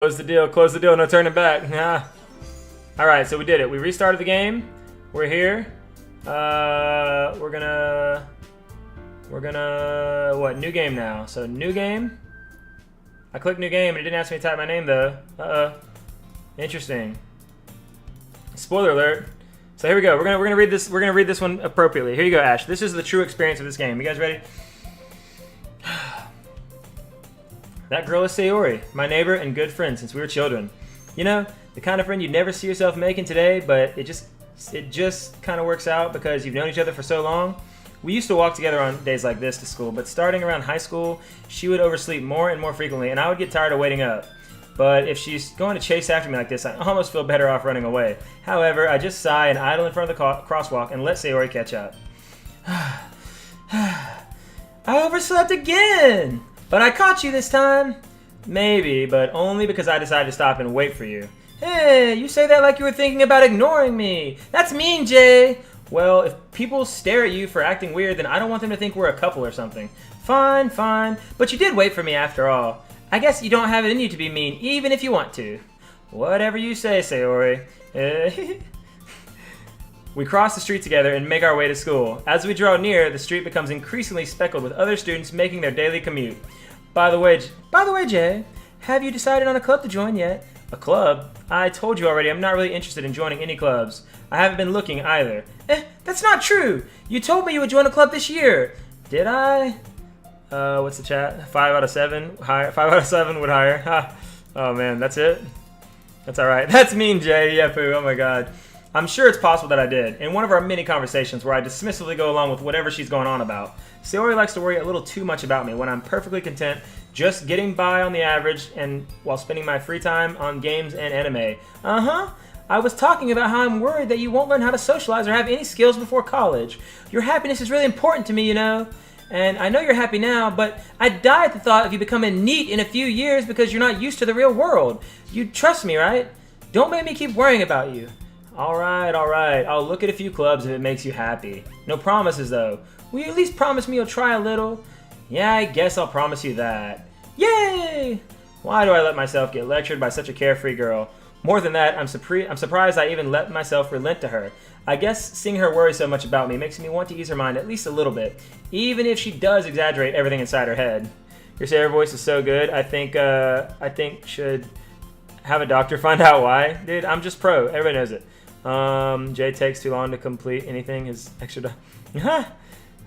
Close the deal, no turning back. Nah. Alright, so we did it. We restarted the game. We're here. We're gonna what? New game now. So new game. I clicked new game and it didn't ask me to type my name though. Interesting. Spoiler alert. So here we go. We're gonna read this. We're gonna read this one appropriately. Here you go, Ash. This is the true experience of this game. You guys ready? That girl is Sayori, my neighbor and good friend since we were children. You know, the kind of friend you'd never see yourself making today, but it just kind of works out because you've known each other for so long. We used to walk together on days like this to school, but starting around high school, she would oversleep more and more frequently, and I would get tired of waiting up. But if she's going to chase after me like this, I almost feel better off running away. However, I just sigh and idle in front of the crosswalk and let Sayori catch up. I overslept again! But I caught you this time. Maybe, but only because I decided to stop and wait for you. Hey, you say that like you were thinking about ignoring me. That's mean, Jay. Well, if people stare at you for acting weird, then I don't want them to think we're a couple or something. Fine, fine. But you did wait for me after all. I guess you don't have it in you to be mean, even if you want to. Whatever you say, Sayori. We cross the street together and make our way to school. As we draw near, the street becomes increasingly speckled with other students making their daily commute. By the way, Jay, have you decided on a club to join yet? A club? I told you already I'm not really interested in joining any clubs. I haven't been looking either. That's not true! You told me you would join a club this year! Did I? What's the chat? 5 out of 7? 5 out of 7 would hire. Ha. Oh man, that's it? That's alright. That's mean, Jay. Yeah, poo. Oh my god. I'm sure it's possible that I did, in one of our many conversations where I dismissively go along with whatever she's going on about. Sayori likes to worry a little too much about me when I'm perfectly content just getting by on the average and while spending my free time on games and anime. I was talking about how I'm worried that you won't learn how to socialize or have any skills before college. Your happiness is really important to me, you know. And I know you're happy now, but I'd die at the thought of you becoming neat in a few years because you're not used to the real world. You trust me, right? Don't make me keep worrying about you. Alright. I'll look at a few clubs if it makes you happy. No promises, though. Will you at least promise me you'll try a little? Yeah, I guess I'll promise you that. Yay! Why do I let myself get lectured by such a carefree girl? More than that, I'm surprised I even let myself relent to her. I guess seeing her worry so much about me makes me want to ease her mind at least a little bit, even if she does exaggerate everything inside her head. Your Sarah voice is so good, I think should have a doctor find out why. Dude, I'm just pro. Everybody knows it. Jay takes too long to complete anything. His extra.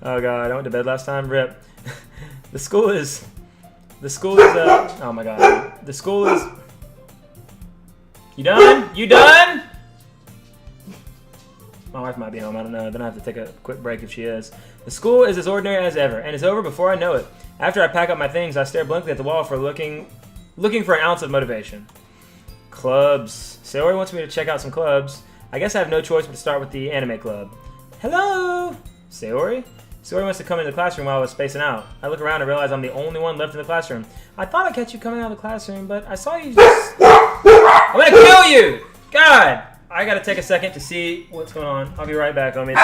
Oh god, I went to bed last time. Rip. The school is. Oh my god. The school is. You done? You done? My wife might be home. I don't know. Then I have to take a quick break if she is. The school is as ordinary as ever, and it's over before I know it. After I pack up my things, I stare blankly at the wall for looking for an ounce of motivation. Clubs. Sayori wants me to check out some clubs. I guess I have no choice but to start with the anime club. Hello! Sayori? Sayori must have come into the classroom while I was spacing out. I look around and realize I'm the only one left in the classroom. I thought I'd catch you coming out of the classroom, but I saw you just... I'm gonna kill you! God! I gotta take a second to see what's going on. I'll be right back, homies.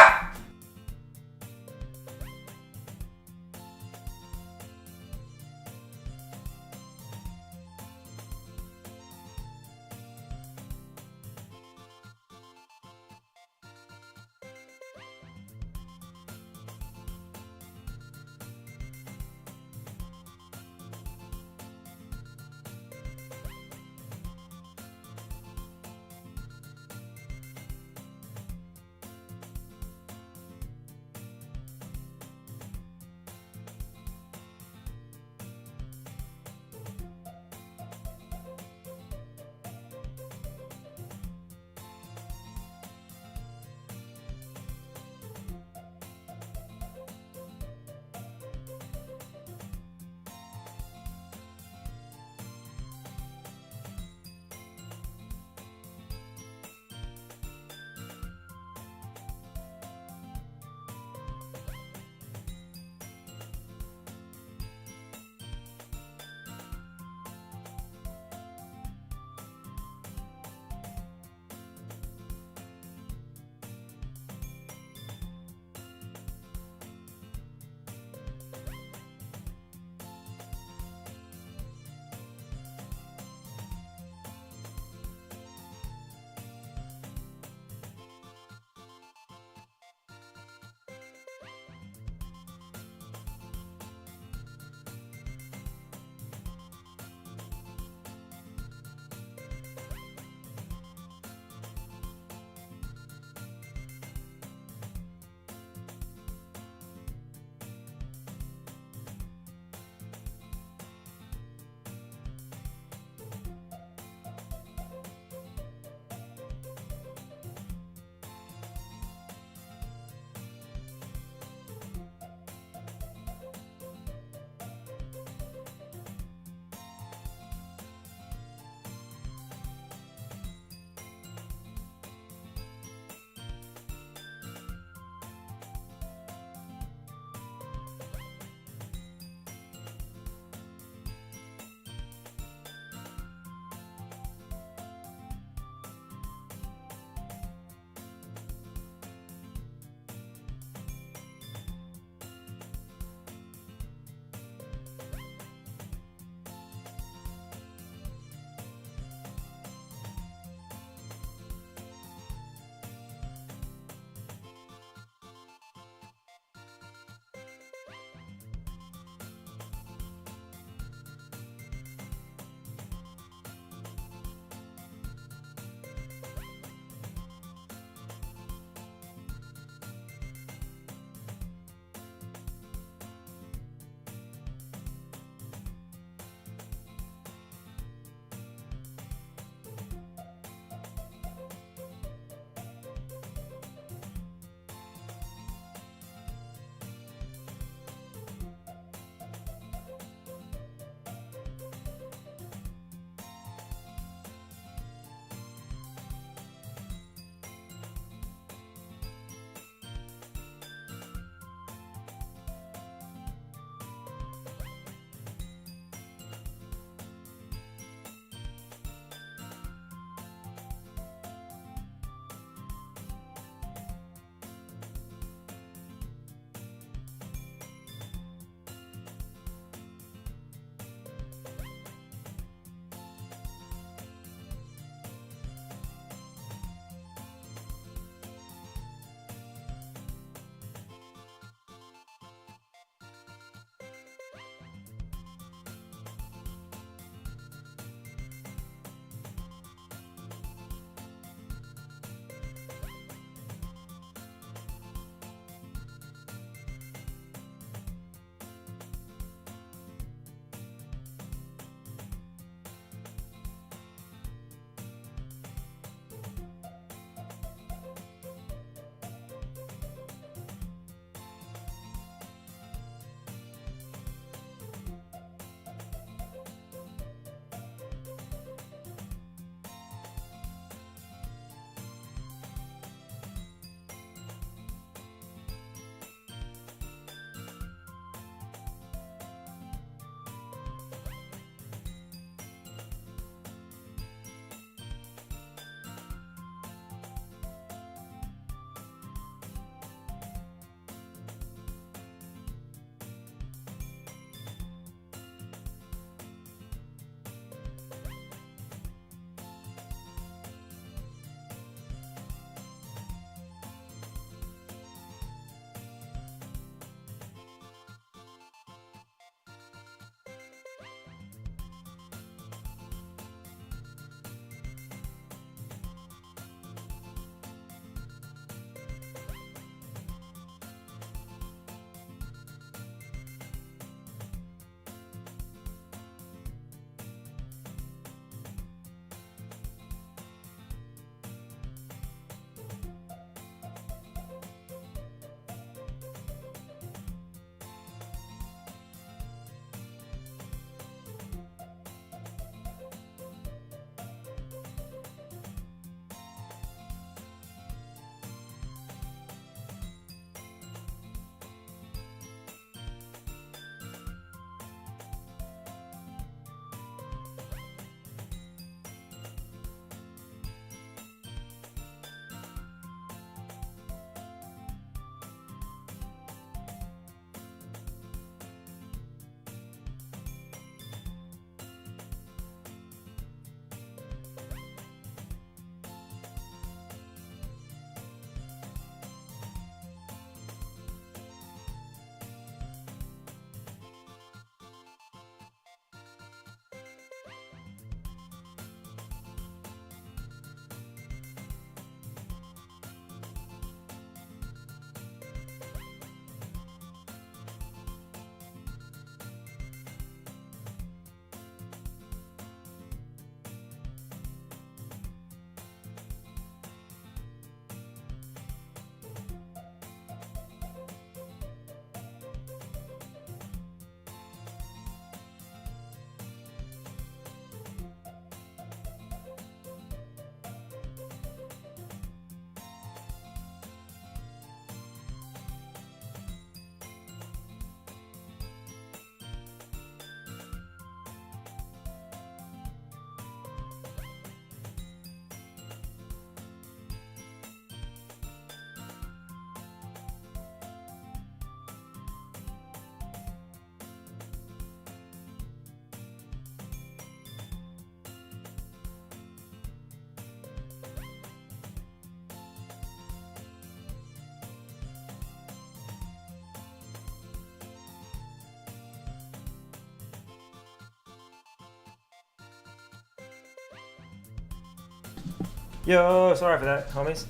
Yo, sorry for that, homies.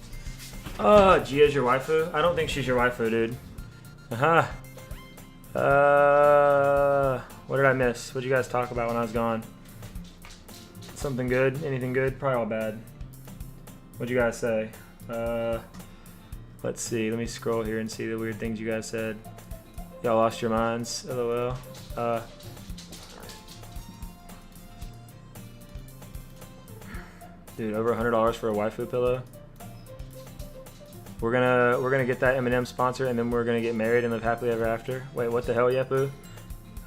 Oh, Gia's your waifu? I don't think she's your waifu, dude. What did I miss? What did you guys talk about when I was gone? Something good? Anything good? Probably all bad. What'd you guys say? Let's see. Let me scroll here and see the weird things you guys said. Y'all lost your minds. LOL. Dude, over $100 for a waifu pillow. We're gonna get that M&M sponsor, and then we're gonna get married and live happily ever after. Wait, what the hell, Yepu?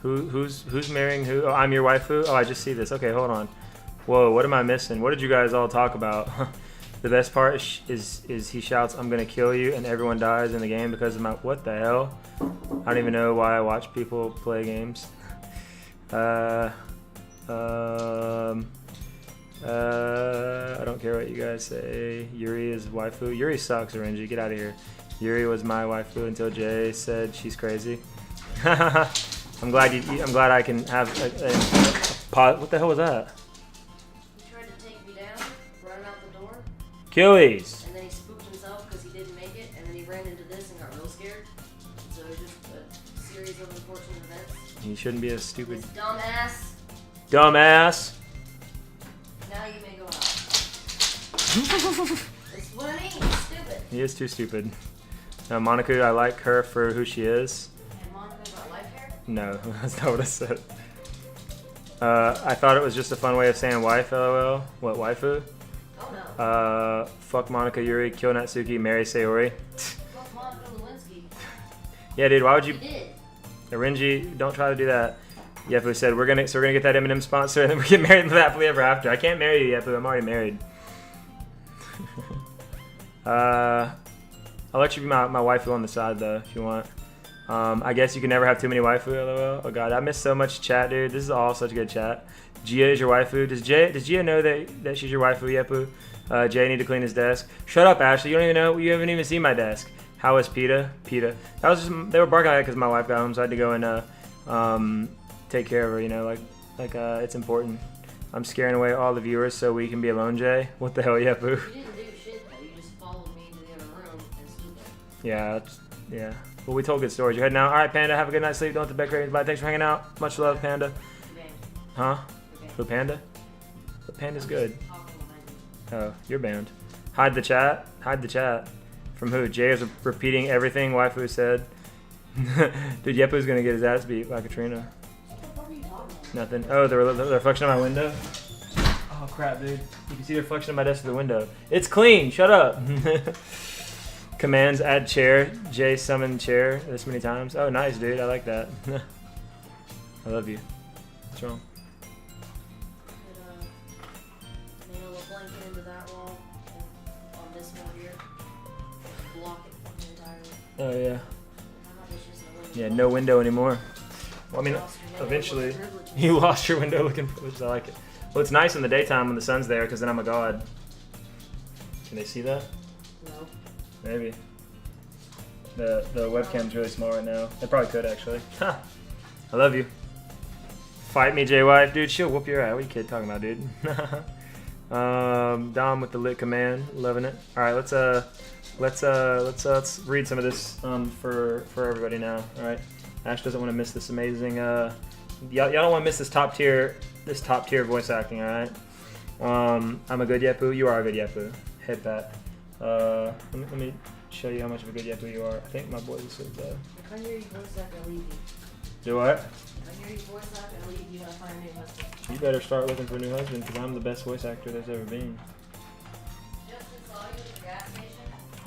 Who's marrying who? Oh, I'm your waifu. Oh, I just see this. Okay, hold on. Whoa, what am I missing? What did you guys all talk about? The best part is he shouts, "I'm gonna kill you," and everyone dies in the game because of my. What the hell? I don't even know why I watch people play games. I don't care what you guys say. Yuri is waifu. Yuri sucks, Renji. Get out of here. Yuri was my waifu until Jay said she's crazy. I'm glad I can have a pot. What the hell was that? He tried to take me down, running out the door. Achilles. And then he spooked himself because he didn't make it, and then he ran into this and got real scared. So it was just a series of unfortunate events. He shouldn't be a stupid. This dumbass. Dumbass. Now you may go out. That's what I mean. He's stupid. He is too stupid. Monica, I like her for who she is. And Monica got life hair? No, that's not what I said. I thought it was just a fun way of saying wife, lol. What, waifu? Oh no. Fuck Monica Yuri, kill Natsuki, marry Sayori. Fuck Monica Lewinsky. Yeah, dude, why would you... He did. Renji, don't try to do that. Yepu said, we're gonna get that M&M sponsor and then we get married and live happily ever after. I can't marry you, Yepu, I'm already married. I'll let you be my waifu on the side though, if you want. I guess you can never have too many waifu, lol. Oh god, I missed so much chat, dude. This is all such good chat. Gia is your waifu. Does Gia know that she's your waifu, Yepu? Jay need to clean his desk. Shut up, Ashley. You don't even know. You haven't even seen my desk. How is PETA? PETA. That was just, they were barking at it because my wife got home, so I had to go and take care of her. You know, like it's important. I'm scaring away all the viewers so we can be alone, Jay. What the hell, Yepu? You didn't do shit though. You just followed me into the other room and stood there. Yeah. Well, we told good stories. You're heading out. All right, Panda. Have a good night's sleep. Don't let the bed cravings bite. Thanks for hanging out. Much love, Panda. Huh? Who, Panda? But Panda's good. Oh, you're banned. Hide the chat. Hide the chat. From who? Jay is repeating everything waifu said. Dude, Yepu's gonna get his ass beat by Katrina. Nothing. Oh, the reflection of my window? Oh, crap, dude. You can see the reflection of my desk through the window. It's clean. Shut up. Commands add chair. Jay summon chair this many times. Oh, nice, dude. I like that. I love you. What's wrong? Nail a blanket into that wall and on this wall here. Block it entirely. Oh, yeah. Yeah, no window anymore. Well, I mean, eventually you lost your window looking privileged. I like it. Well, it's nice in the daytime when the sun's there because then I'm a god. Can they see that? No. Maybe. The webcam's really small right now. They probably could actually. Ha! I love you. Fight me, J-Wife. Dude, she'll whoop your ass. What are you kid talking about, dude? Dom with the lit command. Loving it. Alright, let's read some of this for everybody now. Alright. Ash doesn't want to miss this amazing y'all don't want to miss this top tier voice acting, alright? I'm a good Yepu. You are a good Yepu. Head pat. Let me show you how much of a good Yepu you are. I think my boy said that. If I hear you voice act, I'll leave you. Do what? If I hear you voice act, I'll leave you and I'll find a new husband. You better start looking for a new husband because I'm the best voice actor there's ever been. Justin saw you at the gas station.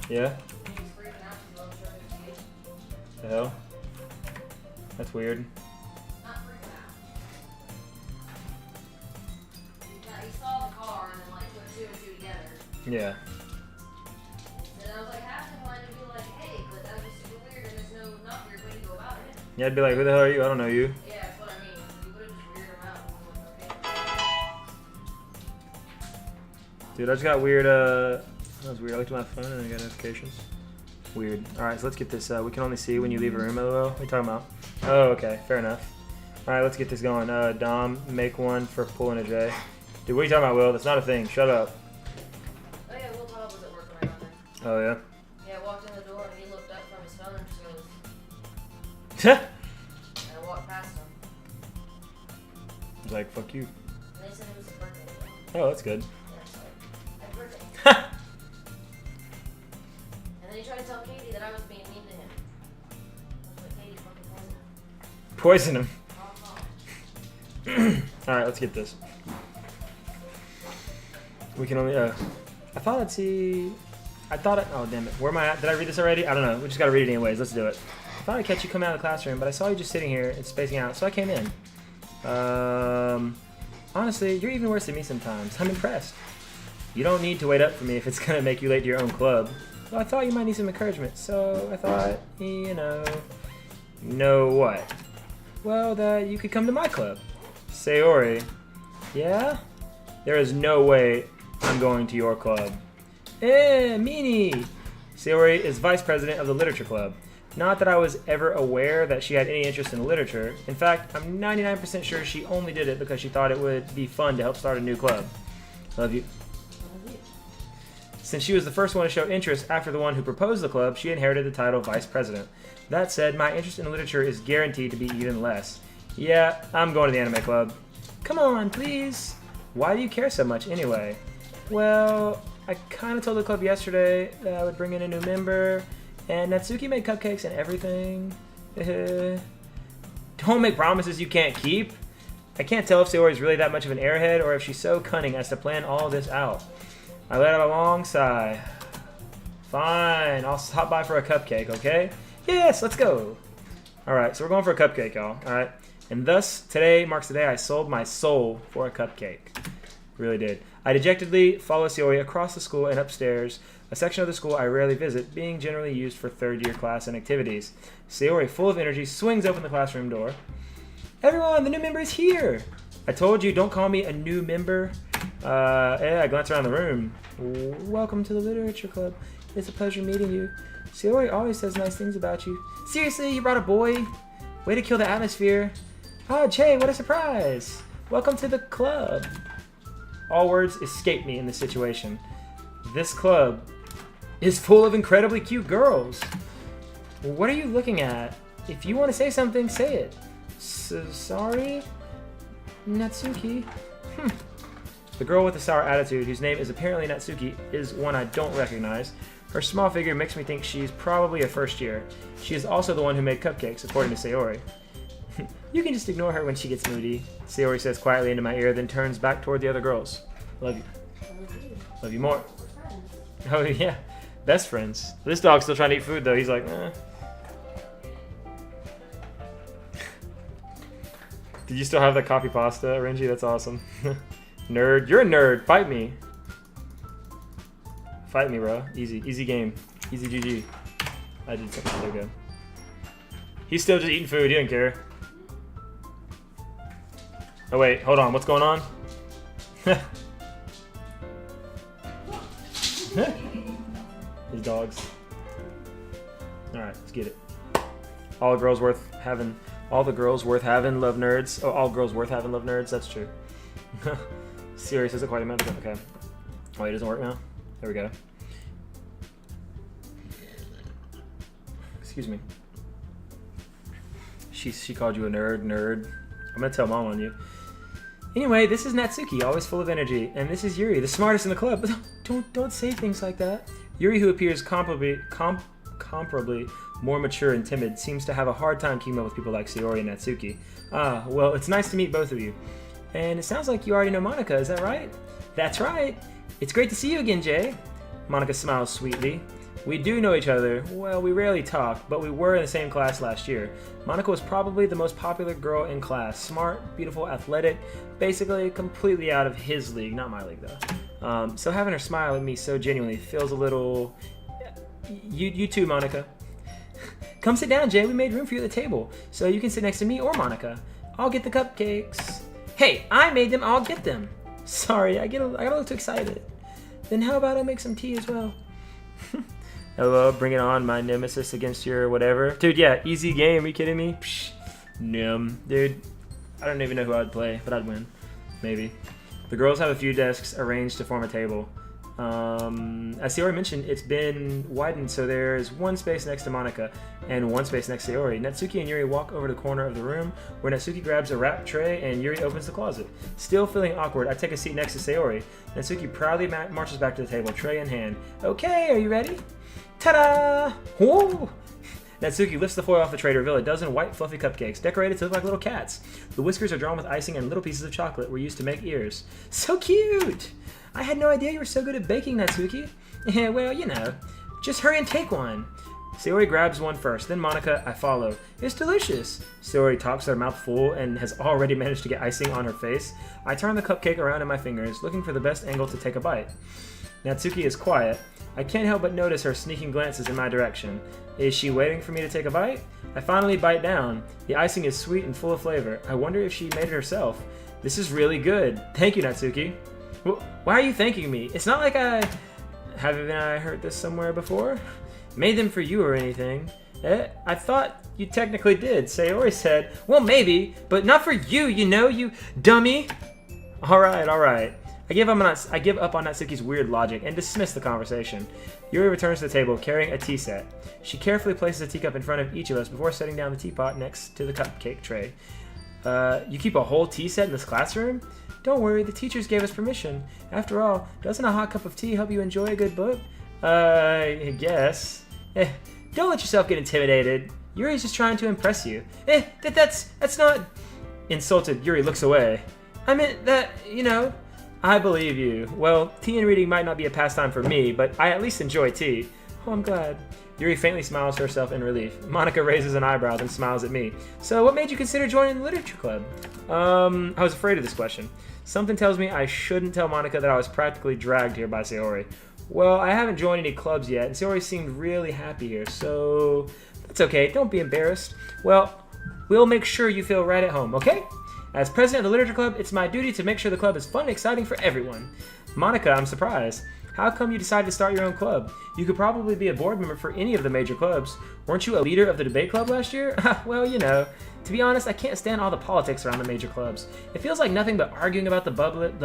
Yeah? He was freaking out because love struck his face. The hell? That's weird. Not freaking out. He saw the car and then like put two and two together. Yeah. And I was like, half the wanted to be like, hey, but that was just super weird and there's no not weird way to go about it. Yeah, I'd be like, who the hell are you? I don't know you. Yeah, that's what I mean. You would have just weirded him out and been like, okay. Dude, I just got weird, that was weird. I looked at my phone and I got notifications. Weird. Alright, so let's get this, we can only see when you leave a room, lol. What are you talking about? Oh, okay, fair enough. Alright, let's get this going. Dom, make one for pulling a J. Dude, what are you talking about, Will? That's not a thing. Shut up. Oh yeah, Oh, yeah? Yeah, I walked in the door and he looked up from his phone and just goes, I and I walked past him. was like, fuck you. And they said it was his birthday. Oh, that's good. Yeah, so happy birthday. And then he tried to tell Katie that I was being mean to him. I was like, Katie, fucking poison him. Poison him. Alright, let's get this. We can only, I thought I'd see, oh damn it, where am I at? Did I read this already? I don't know, we just gotta read it anyways, let's do it. I thought I'd catch you coming out of the classroom, but I saw you just sitting here and spacing out, so I came in. Honestly, you're even worse than me sometimes. I'm impressed. You don't need to wait up for me if it's gonna make you late to your own club. Well, I thought you might need some encouragement, so I thought, you know what? Well, that you could come to my club. Sayori. Yeah? There is no way I'm going to your club. Meanie! Sayori is vice president of the literature club. Not that I was ever aware that she had any interest in literature. In fact, I'm 99% sure she only did it because she thought it would be fun to help start a new club. Love you. Since she was the first one to show interest after the one who proposed the club, she inherited the title of vice president. That said, my interest in literature is guaranteed to be even less. Yeah, I'm going to the anime club. Come on, please. Why do you care so much anyway? Well, I kind of told the club yesterday that I would bring in a new member, and Natsuki made cupcakes and everything. Don't make promises you can't keep. I can't tell if Sayori is really that much of an airhead or if she's so cunning as to plan all this out. I let out a long sigh. Fine, I'll hop by for a cupcake, okay? Yes, let's go. Alright, so we're going for a cupcake, y'all. Alright. And thus, today marks the day I sold my soul for a cupcake. Really did. I dejectedly follow Sayori across the school and upstairs, a section of the school I rarely visit, being generally used for third-year class and activities. Sayori, full of energy, swings open the classroom door. Everyone, the new member is here! I told you, don't call me a new member. Yeah, I glance around the room. Welcome to the literature club. It's a pleasure meeting you. Sayori always says nice things about you. Seriously, you brought a boy? Way to kill the atmosphere. Oh, Jay, what a surprise. Welcome to the club. All words escape me in this situation. This club is full of incredibly cute girls. What are you looking at? If you want to say something, say it. Sorry? Natsuki? The girl with the sour attitude, whose name is apparently Natsuki, is one I don't recognize. Her small figure makes me think she's probably a first year. She is also the one who made cupcakes, according to Sayori. You can just ignore her when she gets moody, Sayori says quietly into my ear, then turns back toward the other girls. Love you. Love you more. Oh, yeah. Best friends. This dog's still trying to eat food, though. He's like, eh. Did you still have that coffee pasta, Renji? That's awesome. Nerd. You're a nerd. Fight me. Fight me, bro. Easy. Easy game. Easy GG. I did something so good. He's still just eating food. He didn't care. Oh, wait. Hold on. What's going on? His dogs. Alright, let's get it. All the girls worth having. All the girls worth having love nerds. Oh, all girls worth having love nerds. That's true. Serious isn't quite a minute. Okay. Oh, it doesn't work now? There we go. Excuse me. She called you a nerd. I'm gonna tell mom on you. Anyway, this is Natsuki, always full of energy, and this is Yuri, the smartest in the club. Don't say things like that. Yuri, who appears comparably more mature and timid, seems to have a hard time keeping up with people like Sayori and Natsuki. Ah, well, it's nice to meet both of you. And it sounds like you already know Monika, is that right? That's right. It's great to see you again, Jay. Monika smiles sweetly. We do know each other. Well, we rarely talk, but we were in the same class last year. Monika was probably the most popular girl in class. Smart, beautiful, athletic, basically completely out of his league, not my league though. So having her smile at me so genuinely feels a little... You too, Monika. Come sit down, Jay. We made room for you at the table, so you can sit next to me or Monika. I'll get the cupcakes. Hey, I made them. I'll get them. Sorry, I got a little too excited. Then how about I make some tea as well? Hello, bring it on, my nemesis against your whatever. Dude, yeah, easy game. Are you kidding me? Psh, dude, I don't even know who I'd play, but I'd win. Maybe. The girls have a few desks arranged to form a table. As Sayori mentioned, it's been widened, so there's one space next to Monica and one space next to Sayori. Natsuki and Yuri walk over to the corner of the room where Natsuki grabs a wrap tray and Yuri opens the closet. Still feeling awkward, I take a seat next to Sayori. Natsuki proudly marches back to the table, tray in hand. Okay, are you ready? Ta-da! Whoa! Natsuki lifts the foil off the tray to reveal a dozen white, fluffy cupcakes, decorated to look like little cats. The whiskers are drawn with icing and little pieces of chocolate were used to make ears. So cute! I had no idea you were so good at baking, Natsuki. Yeah, well, you know. Just hurry and take one. Sayori grabs one first, then Monica, I follow. It's delicious. Sayori talks with her mouth full and has already managed to get icing on her face. I turn the cupcake around in my fingers, looking for the best angle to take a bite. Natsuki is quiet. I can't help but notice her sneaking glances in my direction. Is she waiting for me to take a bite? I finally bite down. The icing is sweet and full of flavor. I wonder if she made it herself. This is really good. Thank you, Natsuki. Why are you thanking me? It's not like haven't I heard this somewhere before? Made them for you or anything. I thought you technically did. Sayori said, well, maybe, but not for you, you know, you dummy. Alright. I give up on Natsuki's weird logic and dismiss the conversation. Yuri returns to the table carrying a tea set. She carefully places a teacup in front of each of us before setting down the teapot next to the cupcake tray. You keep a whole tea set in this classroom? Don't worry, the teachers gave us permission. After all, doesn't a hot cup of tea help you enjoy a good book? I guess. Don't let yourself get intimidated. Yuri's just trying to impress you. That's not... Insulted, Yuri looks away. I meant that, you know... I believe you. Well, tea and reading might not be a pastime for me, but I at least enjoy tea. Oh, I'm glad. Yuri faintly smiles to herself in relief. Monica raises an eyebrow, then smiles at me. So, what made you consider joining the literature club? I was afraid of this question. Something tells me I shouldn't tell Monica that I was practically dragged here by Sayori. Well, I haven't joined any clubs yet, and Sayori seemed really happy here, so... That's okay, don't be embarrassed. Well, we'll make sure you feel right at home, okay? As president of the literature club, it's my duty to make sure the club is fun and exciting for everyone. Monica, I'm surprised. How come you decided to start your own club? You could probably be a board member for any of the major clubs. Weren't you a leader of the debate club last year? Well, you know. To be honest, I can't stand all the politics around the major clubs. It feels like nothing but arguing about the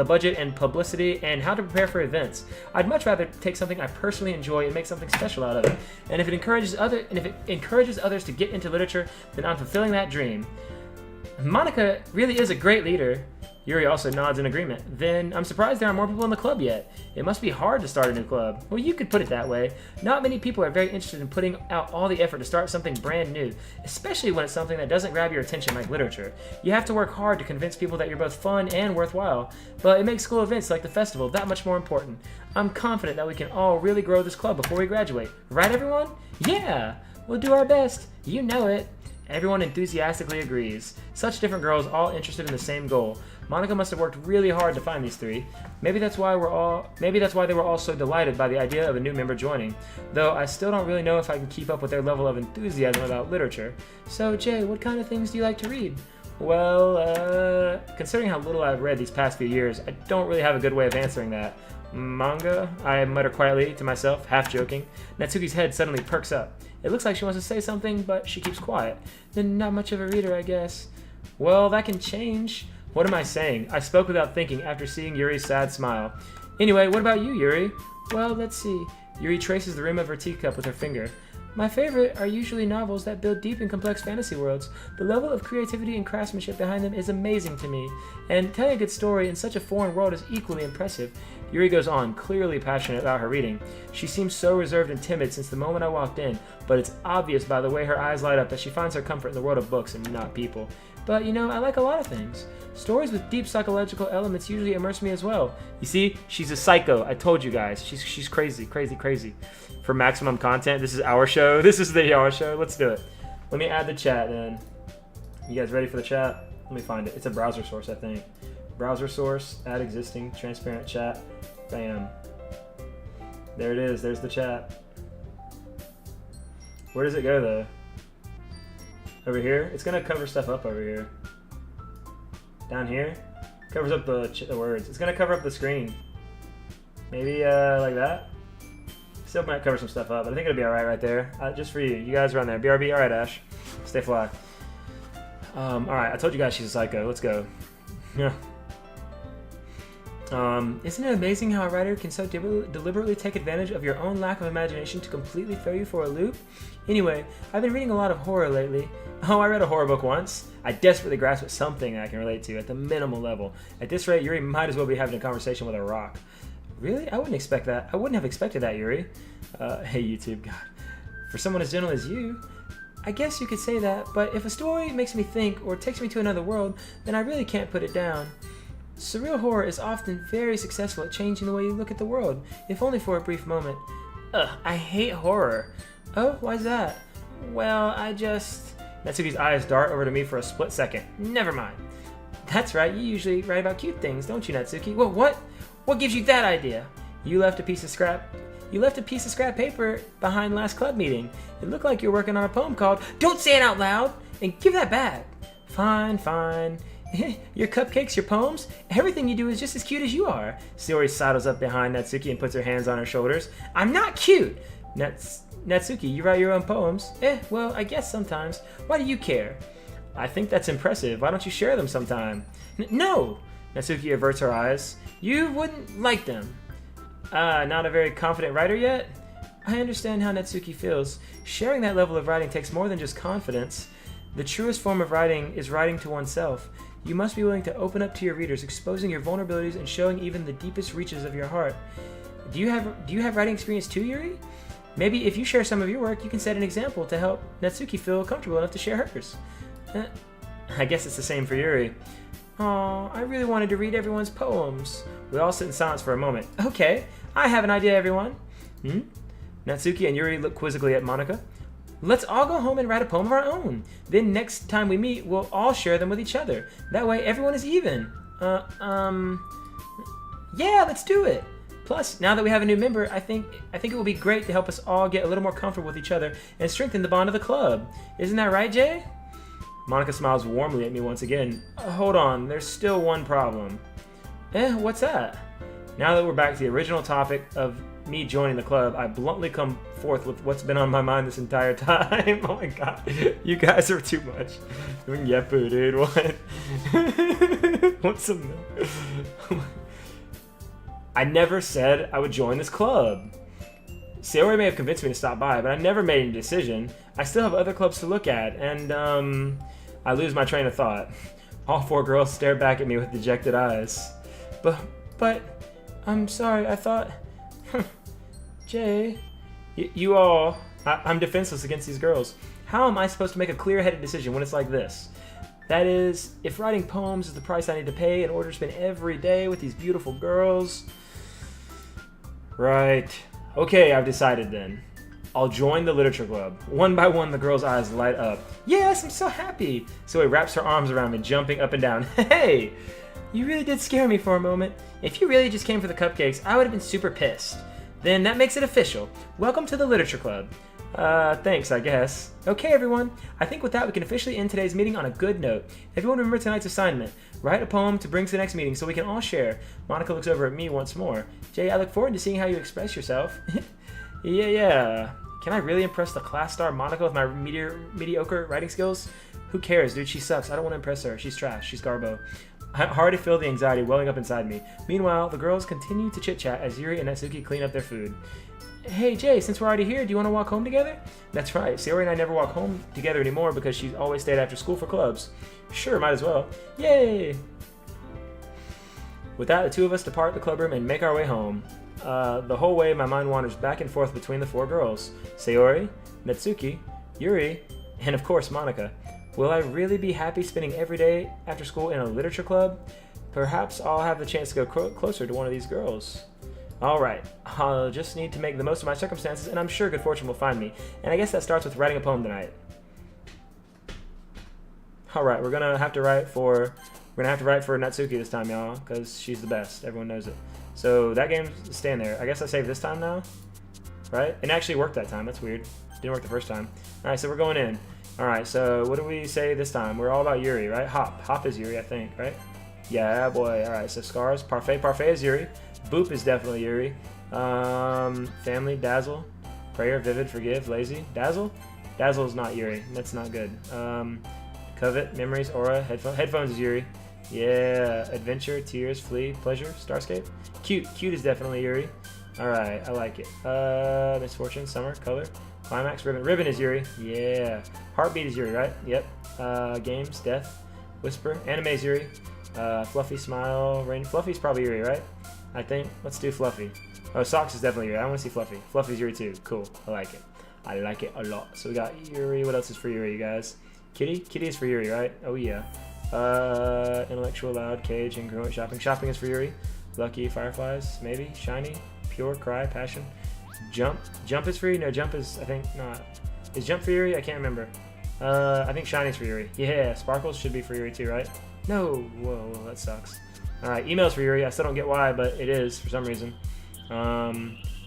budget and publicity and how to prepare for events. I'd much rather take something I personally enjoy and make something special out of it. And if it encourages others to get into literature, then I'm fulfilling that dream. Monica really is a great leader. Yuri also nods in agreement. Then I'm surprised there aren't more people in the club yet. It must be hard to start a new club. Well, you could put it that way. Not many people are very interested in putting out all the effort to start something brand new, especially when it's something that doesn't grab your attention like literature. You have to work hard to convince people that you're both fun and worthwhile, but it makes school events like the festival that much more important. I'm confident that we can all really grow this club before we graduate. Right, everyone? Yeah! We'll do our best. You know it. Everyone enthusiastically agrees. Such different girls, all interested in the same goal. Monica must have worked really hard to find these three. Maybe that's why they were all so delighted by the idea of a new member joining. Though I still don't really know if I can keep up with their level of enthusiasm about literature. So, Jay, what kind of things do you like to read? Well, considering how little I've read these past few years, I don't really have a good way of answering that. Manga? I mutter quietly to myself, half joking. Natsuki's head suddenly perks up. It looks like she wants to say something, but she keeps quiet. Then not much of a reader, I guess. Well, that can change. What am I saying? I spoke without thinking after seeing Yuri's sad smile. Anyway, what about you, Yuri? Well, let's see. Yuri traces the rim of her teacup with her finger. My favorite are usually novels that build deep and complex fantasy worlds. The level of creativity and craftsmanship behind them is amazing to me, and telling a good story in such a foreign world is equally impressive. Yuri goes on, clearly passionate about her reading. She seems so reserved and timid since the moment I walked in, but it's obvious by the way her eyes light up that she finds her comfort in the world of books and not people. But, you know, I like a lot of things. Stories with deep psychological elements usually immerse me as well. You see, she's a psycho. I told you guys. She's crazy. For maximum content, this is our show. This is our show. Let's do it. Let me add the chat then. You guys ready for the chat? Let me find it. It's a browser source, I think. Browser source, add existing, transparent chat. Bam. There it is. There's the chat. Where does it go, though? Over here? It's going to cover stuff up over here. Down here? Covers up the words. It's going to cover up the screen. Maybe like that? Still might cover some stuff up, but I think it'll be alright right there. Just for you. You guys are on there. BRB? Alright, Ash. Stay fly. Alright, I told you guys she's a psycho. Let's go. Yeah. Isn't it amazing how a writer can so deliberately take advantage of your own lack of imagination to completely throw you for a loop? Anyway, I've been reading a lot of horror lately. Oh, I read a horror book once. I desperately grasped at something I can relate to at the minimal level. At this rate, Yuri might as well be having a conversation with a rock. Really? I wouldn't expect that. I wouldn't have expected that, Yuri. Hey, YouTube, God. For someone as gentle as you, I guess you could say that, but if a story makes me think or takes me to another world, then I really can't put it down. Surreal horror is often very successful at changing the way you look at the world, if only for a brief moment. Ugh, I hate horror. Oh, why's that? Well, I just... Natsuki's eyes dart over to me for a split second. Never mind. That's right, you usually write about cute things, don't you, Natsuki? Well, what? What gives you that idea? You left a piece of scrap paper behind last club meeting. It looked like you were working on a poem called Don't Say It Out Loud! And give that back. Fine, fine. Your cupcakes, your poems, everything you do is just as cute as you are. Sayori sidles up behind Natsuki and puts her hands on her shoulders. I'm not cute! Natsuki, you write your own poems? Well, I guess sometimes. Why do you care? I think that's impressive. Why don't you share them sometime? No! Natsuki averts her eyes. You wouldn't like them. Not a very confident writer yet? I understand how Natsuki feels. Sharing that level of writing takes more than just confidence. The truest form of writing is writing to oneself. You must be willing to open up to your readers, exposing your vulnerabilities and showing even the deepest reaches of your heart. Do you have writing experience too, Yuri? Maybe if you share some of your work, you can set an example to help Natsuki feel comfortable enough to share hers. I guess it's the same for Yuri. Aw, I really wanted to read everyone's poems. We all sit in silence for a moment. Okay, I have an idea, everyone. Natsuki and Yuri look quizzically at Monika. Let's all go home and write a poem of our own. Then next time we meet, we'll all share them with each other. That way everyone is even. Yeah, let's do it. Plus, now that we have a new member, I think it will be great to help us all get a little more comfortable with each other and strengthen the bond of the club. Isn't that right, Jay? Monika smiles warmly at me once again. Hold on, there's still one problem. What's that? Now that we're back to the original topic of me joining the club, I bluntly come forth with what's been on my mind this entire time. Oh my god, you guys are too much. Yepu, dude, what? What's some... I never said I would join this club. Sayori may have convinced me to stop by, but I never made any decision. I still have other clubs to look at, and I lose my train of thought. All four girls stare back at me with dejected eyes. But, I'm sorry, I thought... Jay... You all... I'm defenseless against these girls. How am I supposed to make a clear-headed decision when it's like this? That is, if writing poems is the price I need to pay in order to spend every day with these beautiful girls... Right. Okay, I've decided then. I'll join the literature club. One by one, the girls' eyes light up. Yes, I'm so happy! So he wraps her arms around me, jumping up and down. Hey! You really did scare me for a moment. If you really just came for the cupcakes, I would have been super pissed. Then that makes it official. Welcome to the literature club. Thanks, I guess. Okay, everyone. I think with that, we can officially end today's meeting on a good note. Everyone remember tonight's assignment. Write a poem to bring to the next meeting so we can all share. Monika looks over at me once more. Jay, I look forward to seeing how you express yourself. Yeah. Can I really impress the class star Monika with my mediocre writing skills? Who cares, dude? She sucks. I don't want to impress her. She's trash. She's garbo. I already feel the anxiety welling up inside me. Meanwhile, the girls continue to chit-chat as Yuri and Natsuki clean up their food. Hey, Jay, since we're already here, do you want to walk home together? That's right. Sayori and I never walk home together anymore because she always stayed after school for clubs. Sure, might as well. Yay! With that, the two of us depart the club room and make our way home. The whole way, my mind wanders back and forth between the four girls. Sayori, Natsuki, Yuri, and of course, Monika. Will I really be happy spending every day after school in a literature club? Perhaps I'll have the chance to go closer to one of these girls. Alright, I'll just need to make the most of my circumstances, and I'm sure good fortune will find me. And I guess that starts with writing a poem tonight. Alright, we're gonna have to write for Natsuki this time, y'all, because she's the best. Everyone knows it. So that game's staying there. I guess I saved this time now, right? It actually worked that time. That's weird. Didn't work the first time. Alright, so we're going in. Alright, so what do we say this time? We're all about Yuri, right? Hop is Yuri, I think, right? Yeah, boy. Alright, so Scars. Parfait is Yuri. Boop is definitely Yuri. Family, Dazzle. Prayer, Vivid, Forgive, Lazy. Dazzle? Dazzle is not Yuri. That's not good. Covet, Memories, Aura, Headphones is Yuri. Yeah, adventure, tears, flee, pleasure, starscape. Cute. Cute is definitely Yuri. Alright, I like it. Misfortune, summer, color, climax, ribbon. Ribbon is Yuri. Yeah. Heartbeat is Yuri, right? Yep. Games, death, whisper, anime is Yuri. Fluffy, smile, rain. Fluffy's probably Yuri, right? I think. Let's do Fluffy. Oh, socks is definitely Yuri. I want to see Fluffy. Fluffy's Yuri too. Cool. I like it. I like it a lot. So we got Yuri. What else is for Yuri, you guys? Kitty? Kitty is for Yuri, right? Oh, yeah. Intellectual, loud, cage, incongruent, shopping. Shopping is for Yuri. Lucky, fireflies, maybe. Shiny, pure, cry, passion. Jump. Jump is for Yuri? No, jump is, I think, not. Is jump for Yuri? I can't remember. I think shiny's for Yuri. Yeah, sparkles should be for Yuri too, right? No. Whoa, that sucks. Alright, email's for Yuri. I still don't get why, but it is for some reason.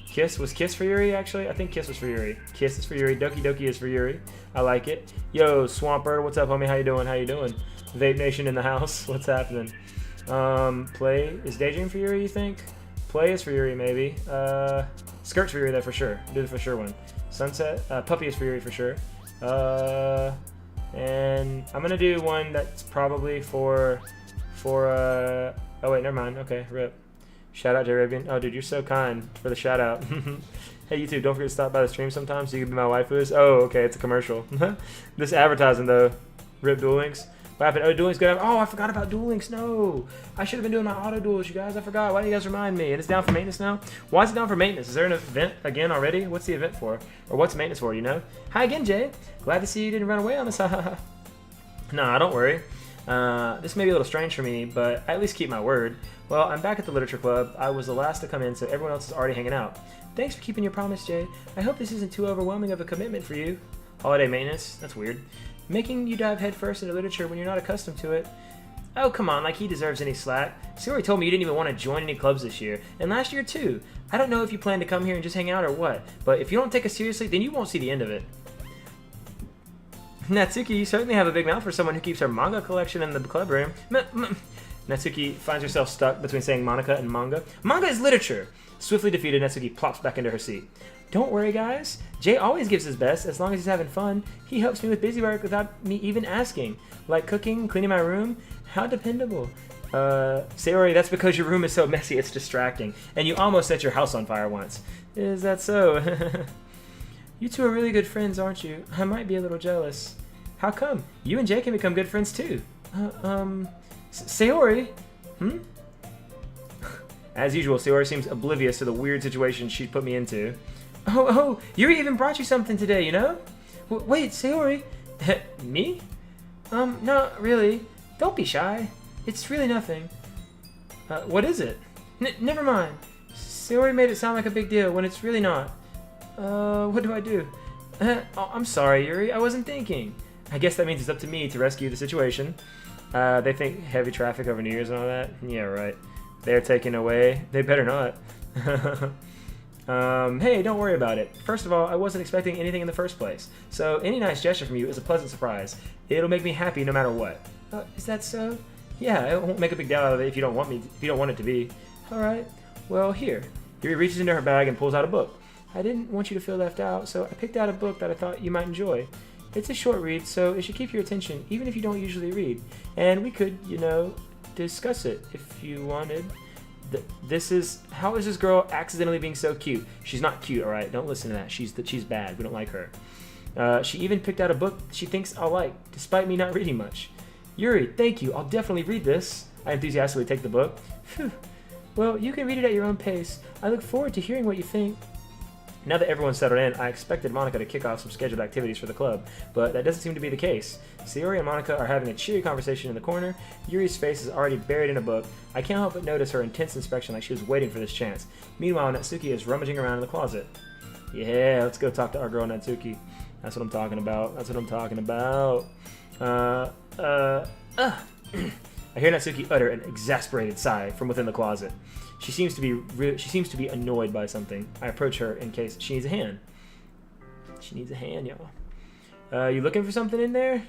Kiss. Was Kiss for Yuri, actually? I think Kiss was for Yuri. Kiss is for Yuri. Doki Doki is for Yuri. I like it. Yo, Swampbird, what's up, homie? How you doing? How you doing? Vape Nation in the house. What's happening? Play. Is Daydream for Yuri, you think? Play is for Yuri, maybe. Skirt's for Yuri, though, for sure. Do the for sure one. Sunset. Puppy is for Yuri, for sure. And I'm gonna do one that's probably for oh wait, never mind. Okay, rip. Shout out Jayrabian. Oh, dude, you're so kind for the shout out. Hey, you too. Don't forget to stop by the stream sometime so you can be my waifus. Oh, okay, it's a commercial. This advertising though. Rip Duel Links. What happened? Oh, Duel Links good. Oh, I forgot about Duel Links. No, I should have been doing my auto duels, you guys. I forgot. Why do you guys remind me? And it's down for maintenance now. Why is it down for maintenance? Is there an event again already? What's the event for? Or what's maintenance for? You know? Hi again, Jay. Glad to see you didn't run away on this. Nah, don't worry. This may be a little strange for me, but I at least keep my word. Well, I'm back at the Literature Club. I was the last to come in, so everyone else is already hanging out. Thanks for keeping your promise, Jay. I hope this isn't too overwhelming of a commitment for you. Holiday maintenance? That's weird. Making you dive headfirst into literature when you're not accustomed to it. Oh, come on, like he deserves any slack. Siri told me you didn't even want to join any clubs this year, and last year too. I don't know if you plan to come here and just hang out or what, but if you don't take us seriously, then you won't see the end of it. Natsuki, you certainly have a big mouth for someone who keeps her manga collection in the club room. Natsuki finds herself stuck between saying Monica and manga. Manga is literature! Swiftly defeated, Natsuki plops back into her seat. Don't worry, guys. Jay always gives his best, as long as he's having fun. He helps me with busy work without me even asking. Like cooking, cleaning my room. How dependable. Sayori, that's because your room is so messy it's distracting. And you almost set your house on fire once. Is that so? You two are really good friends, aren't you? I might be a little jealous. How come? You and Jay can become good friends too. Sayori? As usual, Sayori seems oblivious to the weird situation she put me into. Oh, Yuri even brought you something today, you know? Wait, Sayori? Me? No, really. Don't be shy. It's really nothing. What is it? Never mind. Sayori made it sound like a big deal when it's really not. What do I do? I'm sorry, Yuri. I wasn't thinking. I guess that means it's up to me to rescue the situation. They think heavy traffic over New Year's and all that? Yeah, right. They're taken away. They better not. Hey, don't worry about it. First of all, I wasn't expecting anything in the first place. So any nice gesture from you is a pleasant surprise. It'll make me happy no matter what. Is that so? Yeah, I won't make a big deal out of it if you don't want it to be. Alright. Well, here. Yuri reaches into her bag and pulls out a book. I didn't want you to feel left out, so I picked out a book that I thought you might enjoy. It's a short read, so it should keep your attention, even if you don't usually read. And we could, discuss it if you wanted. How is this girl accidentally being so cute? She's not cute, alright? Don't listen to that. She's bad. We don't like her. She even picked out a book she thinks I'll like, despite me not reading much. Yuri, thank you. I'll definitely read this. I enthusiastically take the book. Phew. Well, you can read it at your own pace. I look forward to hearing what you think. Now that everyone's settled in, I expected Monica to kick off some scheduled activities for the club, but that doesn't seem to be the case. Sayori and Monica are having a cheery conversation in the corner. Yuri's face is already buried in a book. I can't help but notice her intense inspection like she was waiting for this chance. Meanwhile, Natsuki is rummaging around in the closet. Yeah, let's go talk to our girl Natsuki. That's what I'm talking about. I hear Natsuki utter an exasperated sigh from within the closet. She seems to be annoyed by something. I approach her in case she needs a hand. She needs a hand, y'all. You looking for something in there?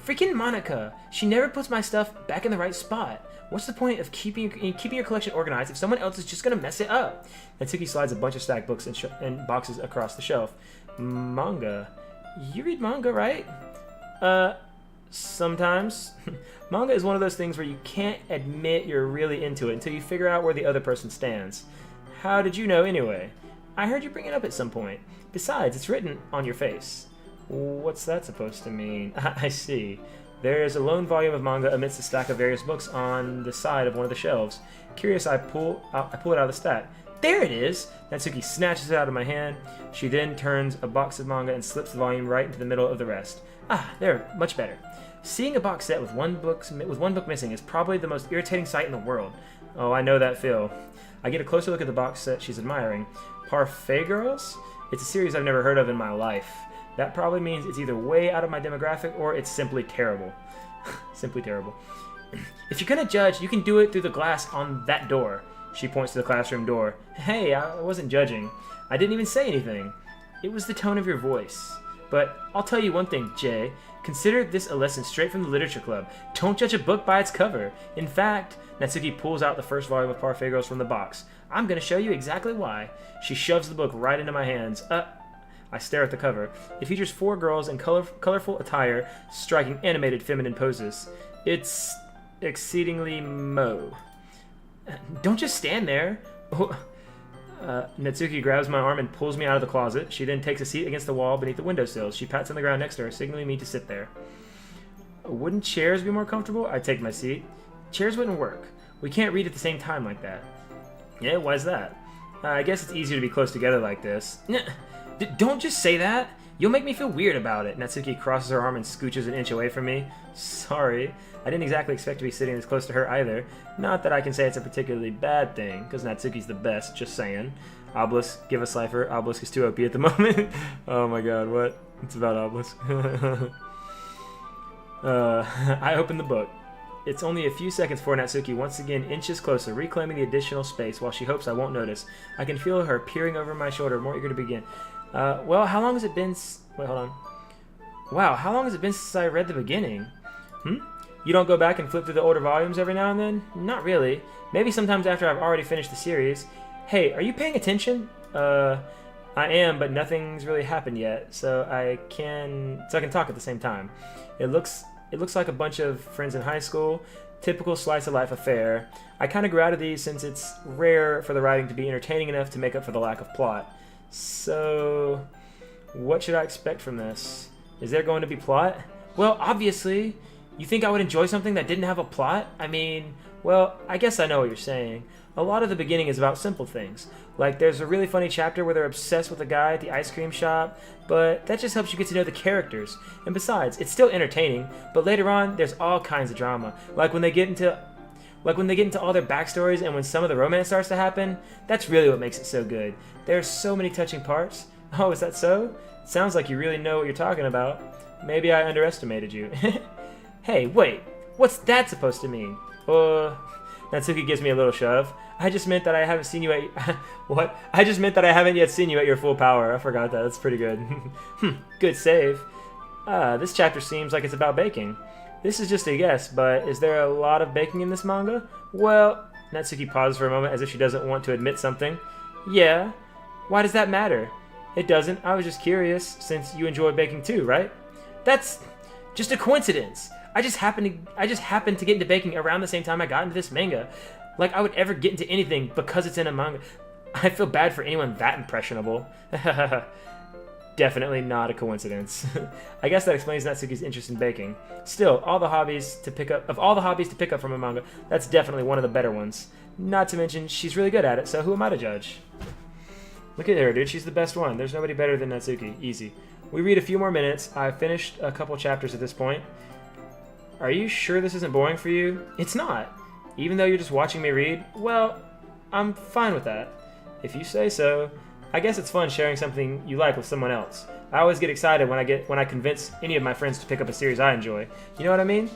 Freaking Monica! She never puts my stuff back in the right spot. What's the point of keeping your collection organized if someone else is just gonna mess it up? Natsuki slides a bunch of stacked books and boxes across the shelf. Manga. You read manga, right? Sometimes. Manga is one of those things where you can't admit you're really into it until you figure out where the other person stands. How did you know anyway? I heard you bring it up at some point. Besides, it's written on your face. What's that supposed to mean? I see. There's a lone volume of manga amidst a stack of various books on the side of one of the shelves. Curious, I pull it out of the stack. There it is! Natsuki snatches it out of my hand. She then turns a box of manga and slips the volume right into the middle of the rest. Ah, there, much better. Seeing a box set with one book missing is probably the most irritating sight in the world. Oh, I know that feel. I get a closer look at the box set she's admiring. Parfait Girls? It's a series I've never heard of in my life. That probably means it's either way out of my demographic or it's simply terrible. Simply terrible. If you're gonna judge, you can do it through the glass on that door. She points to the classroom door. Hey, I wasn't judging. I didn't even say anything. It was the tone of your voice. But I'll tell you one thing, Jay. Consider this a lesson straight from the literature club. Don't judge a book by its cover. In fact, Natsuki pulls out the first volume of Parfait Girls from the box. I'm going to show you exactly why. She shoves the book right into my hands. I stare at the cover. It features 4 girls in colorful attire, striking animated feminine poses. It's exceedingly mo. Don't just stand there. Natsuki grabs my arm and pulls me out of the closet. She then takes a seat against the wall beneath the windowsill. She pats on the ground next to her, signaling me to sit there. Wouldn't chairs be more comfortable? I take my seat. Chairs wouldn't work. We can't read at the same time like that. Yeah, why's that? I guess it's easier to be close together like this. Don't just say that. You'll make me feel weird about it. Natsuki crosses her arm and scooches an inch away from me. Sorry. I didn't exactly expect to be sitting this close to her either. Not that I can say it's a particularly bad thing, because Natsuki's the best, just saying. Obelisk, give us Cypher. Obelisk is too OP at the moment. Oh my god, what? It's about Obelisk. I open the book. It's only a few seconds before Natsuki once again inches closer, reclaiming the additional space while she hopes I won't notice. I can feel her peering over my shoulder, more eager to begin. Well, how long has it been wait, hold on. Wow, how long has it been since I read the beginning? You don't go back and flip through the older volumes every now and then? Not really. Maybe sometimes after I've already finished the series. Hey, are you paying attention? I am, but nothing's really happened yet, so I can talk at the same time. It looks like a bunch of friends in high school, typical slice of life affair. I kind of grew out of these since it's rare for the writing to be entertaining enough to make up for the lack of plot. So, what should I expect from this? Is there going to be plot? Well, obviously. You think I would enjoy something that didn't have a plot? I mean, well, I guess I know what you're saying. A lot of the beginning is about simple things. Like, there's a really funny chapter where they're obsessed with a guy at the ice cream shop, but that just helps you get to know the characters. And besides, it's still entertaining, but later on, there's all kinds of drama. Like when they get into all their backstories and when some of the romance starts to happen, that's really what makes it so good. There's so many touching parts. Oh, is that so? Sounds like you really know what you're talking about. Maybe I underestimated you. Hey, wait, what's that supposed to mean? Natsuki gives me a little shove. I just meant that I haven't seen you at... What? I just meant that I haven't yet seen you at your full power. I forgot that. That's pretty good. Good save. This chapter seems like it's about baking. This is just a guess, but is there a lot of baking in this manga? Well, Natsuki pauses for a moment as if she doesn't want to admit something. Yeah. Why does that matter? It doesn't. I was just curious, since you enjoy baking too, right? That's just a coincidence. I just happened to get into baking around the same time I got into this manga. Like I would ever get into anything because it's in a manga. I feel bad for anyone that impressionable. Definitely not a coincidence. I guess that explains Natsuki's interest in baking. Still, of all the hobbies to pick up from a manga, that's definitely one of the better ones. Not to mention, she's really good at it, so who am I to judge? Look at her, dude. She's the best one. There's nobody better than Natsuki. Easy. We read a few more minutes. I've finished a couple chapters at this point. Are you sure this isn't boring for you? It's not. Even though you're just watching me read, well, I'm fine with that. If you say so. I guess it's fun sharing something you like with someone else. I always get excited when I convince any of my friends to pick up a series I enjoy. You know what I mean?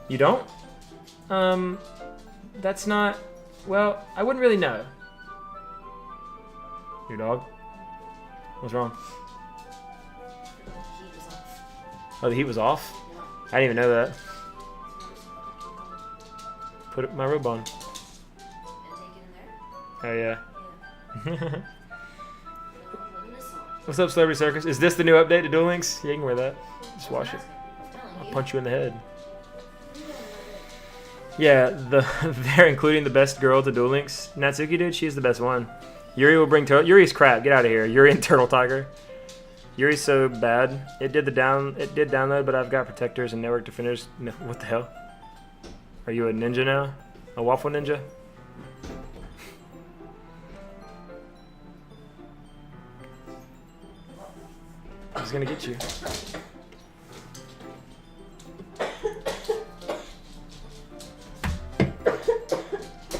You don't? That's not... Well, I wouldn't really know. Your dog? What's wrong? The heat was off. Oh, the heat was off? Yeah. I didn't even know that. Put my robe on. And take it in there? Oh, yeah. Yeah. What's up, Celebrity Circus? Is this the new update to Duel Links? Yeah, you can wear that. Just wash it. I'm telling I'll you. punch you in the head. Yeah, they're including the best girl to Duel Links. Natsuki, dude, she's the best one. Yuri will bring Yuri's crap. Get out of here. Yuri and Turtle Tiger. Yuri's so bad. It did download, but I've got protectors and network defenders. No, what the hell? Are you a ninja now? A waffle ninja? He's gonna get you.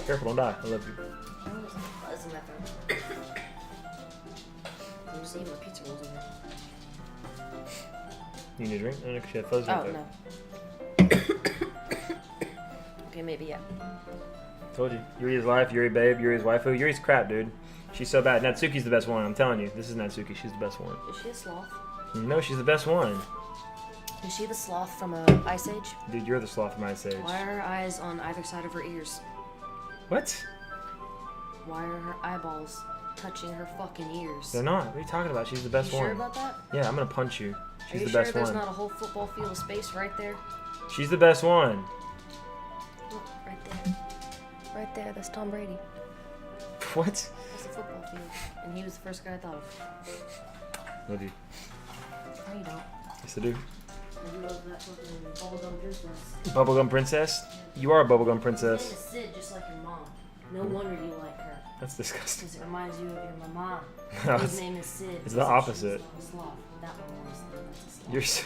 Careful, don't die. I love you. Oh, there's a buzz in my throat. I'm just eating my pizza rolls in there. You need a drink? I don't know if she had fuzz in Oh, her no. Okay, maybe, yeah. Told you. Yuri's life, Yuri babe, Yuri's waifu. Yuri's crap, dude. She's so bad. Natsuki's the best one. I'm telling you. This is Natsuki. She's the best one. Is she a sloth? No, she's the best one. Is she the sloth from Ice Age? Dude, you're the sloth from Ice Age. Why are her eyes on either side of her ears? What? Why are her eyeballs touching her fucking ears? They're not. What are you talking about? She's the best You one. sure about that? Yeah, I'm gonna punch you. She's Are you the sure best there's one. not a whole football field of space right there? She's the best one. Look, right there. Right there, that's Tom Brady. What? That's the football field. And he was the first guy I thought of. Love you. No, you don't. Yes, I do. And you love that fucking bubblegum princess. Bubblegum princess? You are a bubblegum His name princess. is Sid, just like your mom. No wonder you like her. That's disgusting. Because it reminds you of your mama. No, His it's- name is Sid. it's the opposite. She's a sloth. That one was a sloth. You're so.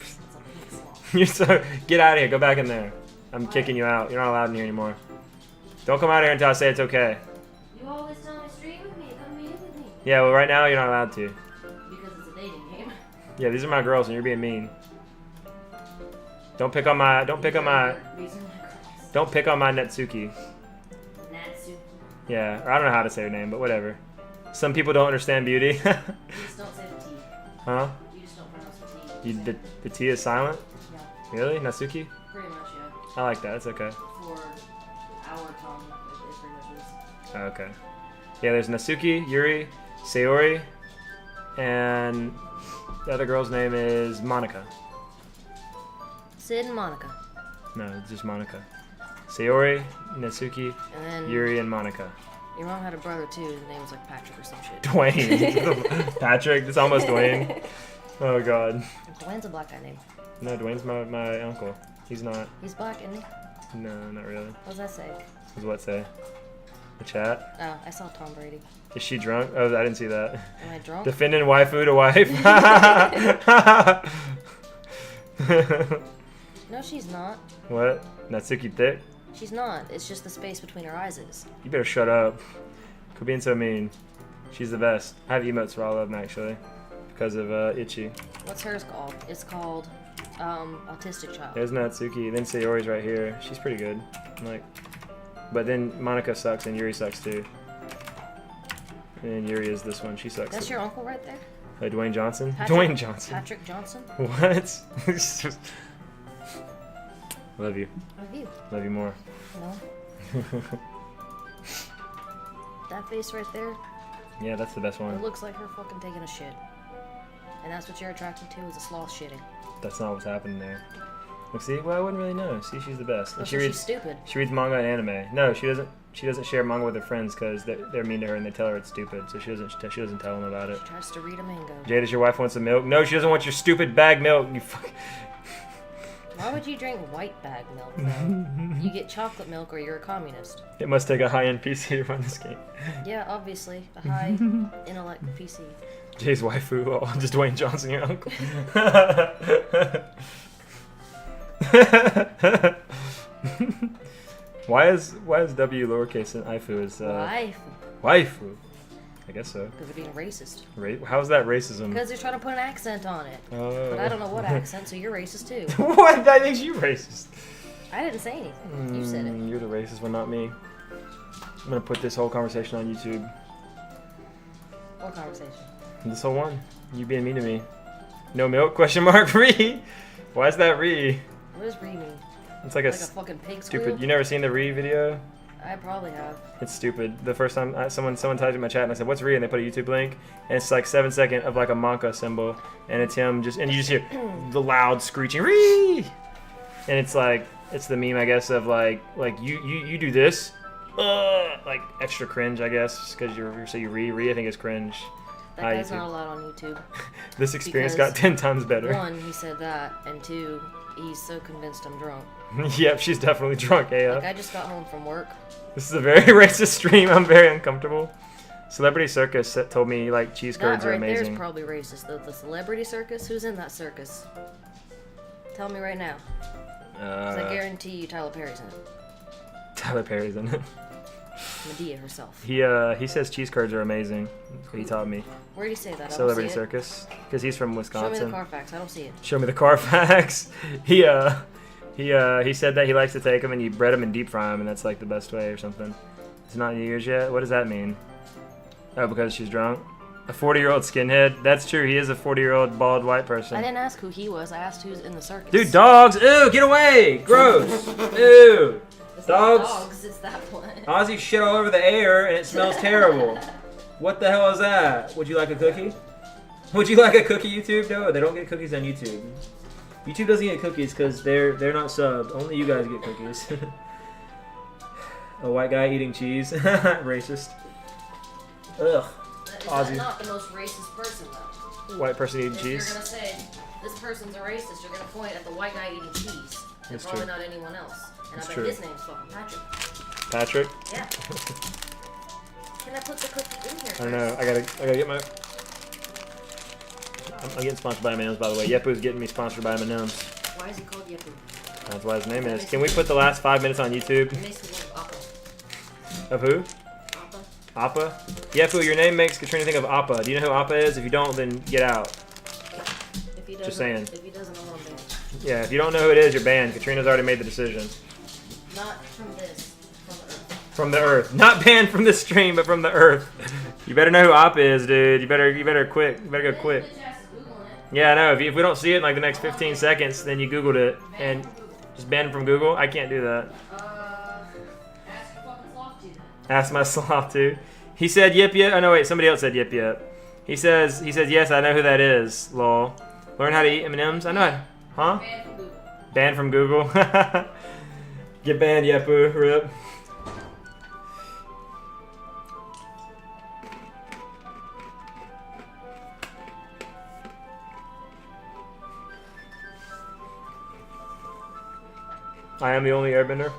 It's a pink sloth. You're so. Get out of here. Go back in there. I'm kicking you out. You're not allowed in here anymore. Don't come out here until I say it's okay. You always tell me stream with me, come meet with me. Yeah, well, right now you're not allowed to. Because it's a dating game. Yeah, these are my girls, and you're being mean. Don't pick on my. Don't pick on my. These are my girls. Don't pick on my Natsuki. Natsuki. Yeah, or I don't know how to say her name, but whatever. Some people don't understand beauty. You just don't say the T. Huh? You just don't pronounce the T. You, the T is silent? Yeah, Really? Natsuki? pretty much, yeah. I like that. It's okay. For our tongue, it pretty much is. Oh, okay. Yeah, there's Natsuki, Yuri, Sayori, and the other girl's name is Monica. Sid and Monica. No, it's just Monica. Sayori, Natsuki, And then Yuri, and Monica. your mom had a brother too, his name was like Patrick or some shit. Dwayne. Patrick. It's almost Dwayne. Oh, God. Dwayne's a black guy name. No, Dwayne's my uncle. He's not. He's black, isn't he? No, not really. What does that say? What does what say? The chat? Oh, I saw Tom Brady. Is she drunk? Oh, I didn't see that. Am I drunk? Defending waifu to wife. No, she's not. What? Natsuki thick? She's not. It's just the space between her eyes is. You better shut up. Quit being so mean. She's the best. I have emotes for all of them actually. Because of Itchy. What's hers called? It's called Autistic Child. There's Natsuki. Then Sayori's right here. She's pretty good. Like, but then Monica sucks and Yuri sucks too. And Yuri is this one. She sucks. That's your uncle right there? Dwayne Johnson? Patrick- Dwayne Johnson. Patrick Johnson? What? Love you. Love you. Love you more. No. That face right there, Yeah, that's the best it one. looks like her fucking taking a shit. And that's what you're attracted to, is a sloth shitting. That's not what's happening there. Look, see? Well, I wouldn't really know. See, she's the best. And Also, she's stupid. She reads manga and anime. No, she doesn't. She doesn't share manga with her friends because they're mean to her and they tell her it's stupid. So she doesn't tell them about it. She tries to read a mango. Jay, does your wife want some milk? No, she doesn't want your stupid bag milk. You fuck. Why would you drink white bag milk, though? You get chocolate milk or you're a communist. It must take a high-end PC to run this game. Yeah, obviously. A high intellect PC. Jay's waifu, oh, just Dwayne Johnson, your uncle. Why is W lowercase in waifu is Why? waifu? I guess so. Because they're being racist. How's that racism? Because they're trying to put an accent on it. Oh. But I don't know what accent, so you're racist too. What? That makes you racist. I didn't say anything. You said it. You're the racist one, not me. I'm gonna put this whole conversation on YouTube. What conversation? This whole one. You being mean to me. No milk? Question mark. Re. Why is that re? What does re mean? It's like Like a fucking pig squeal? stupid. You never seen the re video? I probably have. It's stupid. The first time someone typed in my chat and I said, "What's Ree?" and they put a YouTube link, and it's like 7 seconds of like a Monka symbol, and it's him and you just hear the loud screeching Ree, and it's like it's the meme I guess of like you do this, like extra cringe I guess because you say you Ree I think it's cringe. That guy's not allowed on YouTube. This experience got 10 times better. 1, he said that, and 2, he's so convinced I'm drunk. Yep, she's definitely drunk, AF. Like, I just got home from work. This is a very racist stream. I'm very uncomfortable. Celebrity Circus told me like cheese curds are amazing. There's probably racist though. The Celebrity Circus. Who's in that circus? Tell me right now. 'Cause I guarantee you, Tyler Perry's in it. Tyler Perry's in it. Medea herself. He says cheese curds are amazing. That's what he taught me. Where did he say that? Celebrity Circus, because he's from Wisconsin. Show me the Carfax. I don't see it. Show me the Carfax. He said that he likes to take them and you bread them and deep fry them, and that's like the best way or something. It's not New Year's yet. What does that mean? Oh, because she's drunk. A 40-year-old skinhead. That's true. He is a 40-year-old bald white person. I didn't ask who he was. I asked who's in the circus. Dude, dogs. Ew, get away. Gross. Ew. It's Dogs. not dogs. It's that one. Ozzy shit all over the air and it smells terrible. What the hell is that? Would you like a cookie? Would you like a cookie, YouTube? No, they don't get cookies on YouTube. YouTube doesn't get cookies because they're not subbed. Only you guys get cookies. A white guy eating cheese. Racist. Ugh. Is Ozzy. that not the most racist person though? White person eating If cheese. you're gonna say this person's a racist, you're gonna point at the white guy eating cheese. And That's probably true. not anyone else. And That's I bet true. his name's fucking Patrick. Patrick? Yeah. Can I put the cookie in here? I don't know. I gotta get my. I'm getting sponsored by M&M's, by the way. Yepu's getting me sponsored by M&M's. Why is he called Yepu? That's why his name is. Can we put the last 5 minutes on YouTube? It makes me think of Appa. Of who? Appa? Appa? Yepu, your name makes Katrina think of Appa. Do you know who Appa is? If you don't, then get out. If he doesn't, Just saying. If he doesn't, I want him banned. Yeah, if you don't know who it is, you're banned. Katrina's already made the decision. Not from this. From the earth. From the earth. Not banned from the stream, but from the earth. You better know who Appa is, dude. You better quick. You better go quick. Yeah, I know. If we don't see it in like the next 15 seconds, then you Googled it and just banned from Google. I can't do that. Ask your fucking sloth dude. Ask my sloth too. He said yip yip. Oh no, wait. Somebody else said yip yip. He says yes. I know who that is. Lol. Learn how to eat M&Ms. I know it. Huh? Banned from Google. Banned from Google. Get banned, Yepu. Rip. I am the only airbender.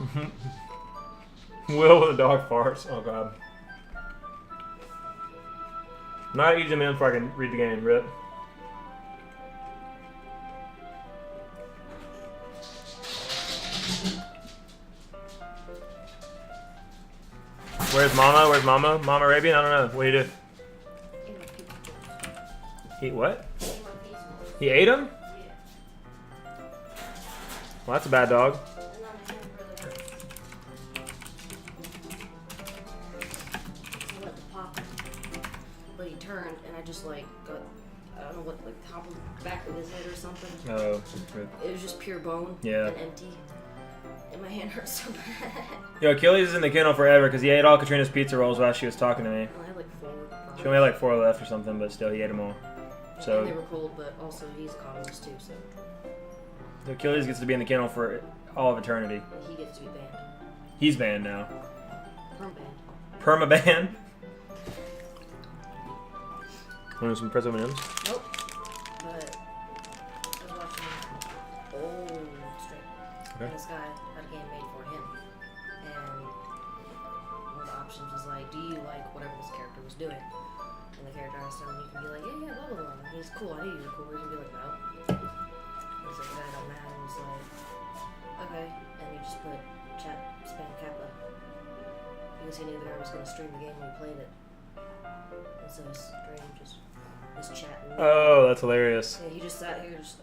Will with a dog farts. Oh god. Not eating them in so I can read the game, Rip. Where's Mama? Where's Mama? Mama Arabian? I don't know. What do you do? Eat what? He ate him? Well, that's a bad dog. But he turned, and I just like got, I don't know what, like top of the back of his head or something. Oh, good. It was just pure bone. Yeah. And empty. And my hand hurts so bad. Yo, Achilles is in the kennel forever because he ate all Katrina's pizza rolls while she was talking to me. I had like 4. She only had like 4 left or something, but still, he ate them all. So And they were cold, but also he's communist too, so Achilles gets to be in the kennel for all of eternity. he gets to be banned. He's banned now. Perm banned. Perma-ban. Want some pretzel M&Ms? Nope. But I was watching old stream. Okay. And this guy had a game made for him. And one of the options was like, do you like whatever this character was doing? And the character asked him, you can be like, yeah, blah, blah, blah. And he's cool, I knew you were cool. You can be like, no. And so the guy got mad and was like, okay. And he just put chat spam kappa. Because he knew that I was going to stream the game when we played it. And so his stream just was chatting. Oh, that's hilarious. Yeah, he just sat here just,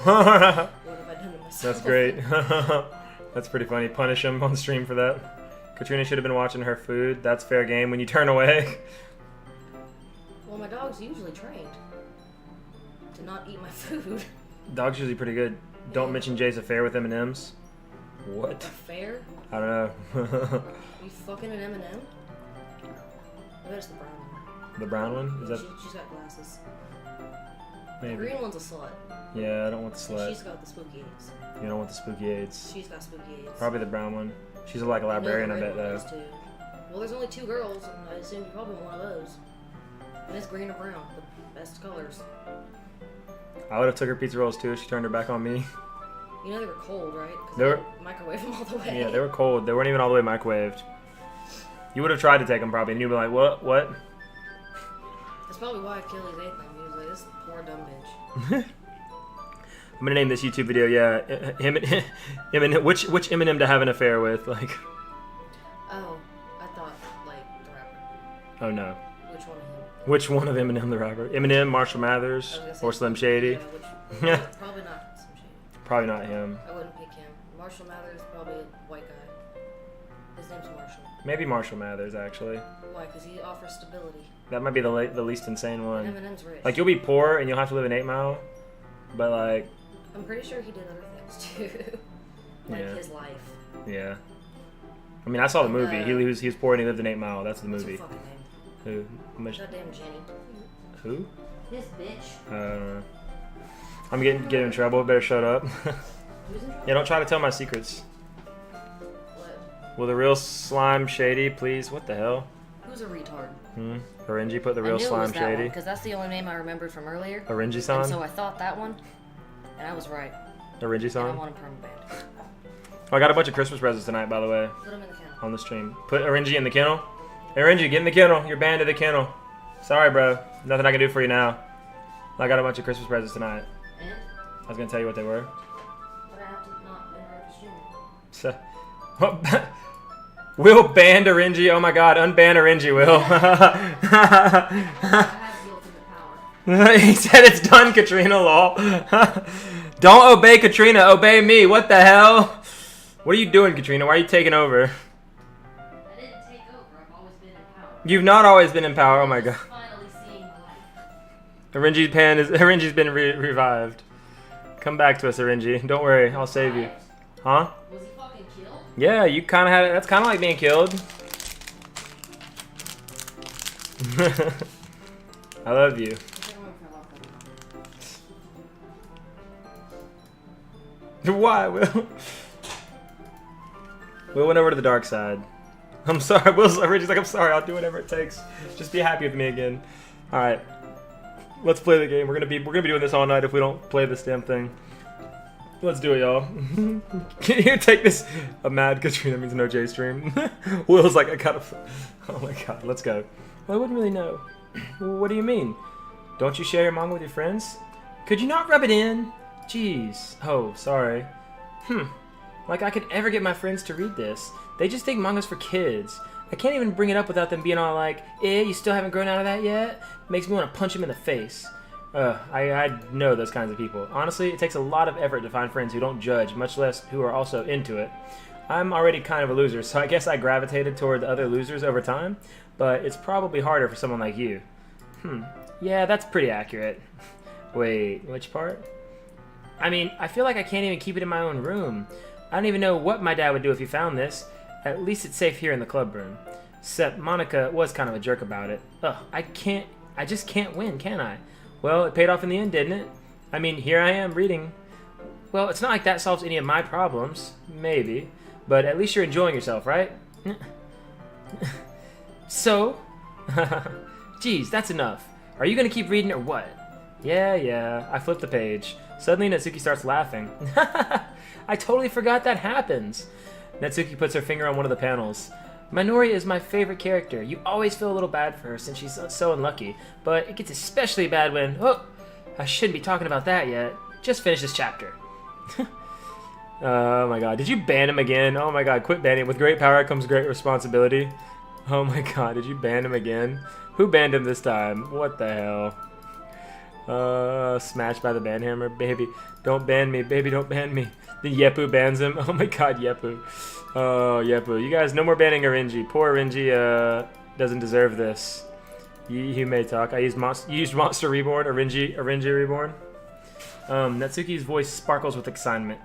what have I done to myself? That's great. That's pretty funny. Punish him on stream for that. Katrina should have been watching her food. That's fair game when you turn away. Well, my dog's usually trained to not eat my food. Dog's usually pretty good. Don't mention Jay's affair with M&M's. What? Affair? I don't know. You fucking an M&M? I bet it's the brown one. The brown one? Is that? She's got glasses. Maybe. The green one's a slut. Yeah, I don't want the And slut. she's got the spooky AIDS. You don't want the spooky AIDS. She's got spooky AIDS. Probably the brown one. She's like a librarian, I bet, though. Too. Well, there's only 2 girls, and I assume you're probably one of those. And it's green or brown, the best colors. I would have took her pizza rolls, too, if she turned her back on me. You know they were cold, right? Because They were... microwave them all the way. Yeah, they were cold. They weren't even all the way microwaved. You would have tried to take them, probably, and you'd be like, what? What? That's probably why Achilles ate them. He was like, this poor dumb bitch. I'm gonna name this YouTube video, yeah, Eminem, which Eminem to have an affair with, like. Oh, I thought, like, the rapper. Oh no. Which one of him? Which one of Eminem the rapper? Eminem, Marshall Mathers, or Slim Shady? Yeah, probably not Slim Shady. Probably not him. I wouldn't pick him. Marshall Mathers, probably a white guy. His name's Marshall. Maybe Marshall Mathers, actually. Why? Because he offers stability. That might be the least insane one. Eminem's rich. Like, you'll be poor and you'll have to live in 8 Mile, but like... I'm pretty sure he did other things too. Like Yeah. his life. Yeah. I mean, I saw the movie. He was poor and he lived in 8 Mile. That's the What's her movie. fucking name? Who? That damn Jenny. Who? This bitch. I don't know. I'm getting in trouble. Better shut up. Who's in trouble? Yeah, don't try to tell my secrets. What? Will the real slime shady, please? What the hell? Who's a retard? Orangy put the real I knew it slime was that shady. one because that's the only name I remembered from earlier. Orangy And san? so I thought that one, and I was right. Orangy And I san? want him permabanned. Oh, I got a bunch of Christmas presents tonight, by the way, Put him in the kennel. on the stream. Put Orangy in the kennel. Hey, Orangy, get in the kennel. You're banned to the kennel. Sorry, bro. Nothing I can do for you now. I got a bunch of Christmas presents tonight. And? I was gonna tell you what they were. But I have to not interrupt the stream. So, Will banned Orangy. Oh my God, unban Orangy, Will. I have the ultimate power. He said it's done, Katrina. Lol. Don't obey Katrina. Obey me. What the hell? What are you doing, Katrina? Why are you taking over? I didn't take over. I've always been in power. You've not always been in power. Oh my God. Finally seeing the light. Orangy's been revived. Come back to us, Orangy. Don't worry, I'll save you. Huh? Was he fucking killed? Yeah, you kind of had it. That's kind of like being killed. I love you. Why, Will? Will went over to the dark side. I'm sorry, Orangy's like, I'm sorry, I'll do whatever it takes. Just be happy with me again. All right, let's play the game. We're gonna be doing this all night if we don't play this damn thing. Let's do it, y'all. Can you take this? A mad Katrina means no J stream. Will's like, I gotta. Oh my God, let's go. Well, I wouldn't really know. What do you mean? Don't you share your manga with your friends? Could you not rub it in? Jeez. Oh, sorry. Like I could ever get my friends to read this. They just think manga's for kids. I can't even bring it up without them being all like, you still haven't grown out of that yet? Makes me want to punch them in the face. I know those kinds of people. Honestly, it takes a lot of effort to find friends who don't judge, much less who are also into it. I'm already kind of a loser, so I guess I gravitated toward the other losers over time, but it's probably harder for someone like you. Yeah, that's pretty accurate. Wait, which part? I mean, I feel like I can't even keep it in my own room. I don't even know what my dad would do if he found this. At least it's safe here in the club room. Except Monica was kind of a jerk about it. Ugh, I just can't win, can I? Well, it paid off in the end, didn't it? I mean, here I am reading. Well, it's not like that solves any of my problems. Maybe. But at least you're enjoying yourself, right? So? Geez, that's enough. Are you gonna keep reading or what? Yeah. I flipped the page. Suddenly, Natsuki starts laughing. I totally forgot that happens. Natsuki puts her finger on one of the panels. Minori is my favorite character. You always feel a little bad for her since she's so unlucky, but it gets especially bad when... Oh, I shouldn't be talking about that yet. Just finish this chapter. Oh my God, did you ban him again? Oh my God, quit banning him. With great power comes great responsibility. Oh my God, did you ban him again? Who banned him this time? What the hell? Smashed by the ban hammer. Baby, don't ban me. Baby, don't ban me. Then Yepu bans him. Oh my God, Yepu. Oh, Yepu. You guys, no more banning Orangy. Poor Orangy doesn't deserve this. You may talk. You used Monster Reborn. Orangy Reborn. Natsuki's voice sparkles with excitement.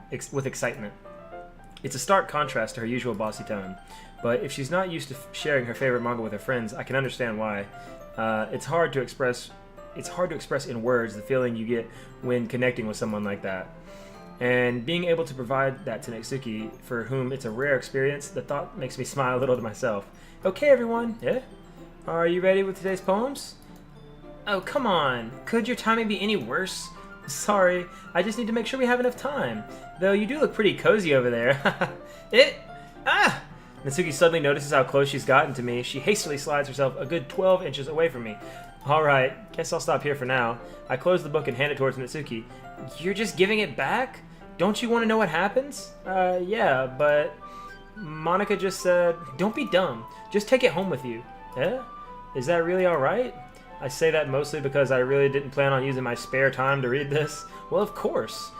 It's a stark contrast to her usual bossy tone, but if she's not used to sharing her favorite manga with her friends, I can understand why. It's hard to express in words the feeling you get when connecting with someone like that. And being able to provide that to Natsuki, for whom it's a rare experience, the thought makes me smile a little to myself. Okay, everyone, yeah? Are you ready with today's poems? Oh, come on. Could your timing be any worse? Sorry, I just need to make sure we have enough time. Though you do look pretty cozy over there. Natsuki suddenly notices how close she's gotten to me. She hastily slides herself a good 12 inches away from me. Alright, guess I'll stop here for now. I close the book and hand it towards Natsuki. You're just giving it back? Don't you want to know what happens? Yeah, but Monica just said, don't be dumb. Just take it home with you. Eh? Is that really alright? I say that mostly because I really didn't plan on using my spare time to read this. Well, of course.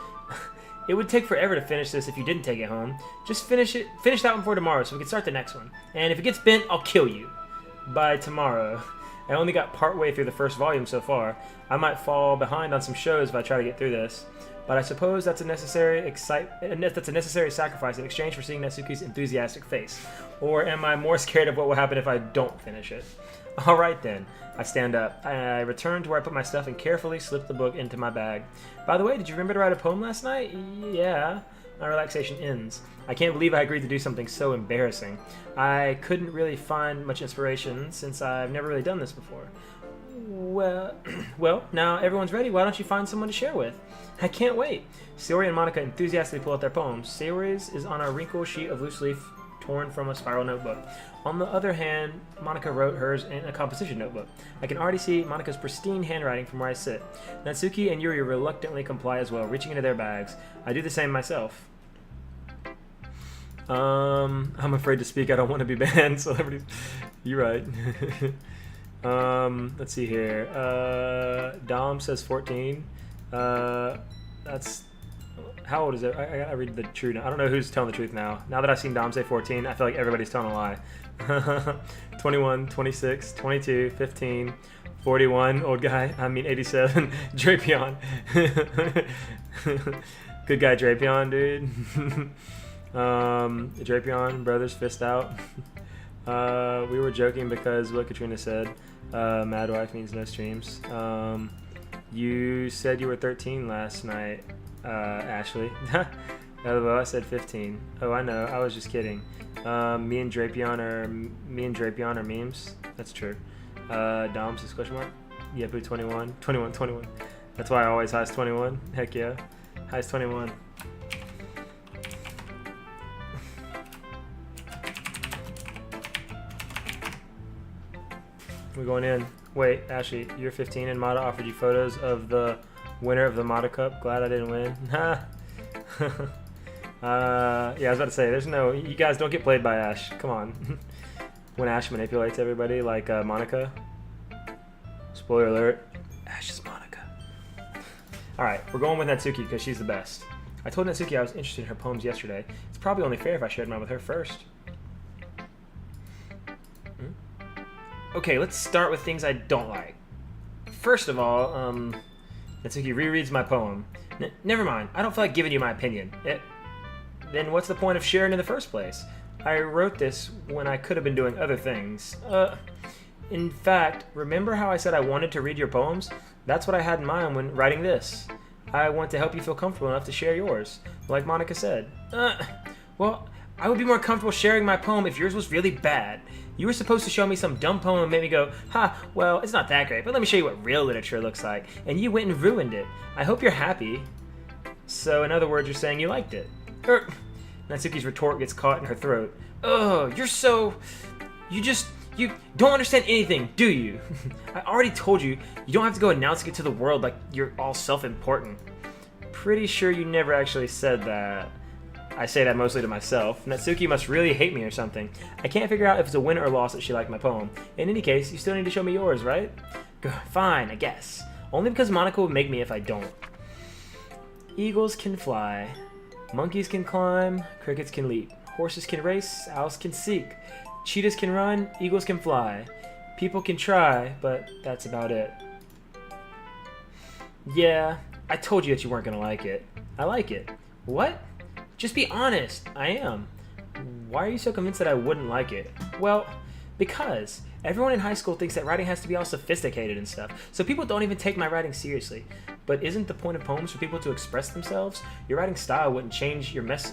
It would take forever to finish this if you didn't take it home. Just finish that one for tomorrow so we can start the next one. And if it gets bent, I'll kill you. By tomorrow. I only got partway through the first volume so far. I might fall behind on some shows if I try to get through this. But I suppose that's a necessary sacrifice in exchange for seeing Natsuki's enthusiastic face. Or am I more scared of what will happen if I don't finish it? Alright then. I stand up. I return to where I put my stuff and carefully slip the book into my bag. By the way, did you remember to write a poem last night? Yeah. My relaxation ends. I can't believe I agreed to do something so embarrassing. I couldn't really find much inspiration since I've never really done this before. Well, now everyone's ready. Why don't you find someone to share with? I can't wait. Sayori and Monica enthusiastically pull out their poems. Sayori's is on a wrinkled sheet of loose leaf torn from a spiral notebook. On the other hand, Monica wrote hers in a composition notebook. I can already see Monica's pristine handwriting from where I sit. Natsuki and Yuri reluctantly comply as well, reaching into their bags. I do the same myself. I'm afraid to speak. I don't want to be banned. Celebrities. You're right. Let's see here. Dom says 14. That's... How old is it? I gotta read the truth. I don't know who's telling the truth now. Now that I've seen Dom say 14, I feel like everybody's telling a lie. 21, 26, 22, 15, 41, old guy. I mean 87. Jayrabian. Good guy Jayrabian, dude. Jayrabian, brothers, fist out. We were joking because what Katrina said. Mad wife means no streams. You said you were 13 last night. Ashley. Well, I said 15. Oh, I know. I was just kidding. Me and Jayrabian are memes. That's true. Dom says question mark. Yepu 21. 21. That's why I always highest 21. Heck yeah. Highest 21. We're going in. Wait, Ashley, you're 15 and Mata offered you photos of the winner of the Mata Cup. Glad I didn't win. Yeah, I was about to say, you guys don't get played by Ash. Come on. When Ash manipulates everybody like Monica. Spoiler alert, Ash is Monica. Alright, we're going with Natsuki because she's the best. I told Natsuki I was interested in her poems yesterday. It's probably only fair if I shared mine with her first. Okay, let's start with things I don't like. First of all, Natsuki rereads my poem. Never mind, I don't feel like giving you my opinion. Then what's the point of sharing in the first place? I wrote this when I could have been doing other things. In fact, remember how I said I wanted to read your poems? That's what I had in mind when writing this. I want to help you feel comfortable enough to share yours, like Monica said. Well, I would be more comfortable sharing my poem if yours was really bad. You were supposed to show me some dumb poem and make me go, well, it's not that great, but let me show you what real literature looks like. And you went and ruined it. I hope you're happy. So, in other words, you're saying you liked it. Natsuki's retort gets caught in her throat. Oh, you don't understand anything, do you? I already told you, you don't have to go announcing it to the world like you're all self-important. Pretty sure you never actually said that. I say that mostly to myself. Natsuki must really hate me or something. I can't figure out if it's a win or loss that she liked my poem. In any case, you still need to show me yours, right? Fine, I guess. Only because Monica would make me if I don't. Eagles can fly. Monkeys can climb. Crickets can leap. Horses can race. Owls can seek. Cheetahs can run. Eagles can fly. People can try, but that's about it. Yeah, I told you that you weren't going to like it. I like it. What? Just be honest. I am. Why are you so convinced that I wouldn't like it? Well, because everyone in high school thinks that writing has to be all sophisticated and stuff, so people don't even take my writing seriously. But isn't the point of poems for people to express themselves? Your writing style wouldn't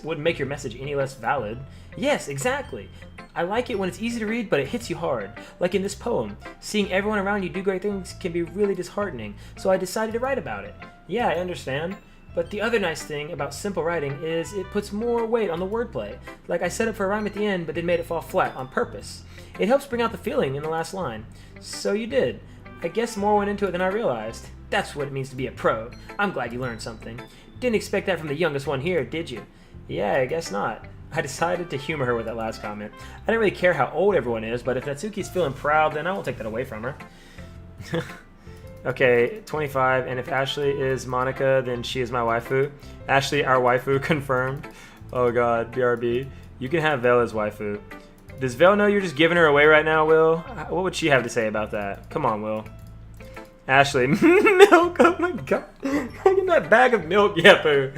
wouldn't make your message any less valid. Yes, exactly. I like it when it's easy to read, but it hits you hard. Like in this poem, seeing everyone around you do great things can be really disheartening, so I decided to write about it. Yeah, I understand. But the other nice thing about simple writing is it puts more weight on the wordplay. Like I set up for a rhyme at the end, but then made it fall flat on purpose. It helps bring out the feeling in the last line. So you did. I guess more went into it than I realized. That's what it means to be a pro. I'm glad you learned something. Didn't expect that from the youngest one here, did you? Yeah, I guess not. I decided to humor her with that last comment. I didn't really care how old everyone is, but if Natsuki's feeling proud, then I won't take that away from her. Okay, 25, and if Ashley is Monica, then she is my waifu. Ashley, our waifu, confirmed. Oh god, BRB. You can have Vel as waifu. Does Vel know you're just giving her away right now, Will? What would she have to say about that? Come on, Will. Ashley, milk, oh my god. Look at that bag of milk, yeah, boo.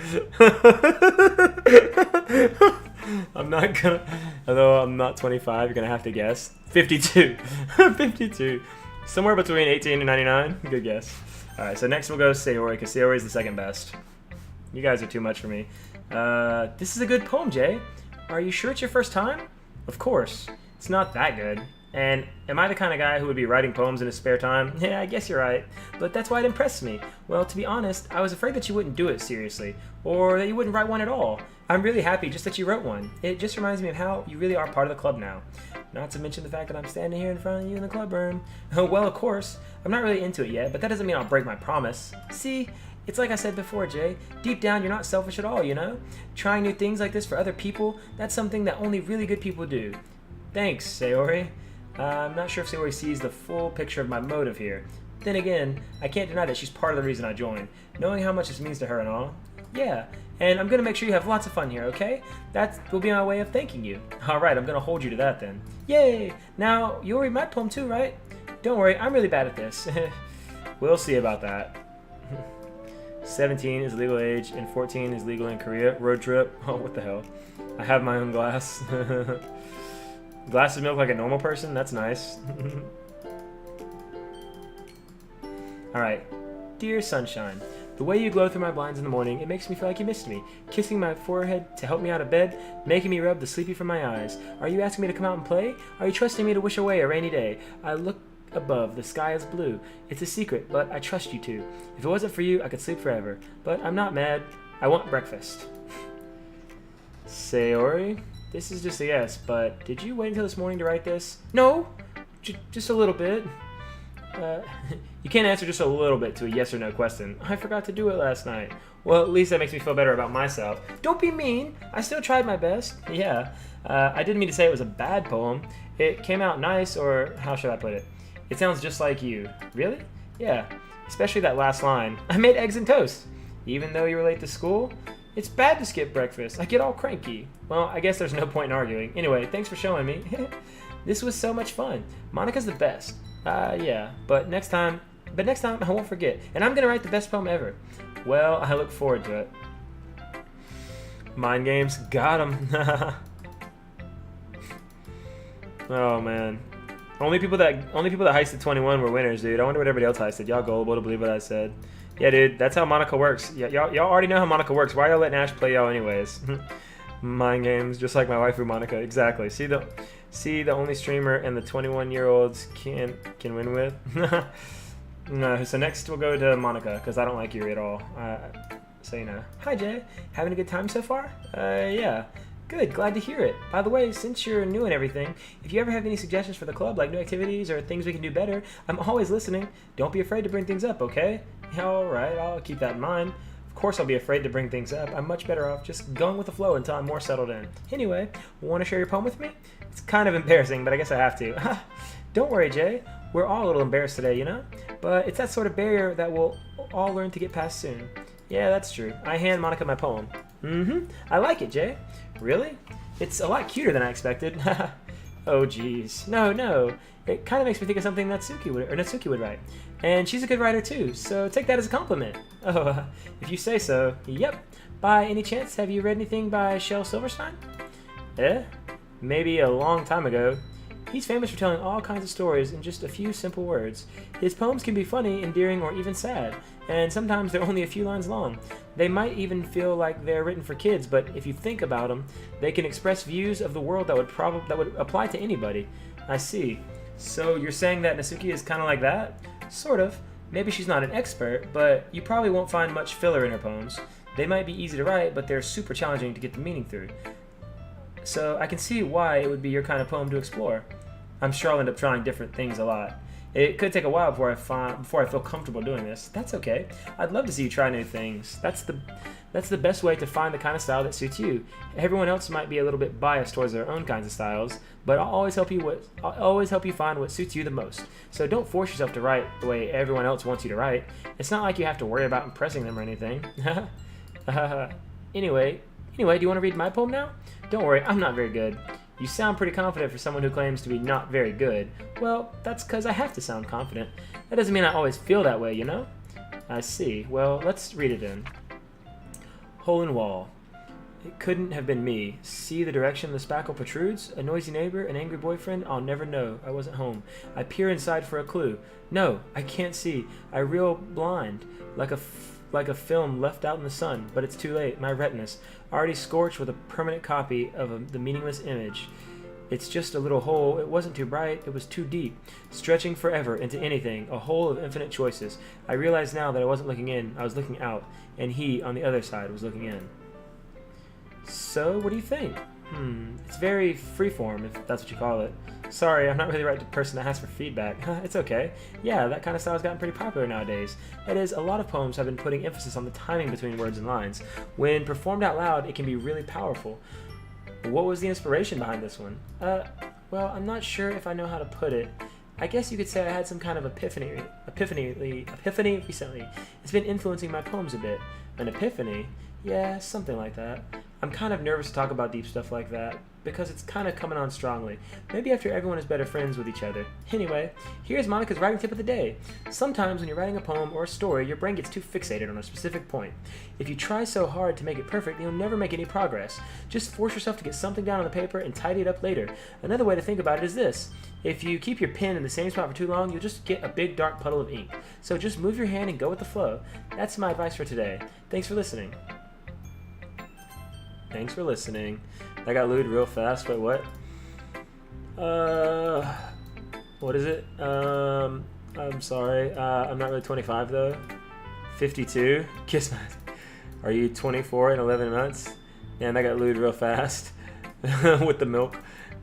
I'm not gonna, although I'm not 25, you're gonna have to guess. 52. 52. Somewhere between 18 and 99. Good guess. Alright, so next we'll go Sayori, because Sayori is the second best. You guys are too much for me. This is a good poem, Jay. Are you sure it's your first time? Of course. It's not that good. And am I the kind of guy who would be writing poems in his spare time? Yeah, I guess you're right. But that's why it impressed me. Well, to be honest, I was afraid that you wouldn't do it seriously. Or that you wouldn't write one at all. I'm really happy just that you wrote one. It just reminds me of how you really are part of the club now. Not to mention the fact that I'm standing here in front of you in the club room. Oh, well, of course. I'm not really into it yet, but that doesn't mean I'll break my promise. See? It's like I said before, Jay. Deep down, you're not selfish at all, you know? Trying new things like this for other people, that's something that only really good people do. Thanks, Sayori. I'm not sure if Sayori sees the full picture of my motive here. Then again, I can't deny that she's part of the reason I joined, knowing how much this means to her and all. Yeah, and I'm gonna make sure you have lots of fun here, okay? That will be my way of thanking you. Alright, I'm gonna hold you to that then. Yay! Now, you'll read my poem too, right? Don't worry, I'm really bad at this. We'll see about that. 17 is legal age, and 14 is legal in Korea. Road trip. Oh, what the hell. I have my own glass. Glass of milk like a normal person? That's nice. Alright. Dear Sunshine, the way you glow through my blinds in the morning, it makes me feel like you missed me. Kissing my forehead to help me out of bed, making me rub the sleepy from my eyes. Are you asking me to come out and play? Are you trusting me to wish away a rainy day? I look above, the sky is blue. It's a secret, but I trust you to. If it wasn't for you, I could sleep forever. But I'm not mad. I want breakfast. Sayori? This is just a yes, but did you wait until this morning to write this? No, just a little bit. You can't answer just a little bit to a yes or no question. I forgot to do it last night. Well, at least that makes me feel better about myself. Don't be mean. I still tried my best. Yeah, I didn't mean to say it was a bad poem. It came out nice, or how should I put it? It sounds just like you. Really? Yeah, especially that last line. I made eggs and toast. Even though you were late to school? It's bad to skip breakfast. I get all cranky. Well, I guess there's no point in arguing. Anyway, thanks for showing me. This was so much fun. Monica's the best. Yeah, but next time I won't forget. And I'm gonna write the best poem ever. Well, I look forward to it. Mind games, got 'em. Oh man. Only people that heisted 21 were winners, dude. I wonder what everybody else heisted. Y'all gullible to believe what I said. Yeah, dude, that's how Monica works. Yeah, y'all already know how Monica works. Why y'all letting Ash play y'all anyways? Mind games, just like my waifu Monica. Exactly. See the only streamer and the 21-year-olds can win with. No. So next we'll go to Monica because I don't like Yuri at all. So you know. Hi Jay, having a good time so far? Yeah. Good, glad to hear it. By the way, since you're new and everything, if you ever have any suggestions for the club, like new activities or things we can do better, I'm always listening. Don't be afraid to bring things up, okay? Alright, I'll keep that in mind. Of course I'll be afraid to bring things up. I'm much better off just going with the flow until I'm more settled in. Anyway, want to share your poem with me? It's kind of embarrassing, but I guess I have to. Don't worry, Jay. We're all a little embarrassed today, you know? But it's that sort of barrier that we'll all learn to get past soon. Yeah, that's true. I hand Monica my poem. I like it, Jay. Really? It's a lot cuter than I expected. Oh, geez. No, no. It kind of makes me think of something Natsuki would write. And she's a good writer, too, so take that as a compliment. Oh, if you say so. Yep. By any chance, have you read anything by Shel Silverstein? Maybe a long time ago. He's famous for telling all kinds of stories in just a few simple words. His poems can be funny, endearing, or even sad, and sometimes they're only a few lines long. They might even feel like they're written for kids, but if you think about them, they can express views of the world that would apply to anybody. I see. So you're saying that Natsuki is kind of like that? Sort of. Maybe she's not an expert, but you probably won't find much filler in her poems. They might be easy to write, but they're super challenging to get the meaning through. So I can see why it would be your kind of poem to explore. I'm sure I'll end up trying different things a lot. It could take a while before I feel comfortable doing this. That's okay. I'd love to see you try new things. That's the best way to find the kind of style that suits you. Everyone else might be a little bit biased towards their own kinds of styles, but I'll always help you find what suits you the most. So don't force yourself to write the way everyone else wants you to write. It's not like you have to worry about impressing them or anything. Anyway, do you want to read my poem now? Don't worry, I'm not very good. You sound pretty confident for someone who claims to be not very good. Well, that's because I have to sound confident. That doesn't mean I always feel that way, you know? I see. Well, let's read it in. Hole in wall. It couldn't have been me. See the direction the spackle protrudes? A noisy neighbor, an angry boyfriend? I'll never know. I wasn't home. I peer inside for a clue. No, I can't see. I reel blind, like a film left out in the sun, but it's too late. My retinas, already scorched with a permanent copy of the meaningless image. It's just a little hole. It wasn't too bright. It was too deep, stretching forever into anything, a hole of infinite choices. I realize now that I wasn't looking in. I was looking out, and he, on the other side, was looking in. So, what do you think? It's very freeform, if that's what you call it. Sorry, I'm not really the right person to ask for feedback. It's okay. Yeah, that kind of style has gotten pretty popular nowadays. That is, a lot of poems have been putting emphasis on the timing between words and lines. When performed out loud, it can be really powerful. What was the inspiration behind this one? Well, I'm not sure if I know how to put it. I guess you could say I had some kind of epiphany recently. It's been influencing my poems a bit. An epiphany? Yeah, something like that. I'm kind of nervous to talk about deep stuff like that, because it's kind of coming on strongly. Maybe after everyone is better friends with each other. Anyway, here's Monica's writing tip of the day. Sometimes when you're writing a poem or a story, your brain gets too fixated on a specific point. If you try so hard to make it perfect, you'll never make any progress. Just force yourself to get something down on the paper and tidy it up later. Another way to think about it is this. If you keep your pen in the same spot for too long, you'll just get a big dark puddle of ink. So just move your hand and go with the flow. That's my advice for today. Thanks for listening. Thanks for listening. I got lewd real fast. Wait, what? What is it? I'm sorry. I'm not really 25 though. 52. Kiss my. Are you 24 and 11 months? Man, I got lewd real fast. With the milk.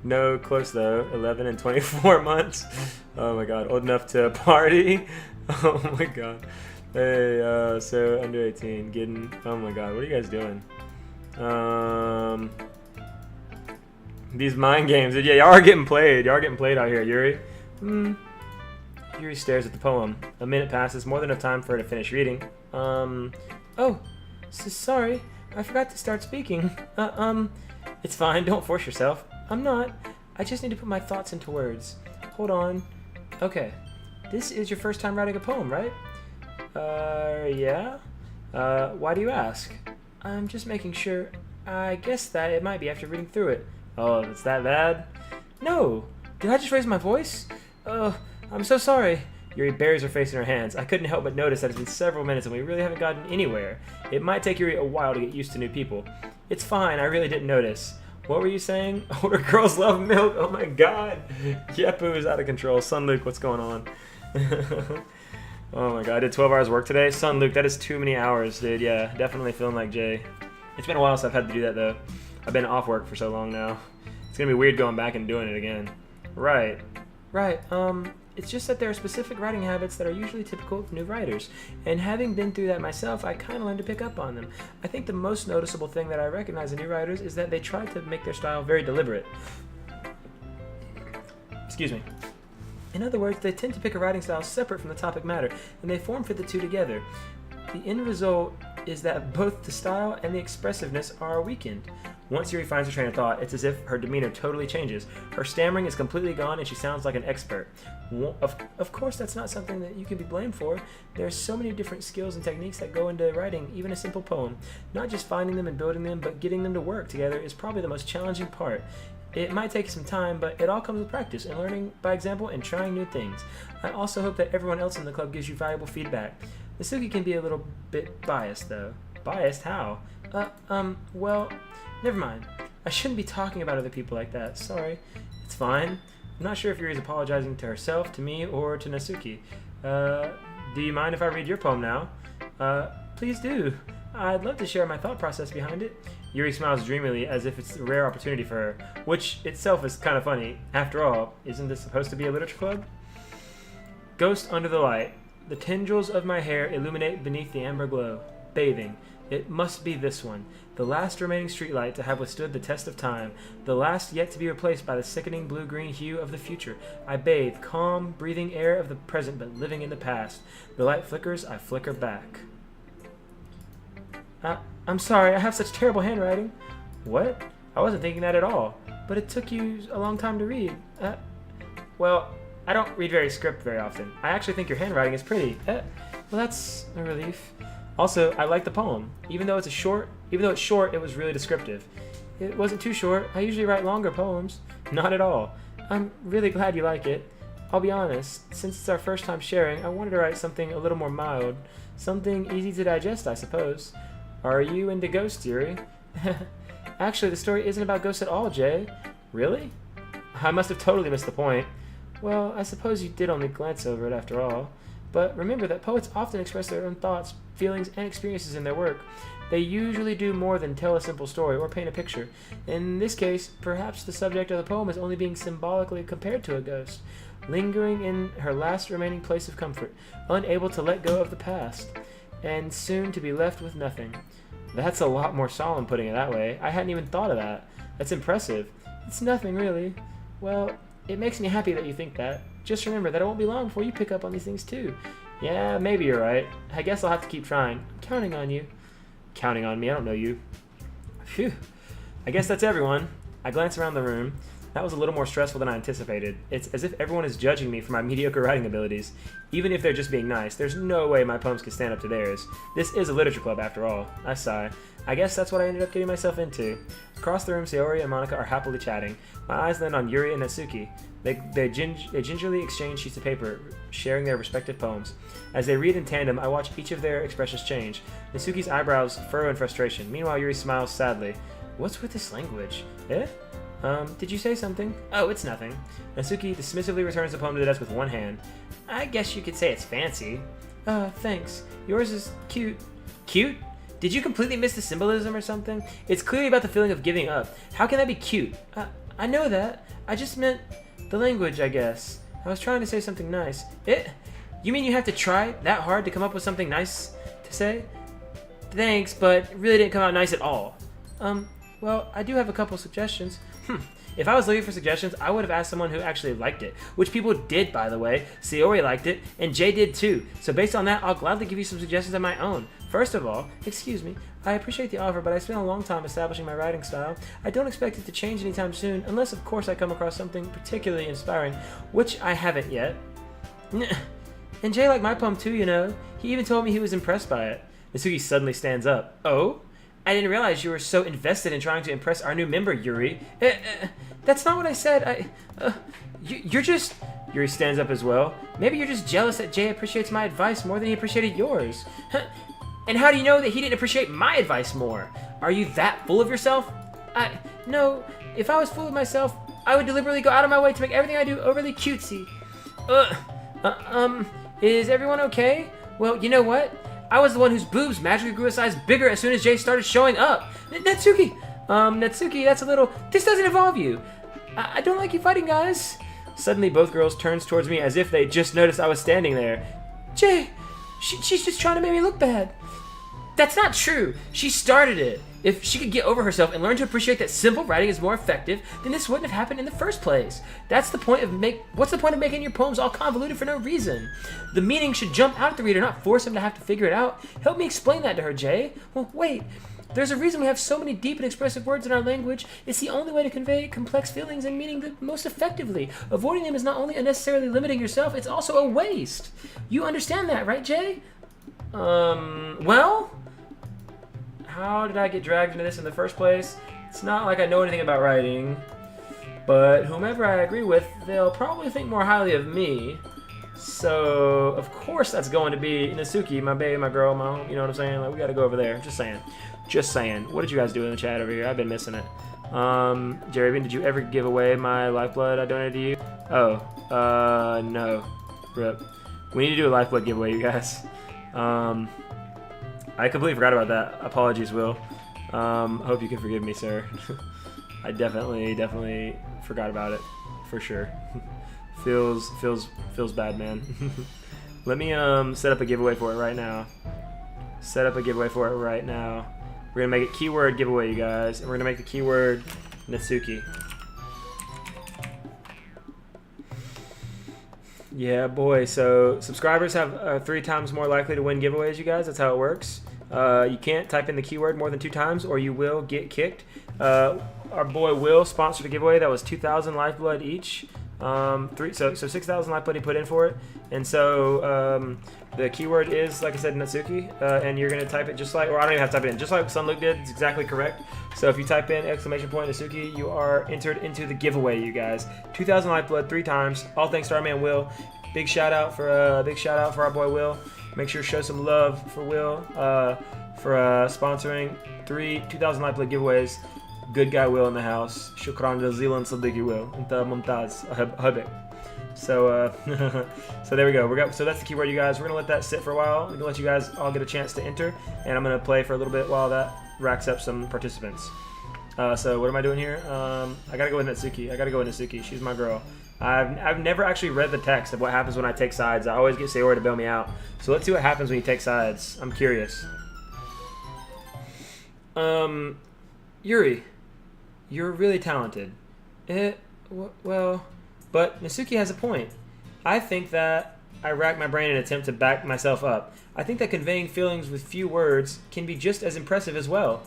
No, close though. 11 and 24 months. Oh my god. Old enough to party. Oh my god. Hey, so under 18. Getting. Oh my god. What are you guys doing? These mind games. Yeah, y'all are getting played. Y'all are getting played out here, Yuri. Yuri stares at the poem. A minute passes, more than enough time for her to finish reading. Oh, sorry. I forgot to start speaking. It's fine. Don't force yourself. I'm not. I just need to put my thoughts into words. Hold on. Okay. This is your first time writing a poem, right? Yeah? Why do you ask? I'm just making sure. I guess that it might be after reading through it. Oh, it's that bad? No! Did I just raise my voice? I'm so sorry. Yuri buries her face in her hands. I couldn't help but notice that it's been several minutes and we really haven't gotten anywhere. It might take Yuri a while to get used to new people. It's fine, I really didn't notice. What were you saying? Older girls love milk. Oh my god. Yepu is out of control. Son Luke, what's going on? Oh my god, I did 12 hours work today? Son Luke, that is too many hours, dude. Yeah, definitely feeling like Jay. It's been a while since I've had to do that, though. I've been off work for so long now. It's gonna be weird going back and doing it again. Right. It's just that there are specific writing habits that are usually typical of new writers. And having been through that myself, I kind of learned to pick up on them. I think the most noticeable thing that I recognize in new writers is that they try to make their style very deliberate. Excuse me. In other words, they tend to pick a writing style separate from the topic matter, and they form-fit the two together. The end result is that both the style and the expressiveness are weakened. Once Yuri finds her train of thought, it's as if her demeanor totally changes. Her stammering is completely gone and she sounds like an expert. Of course, that's not something that you can be blamed for. There are so many different skills and techniques that go into writing even a simple poem. Not just finding them and building them, but getting them to work together is probably the most challenging part. It might take some time, but it all comes with practice and learning by example and trying new things. I also hope that everyone else in the club gives you valuable feedback. Natsuki can be a little bit biased, though. Biased? How? Well, never mind. I shouldn't be talking about other people like that. Sorry. It's fine. I'm not sure if Yuri's apologizing to herself, to me, or to Natsuki. Do you mind if I read your poem now? Please do. I'd love to share my thought process behind it. Yuri smiles dreamily as if it's a rare opportunity for her, which itself is kind of funny. After all, isn't this supposed to be a literature club? Ghost under the light. The tendrils of my hair illuminate beneath the amber glow. Bathing. It must be this one. The last remaining streetlight to have withstood the test of time. The last yet to be replaced by the sickening blue-green hue of the future. I bathe, calm, breathing air of the present but living in the past. The light flickers, I flicker back. I'm sorry, I have such terrible handwriting. What? I wasn't thinking that at all. But it took you a long time to read. Well, I don't read script very often. I actually think your handwriting is pretty. Well, that's a relief. Also, I like the poem. Even though it's short, it was really descriptive. It wasn't too short. I usually write longer poems. Not at all. I'm really glad you like it. I'll be honest, since it's our first time sharing, I wanted to write something a little more mild. Something easy to digest, I suppose. Are you into ghosts, Yuri? Actually, the story isn't about ghosts at all, Jay. Really? I must have totally missed the point. Well, I suppose you did only glance over it after all. But remember that poets often express their own thoughts, feelings, and experiences in their work. They usually do more than tell a simple story or paint a picture. In this case, perhaps the subject of the poem is only being symbolically compared to a ghost, lingering in her last remaining place of comfort, unable to let go of the past, and soon to be left with nothing. That's a lot more solemn putting it that way. I hadn't even thought of that. That's impressive. It's nothing, really. Well, it makes me happy that you think that. Just remember that it won't be long before you pick up on these things too. Yeah, maybe you're right. I guess I'll have to keep trying. I'm counting on you. Counting on me? I don't know you. Phew. I guess that's everyone. I glance around the room. That was a little more stressful than I anticipated. It's as if everyone is judging me for my mediocre writing abilities. Even if they're just being nice, there's no way my poems can stand up to theirs. This is a literature club after all. I sigh. I guess that's what I ended up getting myself into. Across the room, Sayori and Monica are happily chatting. My eyes land on Yuri and Natsuki. They gingerly exchange sheets of paper, sharing their respective poems. As they read in tandem, I watch each of their expressions change. Natsuki's eyebrows furrow in frustration. Meanwhile, Yuri smiles sadly. What's with this language? Eh? Did you say something? Oh, it's nothing. Natsuki dismissively returns the poem to the desk with one hand. I guess you could say it's fancy. Thanks. Yours is cute. Cute? Did you completely miss the symbolism or something? It's clearly about the feeling of giving up. How can that be cute? I know that. I just meant the language, I guess. I was trying to say something nice. You mean you have to try that hard to come up with something nice to say? Thanks, but it really didn't come out nice at all. Well, I do have a couple suggestions. If I was looking for suggestions, I would have asked someone who actually liked it, which people did, by the way. Sayori liked it, and Jay did too. So based on that, I'll gladly give you some suggestions of my own. First of all, excuse me, I appreciate the offer, but I spent a long time establishing my writing style. I don't expect it to change anytime soon, unless of course I come across something particularly inspiring, which I haven't yet. And Jay liked my poem too, you know. He even told me he was impressed by it. Natsuki suddenly stands up. Oh? I didn't realize you were so invested in trying to impress our new member, Yuri. That's not what I said. You're just... Yuri stands up as well. Maybe you're just jealous that Jay appreciates my advice more than he appreciated yours. And how do you know that he didn't appreciate my advice more? Are you that full of yourself? No. If I was full of myself, I would deliberately go out of my way to make everything I do overly cutesy. Is everyone okay? Well, you know what? I was the one whose boobs magically grew a size bigger as soon as Jay started showing up. Natsuki! Natsuki, that's a little... This doesn't involve you. I don't like you fighting, guys. Suddenly, both girls turns towards me as if they just noticed I was standing there. Jay, she's just trying to make me look bad. That's not true. She started it. If she could get over herself and learn to appreciate that simple writing is more effective, then this wouldn't have happened in the first place. What's the point of making your poems all convoluted for no reason? The meaning should jump out at the reader, not force him to have to figure it out. Help me explain that to her, Jay. Well, wait. There's a reason we have so many deep and expressive words in our language. It's the only way to convey complex feelings and meaning the most effectively. Avoiding them is not only unnecessarily limiting yourself, it's also a waste. You understand that, right, Jay? Well, how did I get dragged into this in the first place? It's not like I know anything about writing, but whomever I agree with, they'll probably think more highly of me. So, of course that's going to be Natsuki, my baby, my girl, my home, you know what I'm saying? Like, we gotta go over there. Just saying. Just saying. What did you guys do in the chat over here? I've been missing it. Jayrabian, did you ever give away my lifeblood I donated to you? Oh, no. Rip. We need to do a lifeblood giveaway, you guys. I completely forgot about that. Apologies, Will. Hope you can forgive me, sir. I definitely forgot about it. For sure. Feels bad, man. Let me set up a giveaway for it right now. Set up a giveaway for it right now. We're gonna make it keyword giveaway, you guys, and we're gonna make the keyword Natsuki. Yeah, boy. So subscribers have 3 times more likely to win giveaways, you guys. That's how it works. You can't type in the keyword more than 2 times, or you will get kicked. Our boy Will sponsored a giveaway that was 2,000 lifeblood each. So 6,000 lifeblood he put in for it, and so the keyword is, like I said, Natsuki, and you're gonna type it just like, or I don't even have to type it in, just like Sunlook did. It's exactly correct. So if you type in ! Natsuki, you are entered into the giveaway, you guys. 2,000 lifeblood 3 times. All thanks to our man Will. Big shout out for our boy Will. Make sure to show some love for Will for sponsoring 2,000 lifeblood giveaways. Good guy Will in the house. Shukran jazilan sadiki Will. Inta mumtaz habik. So so there we go. So that's the keyword, you guys. We're gonna let that sit for a while. We're gonna let you guys all get a chance to enter, and I'm gonna play for a little bit while that racks up some participants. So what am I doing here? I gotta go with Natsuki. She's my girl. I've never actually read the text of what happens when I take sides. I always get Sayori to bail me out. So let's see what happens when you take sides. I'm curious. Yuri, you're really talented. Well, but Natsuki has a point. I think that I rack my brain in an attempt to back myself up. I think that conveying feelings with few words can be just as impressive as well.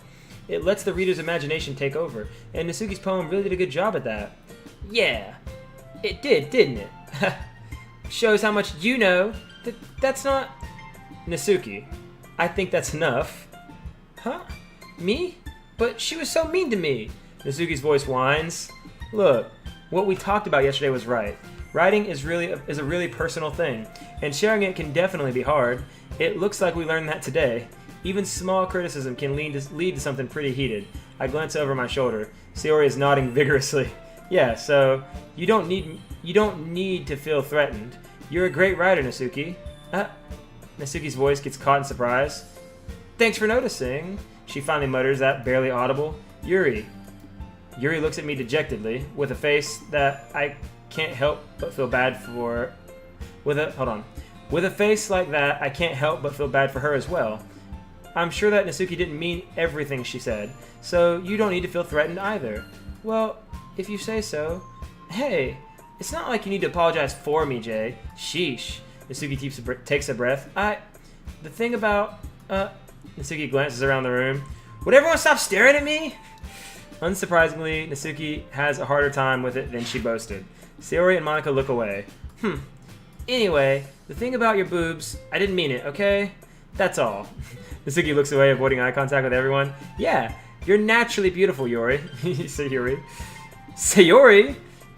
It lets the reader's imagination take over, and Natsuki's poem really did a good job at that. Yeah, it did, didn't it? Shows how much you know. That's not... Natsuki, I think that's enough. Huh? Me? But she was so mean to me. Natsuki's voice whines. Look, what we talked about yesterday was right. Writing is a really personal thing, and sharing it can definitely be hard. It looks like we learned that today. Even small criticism can lead to something pretty heated. I glance over my shoulder. Sayori is nodding vigorously. Yeah, so you don't need to feel threatened. You're a great writer, Natsuki. Natsuki's voice gets caught in surprise. Thanks for noticing. She finally mutters that, barely audible. Yuri. Yuri looks at me dejectedly, with a face that I can't help but feel bad for. With a face like that, I can't help but feel bad for her as well. I'm sure that Natsuki didn't mean everything she said, so you don't need to feel threatened either. Well, if you say so. Hey, it's not like you need to apologize for me, Jay. Sheesh. Natsuki takes a breath. The thing about... Natsuki glances around the room. Would everyone stop staring at me? Unsurprisingly, Natsuki has a harder time with it than she boasted. Sayori and Monica look away. Anyway, the thing about your boobs, I didn't mean it, okay? That's all. Natsuki looks away, avoiding eye contact with everyone. Yeah, you're naturally beautiful, Yuri. Sayori. Sayori?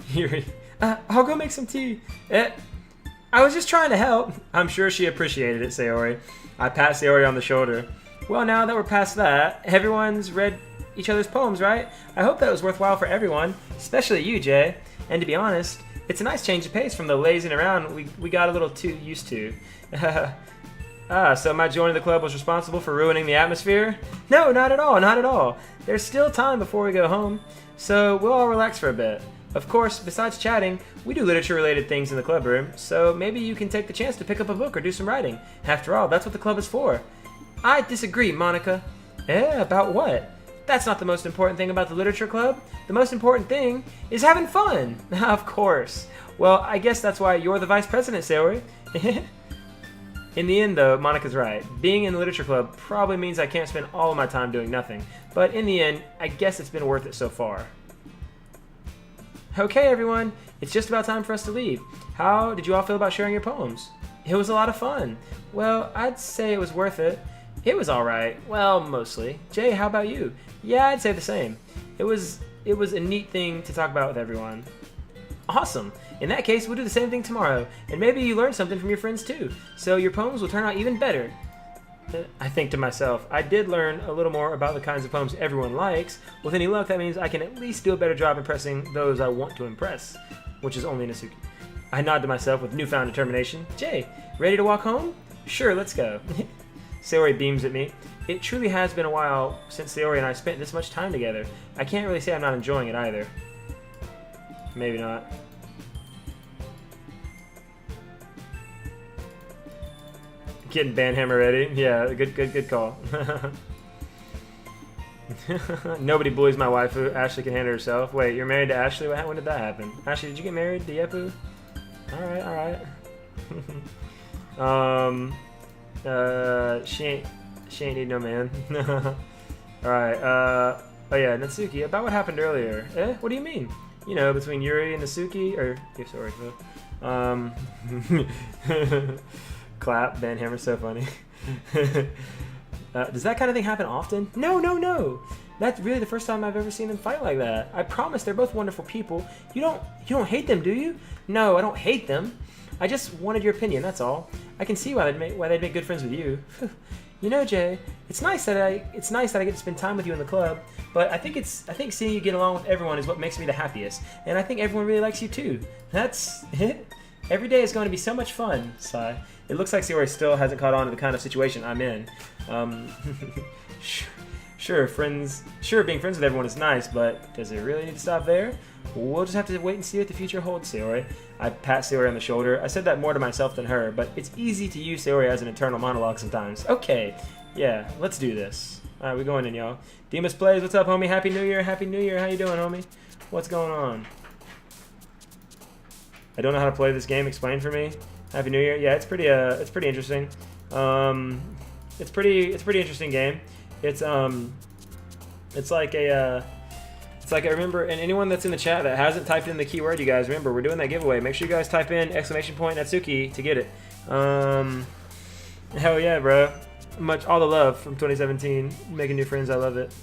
Yuri. I'll go make some tea. I was just trying to help. I'm sure she appreciated it, Sayori. I pat Sayori on the shoulder. Well, now that we're past that, everyone's read each other's poems, right? I hope that was worthwhile for everyone, especially you, Jay. And to be honest, it's a nice change of pace from the lazing around we got a little too used to. So my joining the club was responsible for ruining the atmosphere? No, not at all, not at all. There's still time before we go home, so we'll all relax for a bit. Of course, besides chatting, we do literature-related things in the club room, so maybe you can take the chance to pick up a book or do some writing. After all, that's what the club is for. I disagree, Monica. About what? That's not the most important thing about the literature club. The most important thing is having fun. Of course. Well, I guess that's why you're the vice president, Sayori. In the end, though, Monica's right. Being in the literature club probably means I can't spend all of my time doing nothing. But in the end, I guess it's been worth it so far. Okay, everyone, it's just about time for us to leave. How did you all feel about sharing your poems? It was a lot of fun. Well, I'd say it was worth it. It was alright. Well, mostly. Jay, how about you? Yeah, I'd say the same. It was a neat thing to talk about with everyone. Awesome. In that case, we'll do the same thing tomorrow, and maybe you learned something from your friends too, so your poems will turn out even better. I think to myself, I did learn a little more about the kinds of poems everyone likes. With any luck, that means I can at least do a better job impressing those I want to impress, which is only Natsuki. I nod to myself with newfound determination. Jay, ready to walk home? Sure, let's go. Sayori beams at me. It truly has been a while since Sayori and I spent this much time together. I can't really say I'm not enjoying it either. Maybe not. Getting Banhammer ready. Yeah, good call. Nobody bullies my waifu. Ashley can handle herself. Wait, you're married to Ashley? When did that happen? Ashley, did you get married to Yepu? Alright. She ain't need no man. Alright, oh yeah, Natsuki, about what happened earlier. What do you mean? You know, between Yuri and Natsuki, or, yeah, sorry, clap, Banhammer, so funny. Does that kind of thing happen often? No. That's really the first time I've ever seen them fight like that. I promise they're both wonderful people. You don't hate them, do you? No, I don't hate them. I just wanted your opinion, that's all. I can see why they'd make good friends with you. You know, Jay, it's nice that I get to spend time with you in the club, but I think seeing you get along with everyone is what makes me the happiest. And I think everyone really likes you too. That's it. Every day is going to be so much fun. Sigh. It looks like Sayori still hasn't caught on to the kind of situation I'm in. Sure, being friends with everyone is nice, but does it really need to stop there? We'll just have to wait and see what the future holds, Sayori. I pat Sayori on the shoulder. I said that more to myself than her, but it's easy to use Sayori as an internal monologue sometimes. Okay, yeah, let's do this. Alright, we going in, y'all. Demas Plays, what's up, homie? Happy New Year, Happy New Year. How you doing, homie? What's going on? I don't know how to play this game. Explain for me. Happy New Year. Yeah, it's pretty interesting. It's pretty interesting game. It's like I remember, and anyone that's in the chat that hasn't typed in the keyword, you guys remember we're doing that giveaway. Make sure you guys type in ! Natsuki to get it. Hell yeah, bro. All the love from 2017. Making new friends, I love it.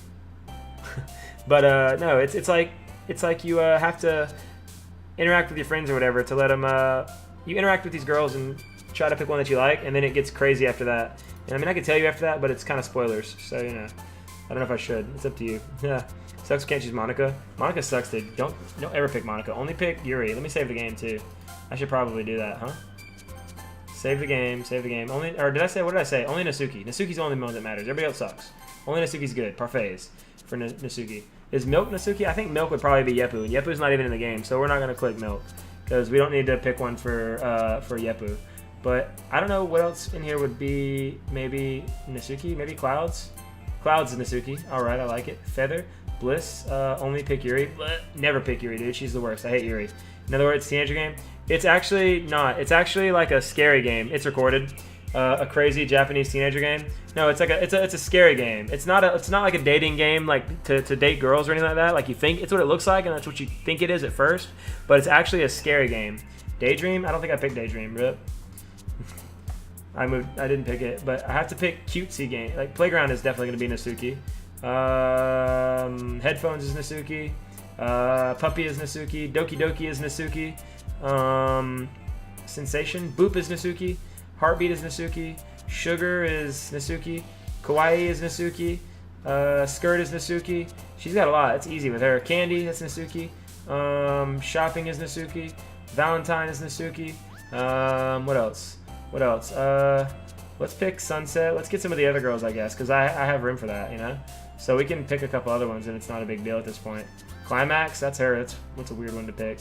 But no, it's like you have to interact with your friends or whatever to let them. You interact with these girls and try to pick one that you like, and then it gets crazy after that. And I mean, I could tell you after that, but it's kind of spoilers, so you know. I don't know if I should. It's up to you. Yeah. Sucks can't choose Monica. Monica sucks, dude. Don't ever pick Monica. Only pick Yuri. Let me save the game too. I should probably do that, huh? Save the game. Only, or did I say? What did I say? Only Natsuki. Natsuki's the only one that matters. Everybody else sucks. Only Natsuki's good. Parfaits for Natsuki. Is Milk Natsuki? I think Milk would probably be Yepu, and Yepu's not even in the game, so we're not gonna click Milk because we don't need to pick one for Yepu. But I don't know what else in here would be. Maybe Natsuki. Maybe Clouds. Clouds is Natsuki. All right, I like it. Feather. Bliss, only pick Yuri. Never pick Yuri, dude. She's the worst. I hate Yuri. In other words, teenager game. It's actually not. It's actually like a scary game. It's recorded. A crazy Japanese teenager game. No, it's like it's a scary game. It's not like a dating game like to date girls or anything like that. Like you think it's what it looks like and that's what you think it is at first. But it's actually a scary game. Daydream? I don't think I picked Daydream. Rip. I didn't pick it, but I have to pick cutesy game. Like Playground is definitely gonna be Natsuki. Headphones is Natsuki. Puppy is Natsuki. Doki Doki is Natsuki. Sensation. Boop is Natsuki. Heartbeat is Natsuki. Sugar is Natsuki. Kawaii is Natsuki. Skirt is Natsuki. She's got a lot. It's easy with her. Candy, that's Natsuki. Shopping is Natsuki. Valentine is Natsuki. What else? Let's pick Sunset. Let's get some of the other girls, I guess, because I have room for that, you know? So we can pick a couple other ones, and it's not a big deal at this point. Climax, that's her. What's a weird one to pick.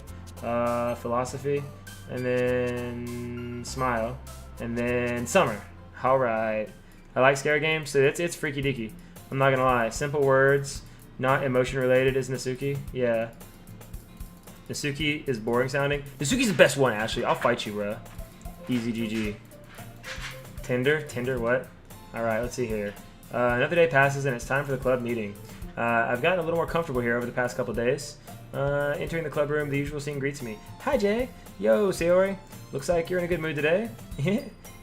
Philosophy, and then Smile, and then Summer. All right. I like scary games, so it's freaky deaky. I'm not gonna lie. Simple words, not emotion related is Natsuki. Yeah. Natsuki is boring sounding. Natsuki's the best one, Ashley. I'll fight you, bro. Easy GG. Tinder? Tinder what? Alright, let's see here. Another day passes and it's time for the club meeting. I've gotten a little more comfortable here over the past couple days. Entering the club room, the usual scene greets me. Hi, Jay. Yo, Sayori. Looks like you're in a good mood today.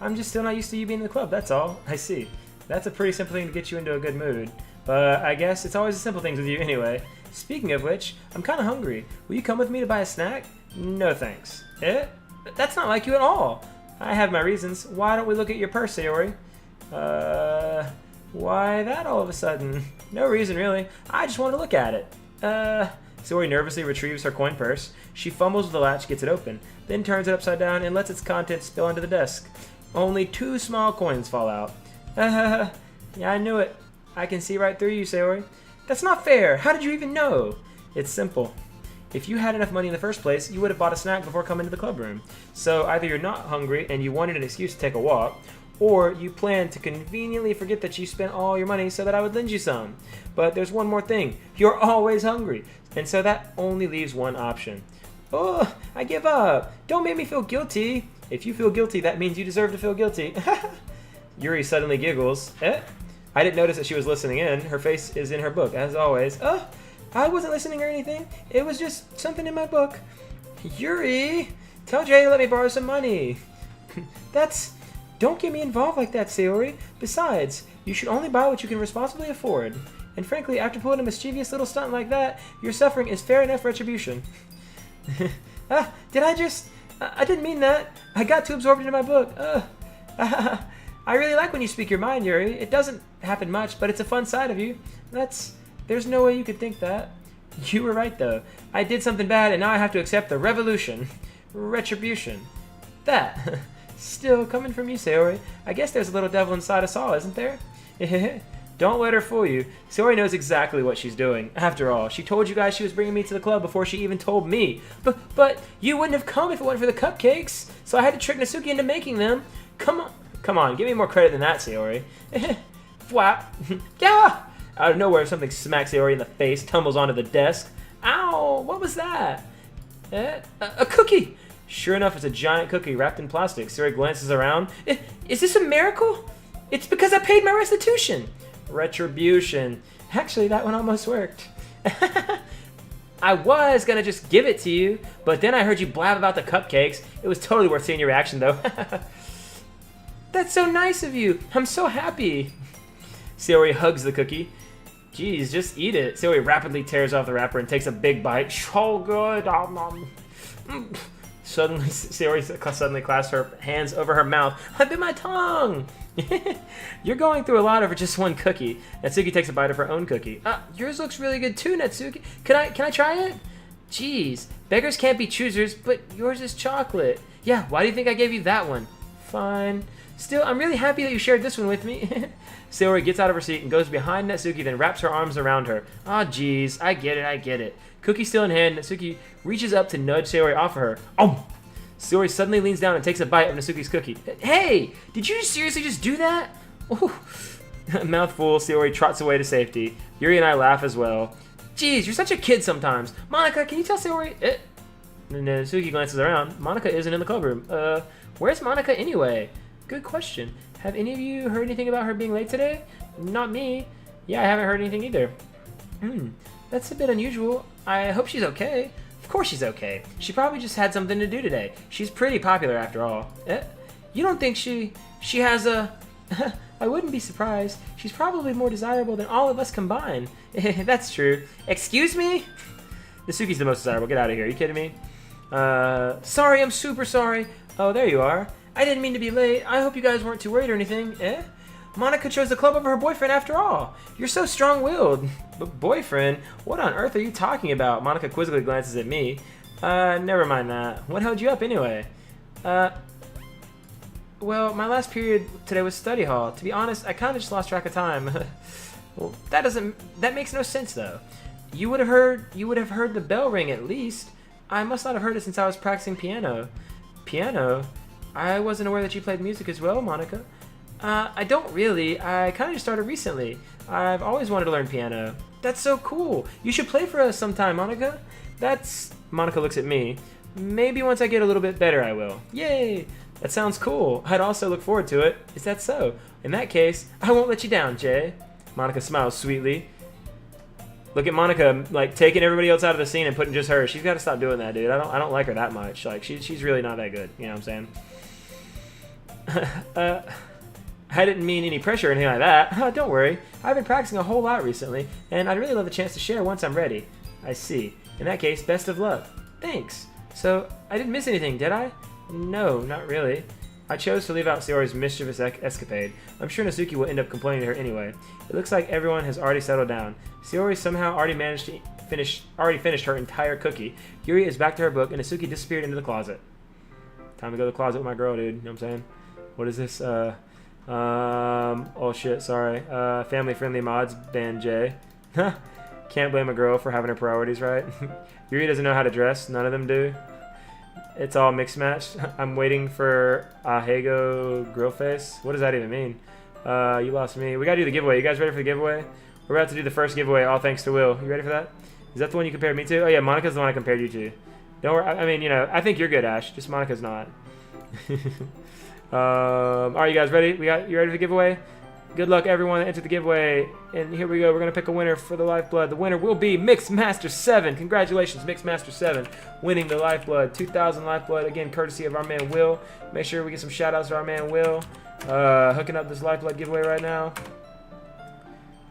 I'm just still not used to you being in the club, that's all. I see. That's a pretty simple thing to get you into a good mood. But I guess it's always the simple things with you anyway. Speaking of which, I'm kind of hungry. Will you come with me to buy a snack? No thanks. That's not like you at all. I have my reasons. Why don't we look at your purse, Sayori? Why that all of a sudden? No reason, really. I just want to look at it. Sayori nervously retrieves her coin purse. She fumbles with the latch, gets it open, then turns it upside down and lets its contents spill onto the desk. Only 2 small coins fall out. Yeah, I knew it. I can see right through you, Sayori. That's not fair. How did you even know? It's simple. If you had enough money in the first place, you would have bought a snack before coming to the club room. So either you're not hungry and you wanted an excuse to take a walk, or you planned to conveniently forget that you spent all your money so that I would lend you some. But there's one more thing. You're always hungry. And so that only leaves one option. Oh, I give up. Don't make me feel guilty. If you feel guilty, that means you deserve to feel guilty. Yuri suddenly giggles. I didn't notice that she was listening in. Her face is in her book, as always. I wasn't listening or anything. It was just something in my book. Yuri, tell Jay to let me borrow some money. Don't get me involved like that, Sayori. Besides, you should only buy what you can responsibly afford. And frankly, after pulling a mischievous little stunt like that, your suffering is fair enough retribution. I didn't mean that. I got too absorbed into my book. I really like when you speak your mind, Yuri. It doesn't happen much, but it's a fun side of you. There's no way you could think that. You were right, though. I did something bad, and now I have to accept the revolution. Retribution. That. Still coming from you, Sayori. I guess there's a little devil inside us all, isn't there? Don't let her fool you. Sayori knows exactly what she's doing. After all, she told you guys she was bringing me to the club before she even told me. But you wouldn't have come if it weren't for the cupcakes. So I had to trick Natsuki into making them. Come on, give me more credit than that, Sayori. Flap. Yeah! Out of nowhere, something smacks Sayori in the face, tumbles onto the desk. Ow! What was that? A cookie! Sure enough, it's a giant cookie wrapped in plastic. Sayori glances around. Is this a miracle? It's because I paid my restitution. Retribution. Actually, that one almost worked. I was gonna just give it to you, but then I heard you blab about the cupcakes. It was totally worth seeing your reaction, though. That's so nice of you. I'm so happy. Sayori hugs the cookie. Geez, just eat it. Sayori rapidly tears off the wrapper and takes a big bite. So good. Suddenly, Sayori suddenly clasps her hands over her mouth. I bit my tongue. You're going through a lot over just one cookie. Natsuki takes a bite of her own cookie. Yours looks really good too, Natsuki. Can I try it? Jeez, beggars can't be choosers, but yours is chocolate. Yeah, why do you think I gave you that one? Fine. Still, I'm really happy that you shared this one with me. Sayori gets out of her seat and goes behind Natsuki, then wraps her arms around her. Jeez, I get it. Cookie still in hand, Natsuki reaches up to nudge Sayori off of her. Sayori suddenly leans down and takes a bite of Natsuki's cookie. Hey, did you seriously just do that? Mouthful, Sayori trots away to safety. Yuri and I laugh as well. Jeez, you're such a kid sometimes. Monica, can you tell Sayori? Natsuki glances around. Monica isn't in the club room. Where's Monica anyway? Good question. Have any of you heard anything about her being late today? Not me. Yeah, I haven't heard anything either. That's a bit unusual. I hope she's okay. Of course she's okay. She probably just had something to do today. She's pretty popular after all. You don't think she has a... I wouldn't be surprised. She's probably more desirable than all of us combined. That's true. Excuse me? Natsuki's the most desirable. Get out of here. Are you kidding me? Sorry, I'm super sorry. Oh, there you are. I didn't mean to be late. I hope you guys weren't too worried or anything. Monica chose the club over her boyfriend after all. You're so strong-willed. But boyfriend? What on earth are you talking about? Monica quizzically glances at me. Never mind that. What held you up anyway? Well, my last period today was study hall. To be honest, I kind of just lost track of time. Well, that makes no sense though. You would have heard the bell ring at least. I must not have heard it since I was practicing piano. Piano? I wasn't aware that you played music as well, Monica. I don't really. I kind of just started recently. I've always wanted to learn piano. That's so cool. You should play for us sometime, Monica. Monica looks at me. Maybe once I get a little bit better, I will. Yay! That sounds cool. I'd also look forward to it. Is that so? In that case, I won't let you down, Jay. Monica smiles sweetly. Look at Monica, like, taking everybody else out of the scene and putting just her. She's got to stop doing that, dude. I don't like her that much. Like, she's really not that good. You know what I'm saying? I didn't mean any pressure or anything like that. Don't worry. I've been practicing a whole lot recently, and I'd really love the chance to share once I'm ready. I see. In that case, best of luck. Thanks. So, I didn't miss anything, did I? No, not really. I chose to leave out Sayori's mischievous escapade. I'm sure Natsuki will end up complaining to her anyway. It looks like everyone has already settled down. Sayori somehow already finished her entire cookie. Yuri is back to her book, and Natsuki disappeared into the closet. Time to go to the closet with my girl, dude. You know what I'm saying? What is this? Oh shit, sorry. Family-friendly mods, ban J. Can't blame a girl for having her priorities right. Yuri doesn't know how to dress. None of them do. It's all mixed match. I'm waiting for Ahego grill face. What does that even mean? You lost me. We gotta do the giveaway. You guys ready for the giveaway? We're about to do the first giveaway, all thanks to Will. You ready for that? Is that the one you compared me to? Oh yeah, Monica's the one I compared you to. Don't worry. I mean, you know, I think you're good, Ash. Just Monica's not. Are you guys ready? You ready for the giveaway? Good luck, everyone that entered the giveaway. And here we go. We're going to pick a winner for the Lifeblood. The winner will be Mixmaster7. Congratulations, Mixmaster7, winning the Lifeblood. 2,000 Lifeblood, again, courtesy of our man Will. Make sure we get some shout-outs to our man Will. Hooking up this Lifeblood giveaway right now.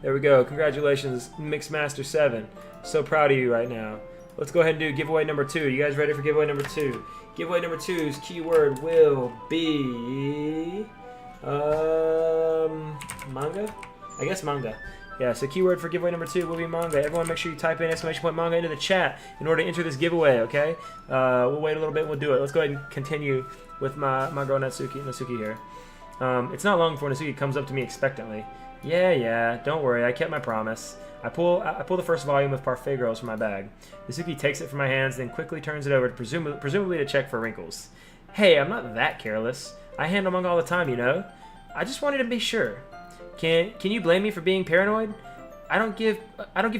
There we go. Congratulations, Mixmaster7. So proud of you right now. Let's go ahead and do giveaway number 2. You guys ready for giveaway number 2? Giveaway number 2's keyword will be... manga? I guess manga. Yeah, so keyword for giveaway number 2 will be manga. Everyone make sure you type in exclamation point manga into the chat in order to enter this giveaway, okay? We'll wait a little bit and we'll do it. Let's go ahead and continue with my girl Natsuki here. It's not long before Natsuki comes up to me expectantly. Yeah, don't worry, I kept my promise. I pull the first volume of Parfait Girls from my bag. Natsuki takes it from my hands, then quickly turns it over, presumably to check for wrinkles. Hey, I'm not that careless. I handle manga all the time, you know? I just wanted to be sure. Can you blame me for being paranoid? I don't give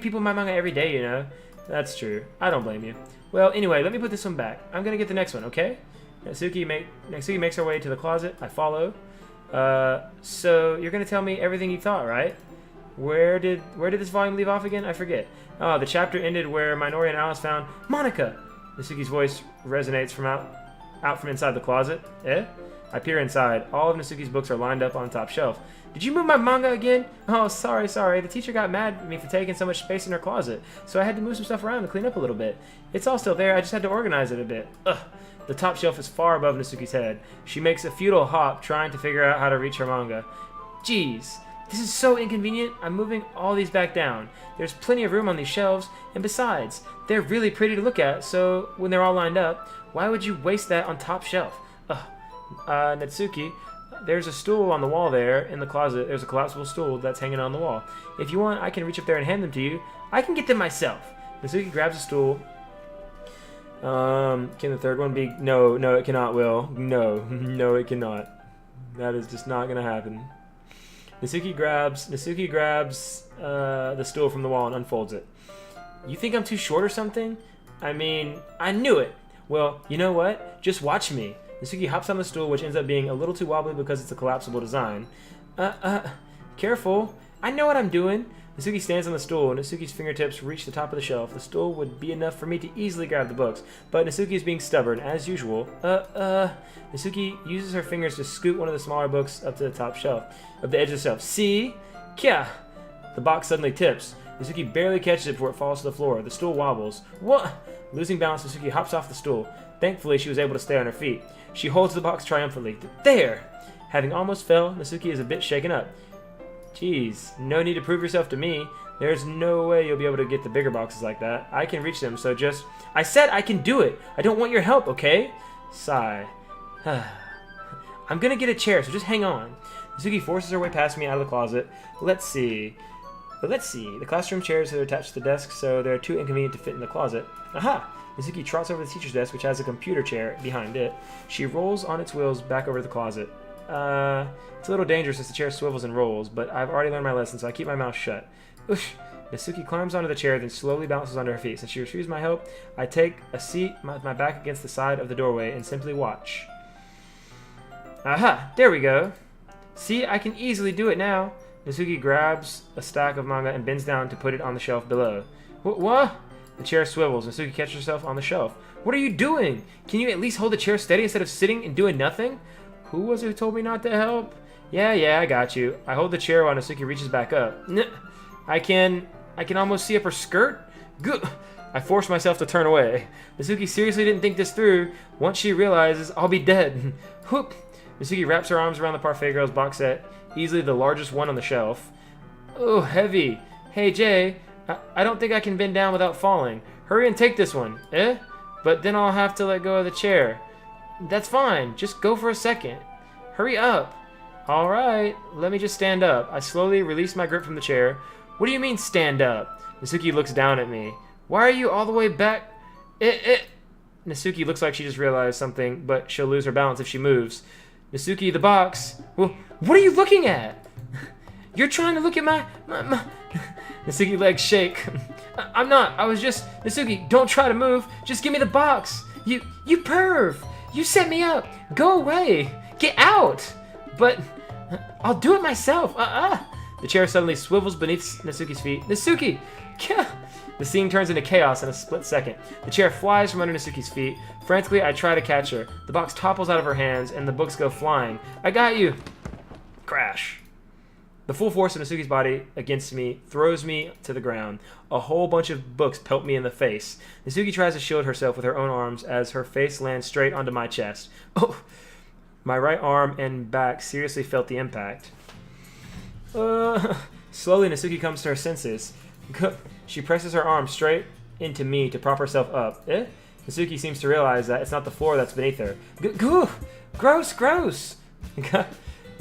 people my manga every day, you know? That's true. I don't blame you. Well, anyway, let me put this one back. I'm gonna get the next one, okay? Natsuki makes her way to the closet. I follow. So you're gonna tell me everything you thought, right? Where did this volume leave off again? I forget. Oh, the chapter ended where Minori and Alice found Monica. Natsuki's voice resonates from out from inside the closet. Eh? I peer inside. All of Natsuki's books are lined up on the top shelf. Did you move my manga again? Oh, sorry. The teacher got mad at me for taking so much space in her closet, so I had to move some stuff around to clean up a little bit. It's all still there. I just had to organize it a bit. Ugh. The top shelf is far above Natsuki's head. She makes a futile hop, trying to figure out how to reach her manga. Jeez. This is so inconvenient. I'm moving all these back down. There's plenty of room on these shelves, and besides, they're really pretty to look at, so when they're all lined up, why would you waste that on top shelf? Natsuki, there's a stool on the wall there in the closet. There's a collapsible stool that's hanging on the wall. If you want, I can reach up there and hand them to you. I can get them myself. Natsuki grabs a stool. Can the third one be... No, it cannot, Will. No, it cannot. That is just not gonna happen. Natsuki grabs the stool from the wall and unfolds it. You think I'm too short or something? I mean, I knew it. Well, you know what? Just watch me. Natsuki hops on the stool, which ends up being a little too wobbly because it's a collapsible design. Careful. I know what I'm doing. Natsuki stands on the stool, and Natsuki's fingertips reach the top of the shelf. The stool would be enough for me to easily grab the books, but Natsuki is being stubborn, as usual. Natsuki uses her fingers to scoot one of the smaller books up to the top shelf, of the edge of the shelf. See? Kya! The box suddenly tips. Natsuki barely catches it before it falls to the floor. The stool wobbles. What? Losing balance, Natsuki hops off the stool. Thankfully, she was able to stay on her feet. She holds the box triumphantly. There! Having almost fell, Natsuki is a bit shaken up. Jeez, no need to prove yourself to me. There's no way you'll be able to get the bigger boxes like that. I can reach them, so just... I said I can do it! I don't want your help, okay? Sigh. I'm gonna get a chair, so just hang on. Natsuki forces her way past me out of the closet. Let's see. The classroom chairs are attached to the desk, so they're too inconvenient to fit in the closet. Aha! Natsuki trots over to the teacher's desk, which has a computer chair behind it. She rolls on its wheels back over to the closet. It's a little dangerous as the chair swivels and rolls, but I've already learned my lesson, so I keep my mouth shut. Oosh! Natsuki climbs onto the chair, then slowly bounces onto her feet. Since she refused my help, I take a seat with my back against the side of the doorway and simply watch. Aha, there we go. See, I can easily do it now. Natsuki grabs a stack of manga and bends down to put it on the shelf below. What? The chair swivels. Natsuki catches herself on the shelf. What are you doing? Can you at least hold the chair steady instead of sitting and doing nothing? Who was it who told me not to help? Yeah, I got you. I hold the chair while Natsuki reaches back up. I can almost see up her skirt. Good. I force myself to turn away. Natsuki seriously didn't think this through. Once she realizes, I'll be dead. Whoop. Natsuki wraps her arms around the Parfait Girls box set, easily the largest one on the shelf. Oh, heavy. Hey, Jay, I don't think I can bend down without falling. Hurry and take this one. Eh? But then I'll have to let go of the chair. That's fine. Just go for a second. Hurry up. All right. Let me just stand up. I slowly release my grip from the chair. What do you mean, stand up? Natsuki looks down at me. Why are you all the way back? Natsuki looks like she just realized something, but she'll lose her balance if she moves. Natsuki, the box. Well, what are you looking at? You're trying to look at my... Natsuki legs shake. I'm not. I was just... Natsuki, don't try to move. Just give me the box. You perv. You set me up. Go away. Get out. But I'll do it myself. The chair suddenly swivels beneath Natsuki's feet. Natsuki! The scene turns into chaos in a split second. The chair flies from under Natsuki's feet. Frantically, I try to catch her. The box topples out of her hands, and the books go flying. I got you! Crash. The full force of Natsuki's body against me throws me to the ground. A whole bunch of books pelt me in the face. Natsuki tries to shield herself with her own arms as her face lands straight onto my chest. Oh! My right arm and back seriously felt the impact. Slowly, Natsuki comes to her senses. She presses her arm straight into me to prop herself up. Natsuki seems to realize that it's not the floor that's beneath her. Gross!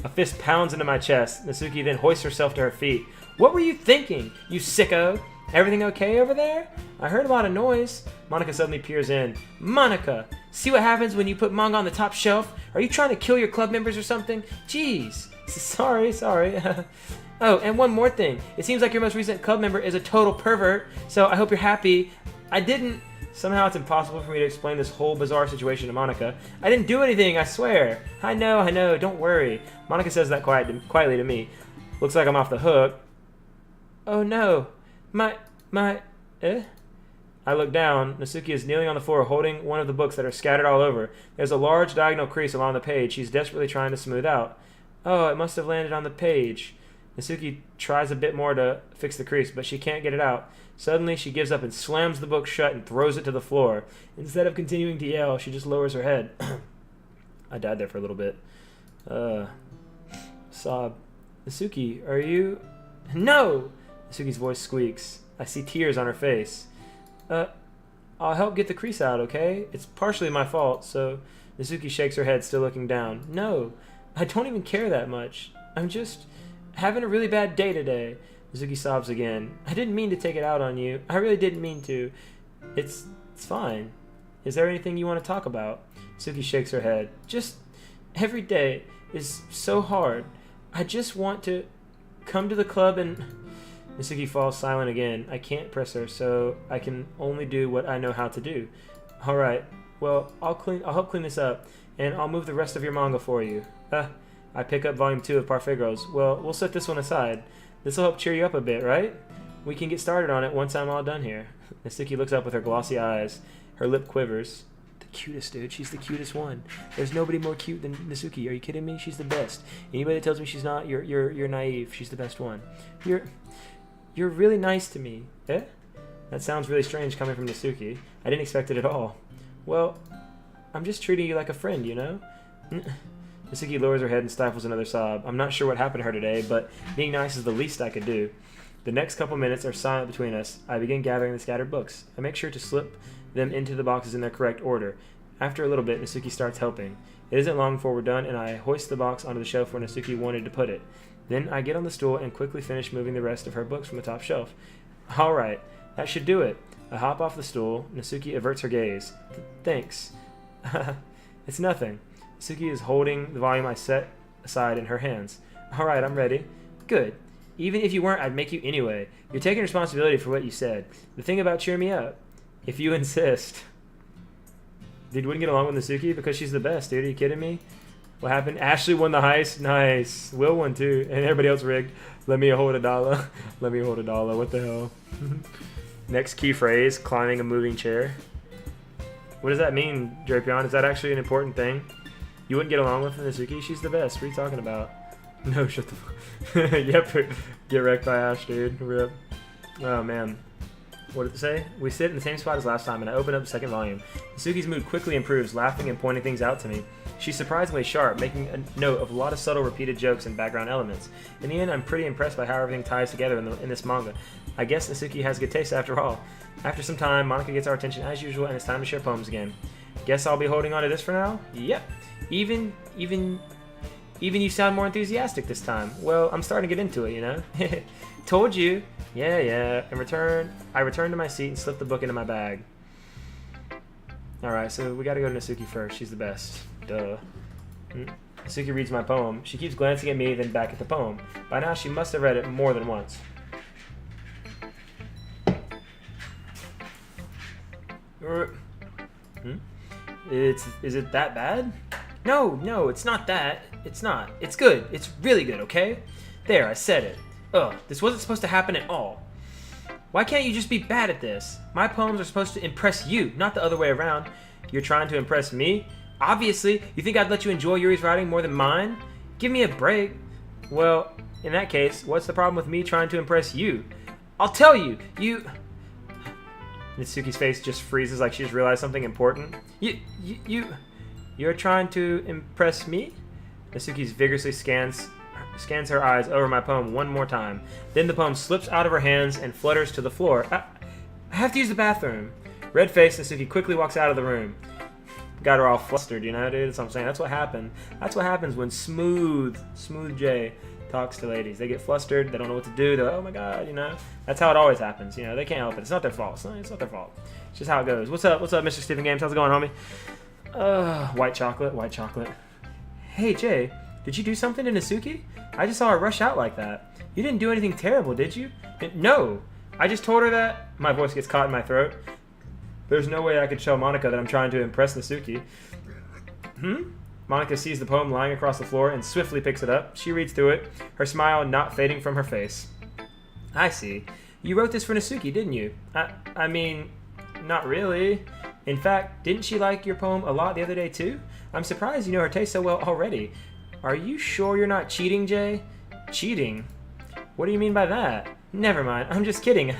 A fist pounds into my chest. Natsuki then hoists herself to her feet. What were you thinking, you sicko? Everything okay over there? I heard a lot of noise. Monika suddenly peers in. Monika, see what happens when you put manga on the top shelf? Are you trying to kill your club members or something? Jeez. Sorry. Oh, and one more thing. It seems like your most recent club member is a total pervert, so I hope you're happy. Somehow it's impossible for me to explain this whole bizarre situation to Monika. I didn't do anything, I swear. I know, don't worry. Monika says that quietly to me. Looks like I'm off the hook. Oh no. I look down. Natsuki is kneeling on the floor holding one of the books that are scattered all over. There's a large diagonal crease along the page she's desperately trying to smooth out. Oh, it must have landed on the page. Natsuki tries a bit more to fix the crease, but she can't get it out. Suddenly, she gives up and slams the book shut and throws it to the floor. Instead of continuing to yell, she just lowers her head. I died there for a little bit. Sob. Natsuki, are you... No! Natsuki's voice squeaks. I see tears on her face. I'll help get the crease out, okay? It's partially my fault, so... Natsuki shakes her head, still looking down. No, I don't even care that much. I'm just having a really bad day today. Natsuki sobs again. I didn't mean to take it out on you. I really didn't mean to. It's fine. Is there anything you want to talk about? Natsuki shakes her head. Just every day is so hard. I just want to come to the club and... Natsuki falls silent again. I can't press her, so I can only do what I know how to do. Alright, well, I'll help clean this up, and I'll move the rest of your manga for you. I pick up volume 2 of Parfait Girls. Well, we'll set this one aside. This'll help cheer you up a bit, right? We can get started on it once I'm all done here. Natsuki looks up with her glossy eyes. Her lip quivers. The cutest, dude. She's the cutest one. There's nobody more cute than Natsuki. Are you kidding me? She's the best. Anybody that tells me she's not, you're naive. She's the best one. You're really nice to me. That sounds really strange coming from Natsuki. I didn't expect it at all. Well, I'm just treating you like a friend, you know? Natsuki lowers her head and stifles another sob. I'm not sure what happened to her today, but being nice is the least I could do. The next couple minutes are silent between us. I begin gathering the scattered books. I make sure to slip them into the boxes in their correct order. After a little bit, Natsuki starts helping. It isn't long before we're done, and I hoist the box onto the shelf where Natsuki wanted to put it. Then I get on the stool and quickly finish moving the rest of her books from the top shelf. Alright, that should do it. I hop off the stool. Natsuki averts her gaze. Thanks. It's nothing. Natsuki is holding the volume I set aside in her hands. Alright, I'm ready. Good. Even if you weren't, I'd make you anyway. You're taking responsibility for what you said. The thing about cheer me up. If you insist. Dude, wouldn't get along with Natsuki because she's the best, dude. Are you kidding me? What happened? Ashley won the heist. Nice. Will won too. And everybody else rigged. Let me hold $1. Let me hold $1. What the hell? Next key phrase, climbing a moving chair. What does that mean, Jayrabian? Is that actually an important thing? You wouldn't get along with Natsuki? She's the best. What are you talking about? No, shut the fuck. Yep. Get wrecked by Ash, dude. Rip. Oh, man. What did it say? We sit in the same spot as last time, and I open up the second volume. Natsuki's mood quickly improves, laughing and pointing things out to me. She's surprisingly sharp, making a note of a lot of subtle repeated jokes and background elements. In the end, I'm pretty impressed by how everything ties together in this manga. I guess Natsuki has good taste after all. After some time, Monica gets our attention as usual, and it's time to share poems again. Guess I'll be holding on to this for now? Yep. Even you sound more enthusiastic this time. Well, I'm starting to get into it, you know? Told you. Yeah. I return to my seat and slip the book into my bag. Alright, so we gotta go to Natsuki first. She's the best. Duh. Natsuki reads my poem. She keeps glancing at me, then back at the poem. By now, she must have read it more than once. Is it that bad? No, it's not that. It's not. It's good. It's really good, okay? There, I said it. Ugh, this wasn't supposed to happen at all. Why can't you just be bad at this? My poems are supposed to impress you, not the other way around. You're trying to impress me? Obviously, you think I'd let you enjoy Yuri's writing more than mine? Give me a break. Well, in that case, what's the problem with me trying to impress you? I'll tell you, Natsuki's face just freezes like she just realized something important. You're trying to impress me? Natsuki vigorously scans her eyes over my poem one more time. Then the poem slips out of her hands and flutters to the floor. I have to use the bathroom. Red-faced, Natsuki quickly walks out of the room. Got her all flustered, you know, dude? That's what I'm saying. That's what happened. That's what happens when Smooth J talks to ladies. They get flustered. They don't know what to do. They're like, oh my god, you know? That's how it always happens. You know, they can't help it. It's not their fault. It's not their fault. It's just how it goes. What's up, Mr. Stephen Games? How's it going, homie? White chocolate. Hey, Jay, did you do something to Natsuki? I just saw her rush out like that. You didn't do anything terrible, did you? No. I just told her that. My voice gets caught in my throat. There's no way I could show Monica that I'm trying to impress Natsuki. Monica sees the poem lying across the floor and swiftly picks it up. She reads through it, her smile not fading from her face. I see. You wrote this for Natsuki, didn't you? I mean, not really. In fact, didn't she like your poem a lot the other day too? I'm surprised you know her taste so well already. Are you sure you're not cheating, Jay? Cheating? What do you mean by that? Never mind, I'm just kidding.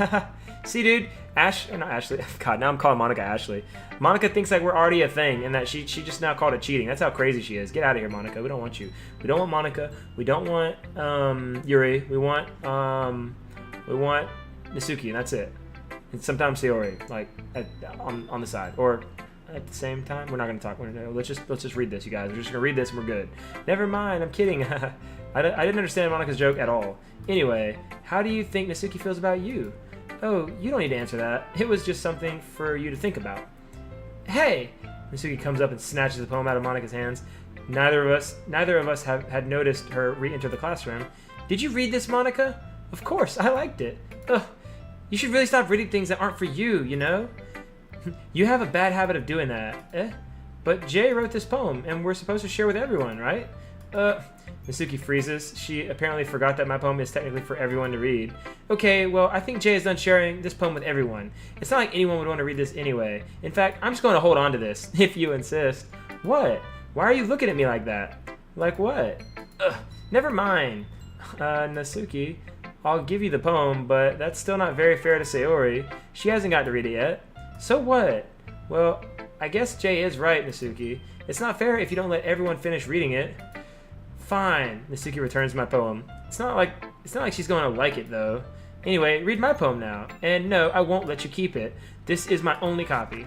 See, dude, not Ashley. God, now I'm calling Monica Ashley. Monica thinks like we're already a thing and that she just now called it cheating. That's how crazy she is. Get out of here, Monica. We don't want you. We don't want Monica. We don't want Yuri. We want Natsuki, and that's it. And sometimes Sayori, like on the side or at the same time. We're not gonna talk. Let's just read this, you guys. We're just gonna read this and we're good. Never mind. I'm kidding. I didn't understand Monica's joke at all. Anyway, how do you think Natsuki feels about you? Oh, you don't need to answer that. It was just something for you to think about. Hey! Natsuki comes up and snatches the poem out of Monica's hands. Neither of us had noticed her re-enter the classroom. Did you read this, Monica? Of course, I liked it. Ugh, you should really stop reading things that aren't for you, you know? You have a bad habit of doing that. But Jay wrote this poem, and we're supposed to share with everyone, right? Natsuki freezes. She apparently forgot that my poem is technically for everyone to read. Okay, well, I think Jay is done sharing this poem with everyone. It's not like anyone would want to read this anyway. In fact, I'm just going to hold on to this, if you insist. What? Why are you looking at me like that? Like what? Never mind. Natsuki, I'll give you the poem, but that's still not very fair to Sayori. She hasn't got to read it yet. So what? Well, I guess Jay is right, Natsuki. It's not fair if you don't let everyone finish reading it. Fine, Natsuki returns my poem. It's not like she's going to like it, though. Anyway, read my poem now. And no, I won't let you keep it. This is my only copy.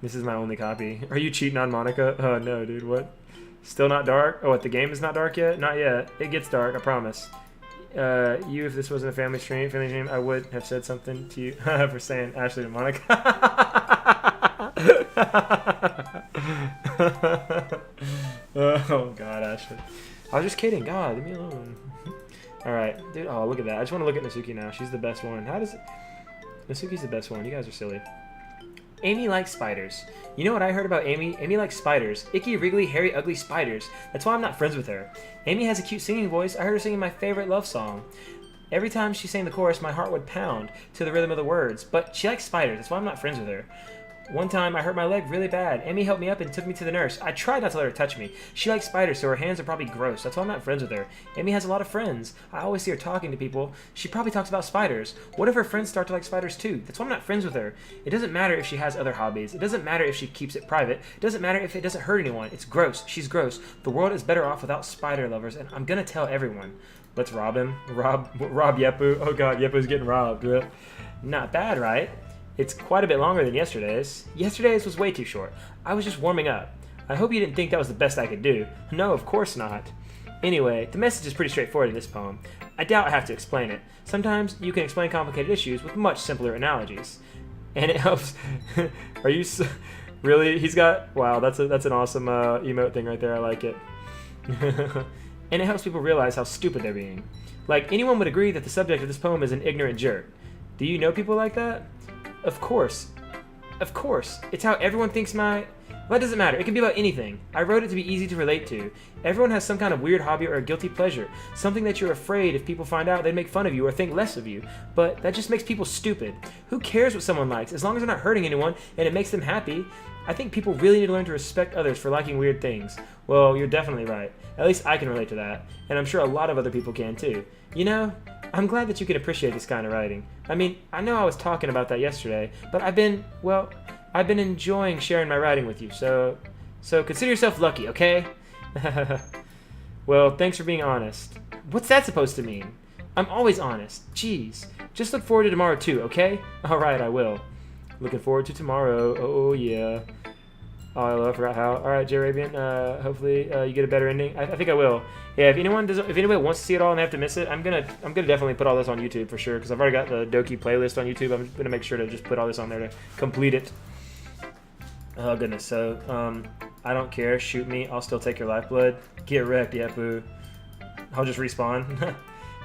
This is my only copy. Are you cheating on Monica? Oh, no, dude, what? Still not dark? Oh, what, the game is not dark yet? Not yet. It gets dark, I promise. If this wasn't a family stream, I would have said something to you for saying Ashley to Monica. Oh god, Ashley. I was just kidding. God, leave me alone. Alright, dude. Oh, look at that. I just want to look at Natsuki now. She's the best one. How does it... Natsuki's the best one. You guys are silly. Amy likes spiders. You know what I heard about Amy? Amy likes spiders. Icky, wriggly, hairy, ugly spiders. That's why I'm not friends with her. Amy has a cute singing voice. I heard her singing my favorite love song. Every time she sang the chorus, my heart would pound to the rhythm of the words. But she likes spiders. That's why I'm not friends with her. One time, I hurt my leg really bad. Amy helped me up and took me to the nurse. I tried not to let her touch me. She likes spiders, so her hands are probably gross. That's why I'm not friends with her. Amy has a lot of friends. I always see her talking to people. She probably talks about spiders. What if her friends start to like spiders too? That's why I'm not friends with her. It doesn't matter if she has other hobbies. It doesn't matter if she keeps it private. It doesn't matter if it doesn't hurt anyone. It's gross. She's gross. The world is better off without spider lovers, and I'm gonna tell everyone. Let's rob him. Rob Yepu. Oh god, Yepu's getting robbed. Not bad, right? It's quite a bit longer than yesterday's. Yesterday's was way too short. I was just warming up. I hope you didn't think that was the best I could do. No, of course not. Anyway, the message is pretty straightforward in this poem. I doubt I have to explain it. Sometimes you can explain complicated issues with much simpler analogies. And it helps... Are you... Really? He's got... Wow, that's an awesome emote thing right there. I like it. And it helps people realize how stupid they're being. Like, anyone would agree that the subject of this poem is an ignorant jerk. Do you know people like that? Of course. Of course. It's how everyone thinks my... Well, it doesn't matter. It can be about anything. I wrote it to be easy to relate to. Everyone has some kind of weird hobby or a guilty pleasure. Something that you're afraid if people find out, they'd make fun of you or think less of you. But that just makes people stupid. Who cares what someone likes, as long as they're not hurting anyone and it makes them happy? I think people really need to learn to respect others for liking weird things. Well, you're definitely right. At least I can relate to that. And I'm sure a lot of other people can too. You know, I'm glad that you can appreciate this kind of writing. I mean, I know I was talking about that yesterday, but I've been enjoying sharing my writing with you, so consider yourself lucky, okay? Well, thanks for being honest. What's that supposed to mean? I'm always honest. Jeez. Just look forward to tomorrow too, okay? Alright, I will. Looking forward to tomorrow. Oh, yeah. Oh, I forgot how. Alright, Jayrabian, hopefully you get a better ending. I think I will. Yeah, if anybody wants to see it all and they have to miss it, I'm gonna definitely put all this on YouTube for sure, because I've already got the Doki playlist on YouTube. I'm gonna make sure to just put all this on there to complete it. Oh goodness, so I don't care, shoot me, I'll still take your lifeblood. Get wrecked, Yepu. I'll just respawn.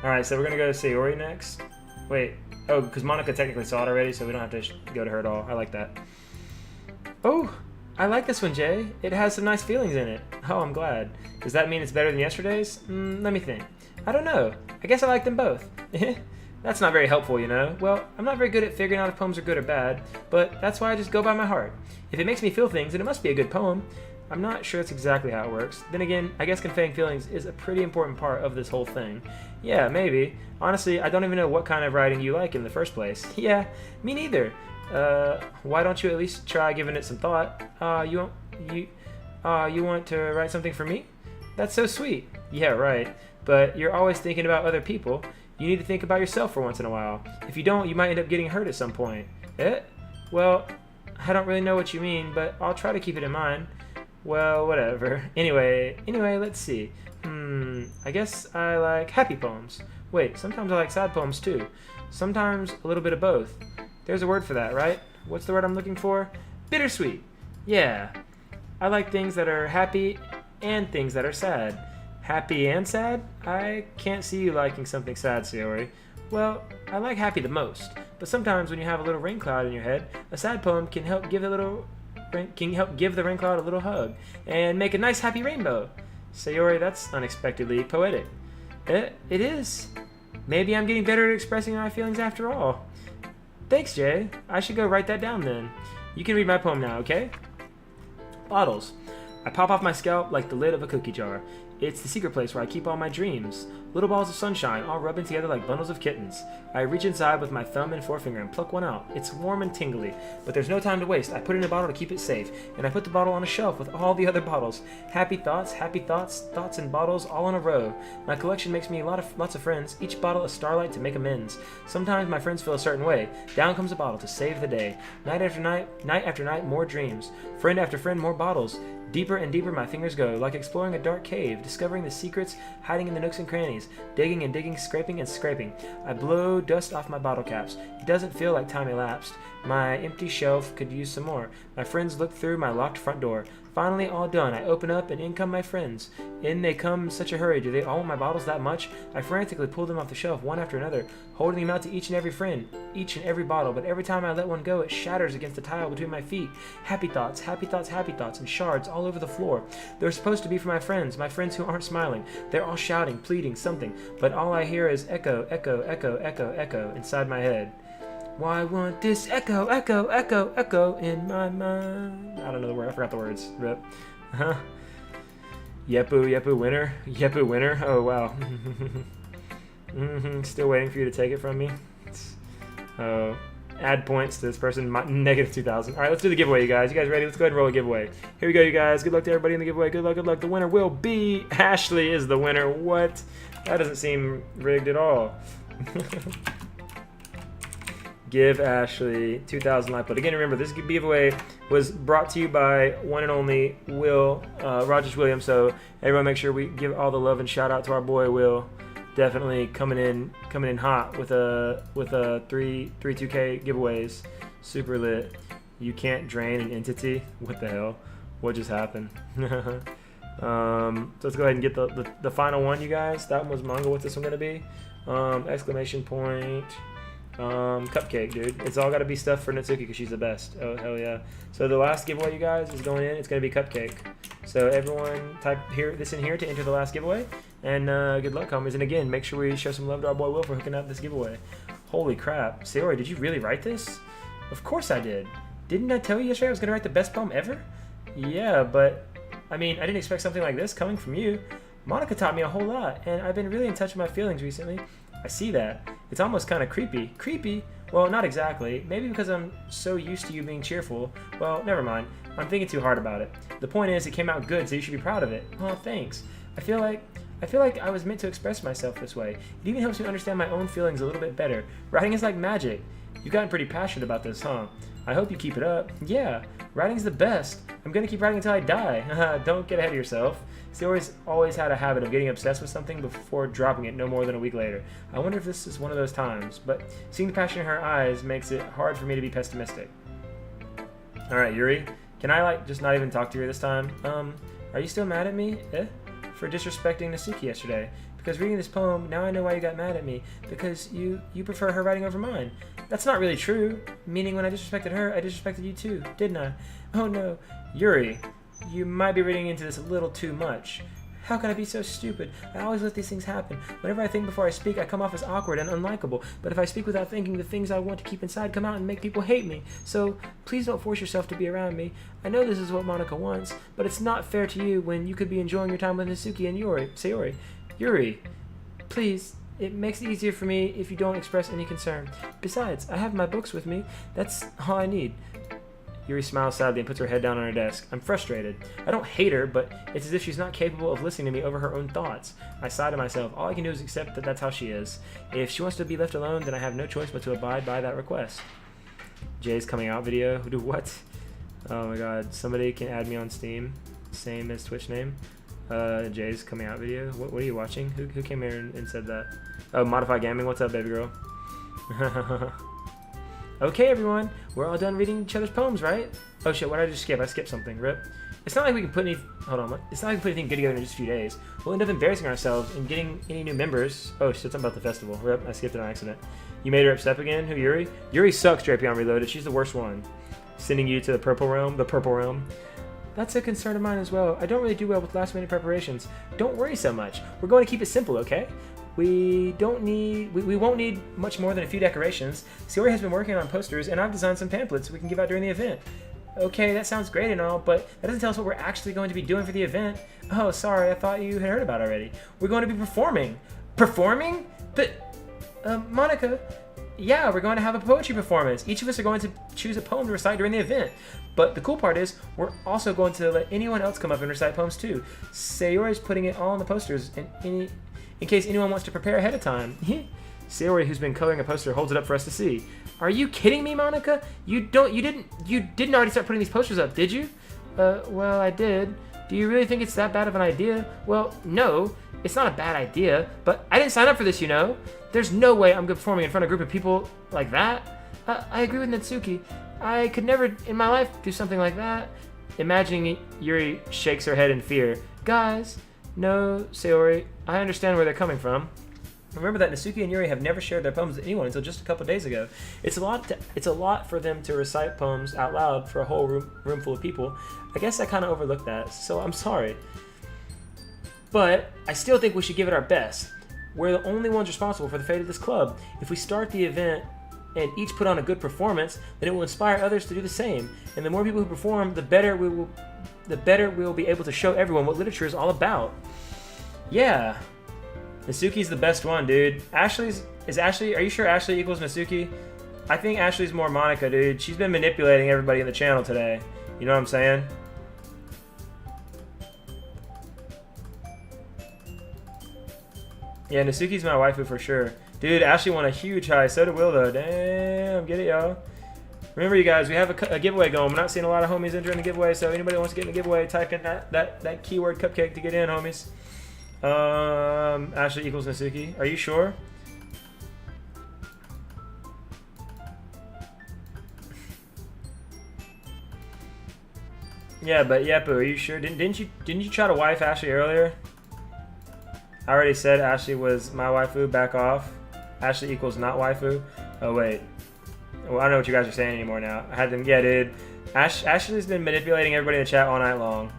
Alright, so we're gonna go to Sayori next. Wait, oh, because Monica technically saw it already, so we don't have to go to her at all. I like that. Oh, I like this one, Jay. It has some nice feelings in it. Oh, I'm glad. Does that mean it's better than yesterday's? Let me think. I don't know. I guess I like them both. That's not very helpful, you know? Well, I'm not very good at figuring out if poems are good or bad, but that's why I just go by my heart. If it makes me feel things, then it must be a good poem. I'm not sure that's exactly how it works. Then again, I guess conveying feelings is a pretty important part of this whole thing. Yeah, maybe. Honestly, I don't even know what kind of writing you like in the first place. Yeah, me neither. Why don't you at least try giving it some thought? You want to write something for me? That's so sweet. Yeah, right. But you're always thinking about other people. You need to think about yourself for once in a while. If you don't, you might end up getting hurt at some point. Well, I don't really know what you mean, but I'll try to keep it in mind. Well, whatever. Anyway, let's see. I guess I like happy poems. Wait, sometimes I like sad poems too. Sometimes a little bit of both. There's a word for that, right? What's the word I'm looking for? Bittersweet. Yeah. I like things that are happy and things that are sad. Happy and sad? I can't see you liking something sad, Sayori. Well, I like happy the most, but sometimes when you have a little rain cloud in your head, a sad poem can help give the rain cloud a little hug and make a nice happy rainbow. Sayori, that's unexpectedly poetic. It is. Maybe I'm getting better at expressing my feelings after all. Thanks, Jay. I should go write that down then. You can read my poem now, okay? Bottles. I pop off my scalp like the lid of a cookie jar. It's the secret place where I keep all my dreams. Little balls of sunshine, all rubbing together like bundles of kittens. I reach inside with my thumb and forefinger and pluck one out. It's warm and tingly, but there's no time to waste. I put it in a bottle to keep it safe, and I put the bottle on a shelf with all the other bottles. Happy thoughts, thoughts and bottles all in a row. My collection makes me lots of friends, each bottle a starlight to make amends. Sometimes my friends feel a certain way. Down comes a bottle to save the day. Night after night, more dreams. Friend after friend, more bottles. Deeper and deeper my fingers go, like exploring a dark cave, discovering the secrets hiding in the nooks and crannies, digging and digging, scraping and scraping. I blow dust off my bottle caps. It doesn't feel like time elapsed. My empty shelf could use some more. My friends look through my locked front door. Finally, all done. I open up, and in come my friends. In they come in such a hurry. Do they all want my bottles that much? I frantically pull them off the shelf, one after another, holding them out to each and every friend, each and every bottle. But every time I let one go, it shatters against the tile between my feet. Happy thoughts, happy thoughts, happy thoughts, and shards all over the floor. They're supposed to be for my friends who aren't smiling. They're all shouting, pleading, something. But all I hear is echo, echo, echo, echo, echo inside my head. Why want this echo, echo, echo, echo in my mind? I don't know the word. I forgot the words. Rip. Huh? Yepu, winner. Yepu, winner. Oh, wow. Still waiting for you to take it from me. Oh. Add points to this person. Negative 2,000. All right, let's do the giveaway, you guys. You guys ready? Let's go ahead and roll a giveaway. Here we go, you guys. Good luck to everybody in the giveaway. Good luck, good luck. The winner will be Ashley is the winner. What? That doesn't seem rigged at all. Give Ashley 2,000 life. But again, remember, this giveaway was brought to you by one and only Will, Rogers Williams. So everyone make sure we give all the love and shout out to our boy Will. Definitely coming in hot with a 2K giveaways. Super lit. You can't drain an entity. What the hell? What just happened? So let's go ahead and get the final one, you guys. That one was manga. What's this one gonna be? Exclamation point. Cupcake, dude. It's all got to be stuff for Natsuki because she's the best. Oh, hell yeah. So the last giveaway, you guys, is going in. It's going to be Cupcake. So everyone type this in here to enter the last giveaway. And good luck, homies. And again, make sure we show some love to our boy Will for hooking up this giveaway. Holy crap. Sayori, did you really write this? Of course I did. Didn't I tell you yesterday I was going to write the best poem ever? Yeah, but, I mean, I didn't expect something like this coming from you. Monica taught me a whole lot, and I've been really in touch with my feelings recently. I see that. It's almost kind of creepy. Creepy? Well, not exactly. Maybe because I'm so used to you being cheerful. Well, never mind. I'm thinking too hard about it. The point is, it came out good, so you should be proud of it. Oh, thanks. I feel like I was meant to express myself this way. It even helps me understand my own feelings a little bit better. Writing is like magic. You've gotten pretty passionate about this, huh? I hope you keep it up. Yeah, writing's the best. I'm gonna keep writing until I die. Don't get ahead of yourself. Sayori's always had a habit of getting obsessed with something before dropping it no more than a week later. I wonder if this is one of those times, but seeing the passion in her eyes makes it hard for me to be pessimistic. Alright, Yuri, can I just not even talk to you this time? Are you still mad at me? For disrespecting Natsuki yesterday. Because reading this poem, now I know why you got mad at me. Because you prefer her writing over mine. That's not really true. Meaning when I disrespected her, I disrespected you too, didn't I? Oh no. Yuri, you might be reading into this a little too much. How can I be so stupid? I always let these things happen. Whenever I think before I speak, I come off as awkward and unlikable. But if I speak without thinking, the things I want to keep inside come out and make people hate me. So please don't force yourself to be around me. I know this is what Monica wants, but it's not fair to you when you could be enjoying your time with Natsuki and Sayori. Yuri, please, it makes it easier for me if you don't express any concern. Besides, I have my books with me. That's all I need. Yuri smiles sadly and puts her head down on her desk. I'm frustrated. I don't hate her, but it's as if she's not capable of listening to me over her own thoughts. I sigh to myself. All I can do is accept that that's how she is. If she wants to be left alone, then I have no choice but to abide by that request. Jay's coming out video. Do what? Oh my god. Somebody can add me on Steam. Same as Twitch name. Jay's coming out video. What are you watching? Who came here and said that? Oh, Modify Gaming. What's up, baby girl? Okay, everyone. We're all done reading each other's poems, right? Oh shit, what did I just skip? I skipped something. Rip. It's not like we can put any... Hold on. It's not like we can put anything good together in just a few days. We'll end up embarrassing ourselves and getting any new members. Oh shit, something about the festival. Rip. I skipped it on accident. You made her upset again? Who, Yuri? Yuri sucks, Jayrabian Reloaded. She's the worst one. Sending you to the purple realm. The purple realm. That's a concern of mine as well. I don't really do well with last-minute preparations. Don't worry so much. We're going to keep it simple, okay? We won't need much more than a few decorations. Sayori has been working on posters, and I've designed some pamphlets we can give out during the event. Okay, that sounds great and all, but that doesn't tell us what we're actually going to be doing for the event. Oh, sorry, I thought you had heard about it already. We're going to be performing. Performing? But, Monica, yeah, we're going to have a poetry performance. Each of us are going to choose a poem to recite during the event. But the cool part is, we're also going to let anyone else come up and recite poems too. Sayori's putting it all on the posters, and in case anyone wants to prepare ahead of time. Sayori, who's been coloring a poster, holds it up for us to see. Are you kidding me, Monica? You didn't already start putting these posters up, did you? Well, I did. Do you really think it's that bad of an idea? Well, no, it's not a bad idea, but I didn't sign up for this, you know? There's no way I'm performing in front of a group of people like that. I agree with Natsuki. I could never in my life do something like that. Imagining Yuri shakes her head in fear. Guys, no, Sayori, I understand where they're coming from. Remember that Natsuki and Yuri have never shared their poems with anyone until just a couple days ago. It's a lot for them to recite poems out loud for a whole room full of people. I guess I kind of overlooked that, so I'm sorry. But I still think we should give it our best. We're the only ones responsible for the fate of this club. If we start the event and each put on a good performance, then it will inspire others to do the same. And the more people who perform, the better we will be able to show everyone what literature is all about. Yeah. Natsuki's the best one, dude. Are you sure Ashley equals Natsuki? I think Ashley's more Monica, dude. She's been manipulating everybody in the channel today. You know what I'm saying? Yeah, Natsuki's my waifu for sure. Dude, Ashley won a huge high. So did Will, though. Damn, get it, y'all. Remember, you guys, we have a giveaway going. We're not seeing a lot of homies entering the giveaway, so anybody wants to get in the giveaway, type in that keyword cupcake to get in, homies. Ashley equals Natsuki. Are you sure? Yeah, but Yepu, are you sure? Didn't you try to wife Ashley earlier? I already said Ashley was my waifu. Back off. Ashley equals not waifu. Oh wait. Well, I don't know what you guys are saying anymore now. I had them. Yeah, dude. Ashley's been manipulating everybody in the chat all night long.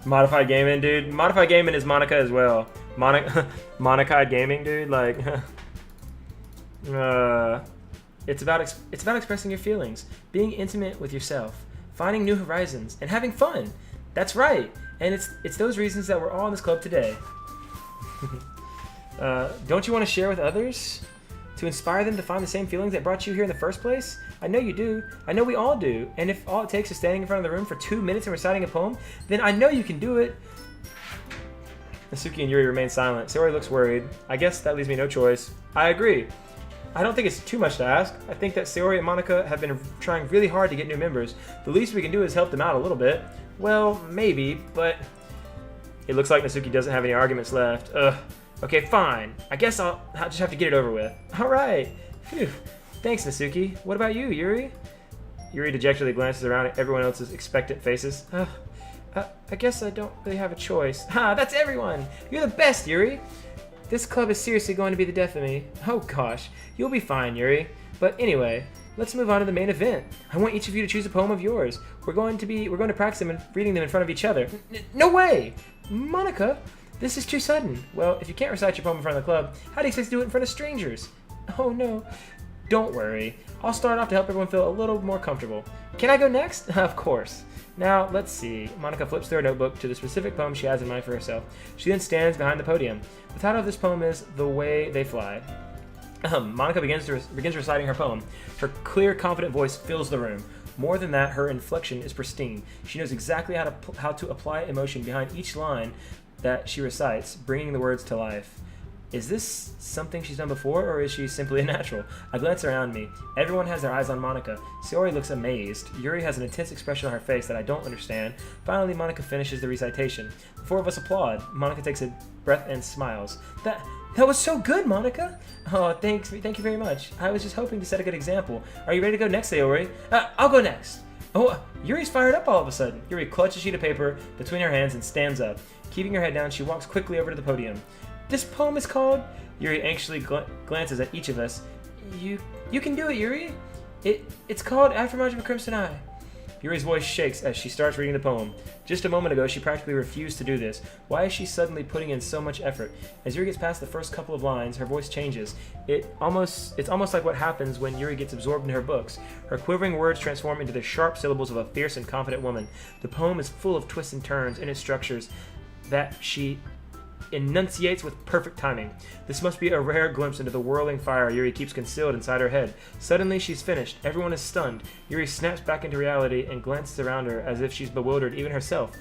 Modified gaming, dude. Modified gaming is Monica as well. Monica gaming, dude. Like, it's about expressing your feelings, being intimate with yourself, finding new horizons, and having fun. That's right. And it's those reasons that we're all in this club today. Don't you want to share with others? To inspire them to find the same feelings that brought you here in the first place? I know you do. I know we all do. And if all it takes is standing in front of the room for 2 minutes and reciting a poem, then I know you can do it. Natsuki and Yuri remain silent. Sayori looks worried. I guess that leaves me no choice. I agree. I don't think it's too much to ask. I think that Sayori and Monica have been trying really hard to get new members. The least we can do is help them out a little bit. Well, maybe, but it looks like Natsuki doesn't have any arguments left. Okay, fine. I guess I'll just have to get it over with. All right. Phew. Thanks, Natsuki. What about you, Yuri? Yuri dejectedly glances around at everyone else's expectant faces. I guess I don't really have a choice. Ha, that's everyone. You're the best, Yuri. This club is seriously going to be the death of me. Oh gosh, you'll be fine, Yuri. But anyway, let's move on to the main event. I want each of you to choose a poem of yours. We're going to practice them and reading them in front of each other. No way! Monica, this is too sudden. Well, if you can't recite your poem in front of the club, how do you expect to do it in front of strangers? Oh no. Don't worry. I'll start off to help everyone feel a little more comfortable. Can I go next? Of course. Now, let's see. Monica flips through her notebook to the specific poem she has in mind for herself. She then stands behind the podium. The title of this poem is The Way They Fly. Monica begins reciting her poem. Her clear, confident voice fills the room. More than that, her inflection is pristine. She knows exactly how to apply emotion behind each line that she recites, bringing the words to life. Is this something she's done before, or is she simply a natural? I glance around me. Everyone has their eyes on Monica. Sayori looks amazed. Yuri has an intense expression on her face that I don't understand. Finally, Monica finishes the recitation. The four of us applaud. Monica takes a breath and smiles. That was so good, Monica! Oh, thank you very much. I was just hoping to set a good example. Are you ready to go next, Sayori? I'll go next. Oh, Yuri's fired up all of a sudden. Yuri clutches a sheet of paper between her hands and stands up. Keeping her head down, she walks quickly over to the podium. This poem is called... Yuri anxiously glances at each of us. You can do it, Yuri. It's called After March of a Crimson Eye. Yuri's voice shakes as she starts reading the poem. Just a moment ago, she practically refused to do this. Why is she suddenly putting in so much effort? As Yuri gets past the first couple of lines, her voice changes. It's almost like what happens when Yuri gets absorbed in her books. Her quivering words transform into the sharp syllables of a fierce and confident woman. The poem is full of twists and turns in its structures that she enunciates with perfect timing. This must be a rare glimpse into the whirling fire Yuri keeps concealed inside her head. Suddenly, she's finished. Everyone is stunned. Yuri snaps back into reality and glances around her as if she's bewildered, even herself.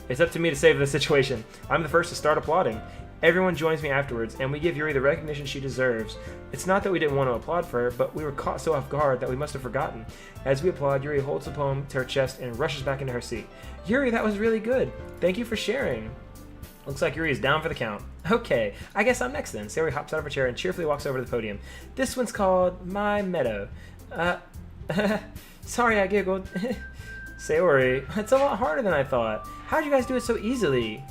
It's up to me to save the situation. I'm the first to start applauding. Everyone joins me afterwards, and we give Yuri the recognition she deserves. It's not that we didn't want to applaud for her, but we were caught so off guard that we must have forgotten. As we applaud, Yuri holds the poem to her chest and rushes back into her seat. Yuri, that was really good. Thank you for sharing. Looks like Yuri is down for the count. Okay, I guess I'm next then. Sayori hops out of her chair and cheerfully walks over to the podium. This one's called My Meadow. Sorry, I giggled. Sayori, it's a lot harder than I thought. How'd you guys do it so easily?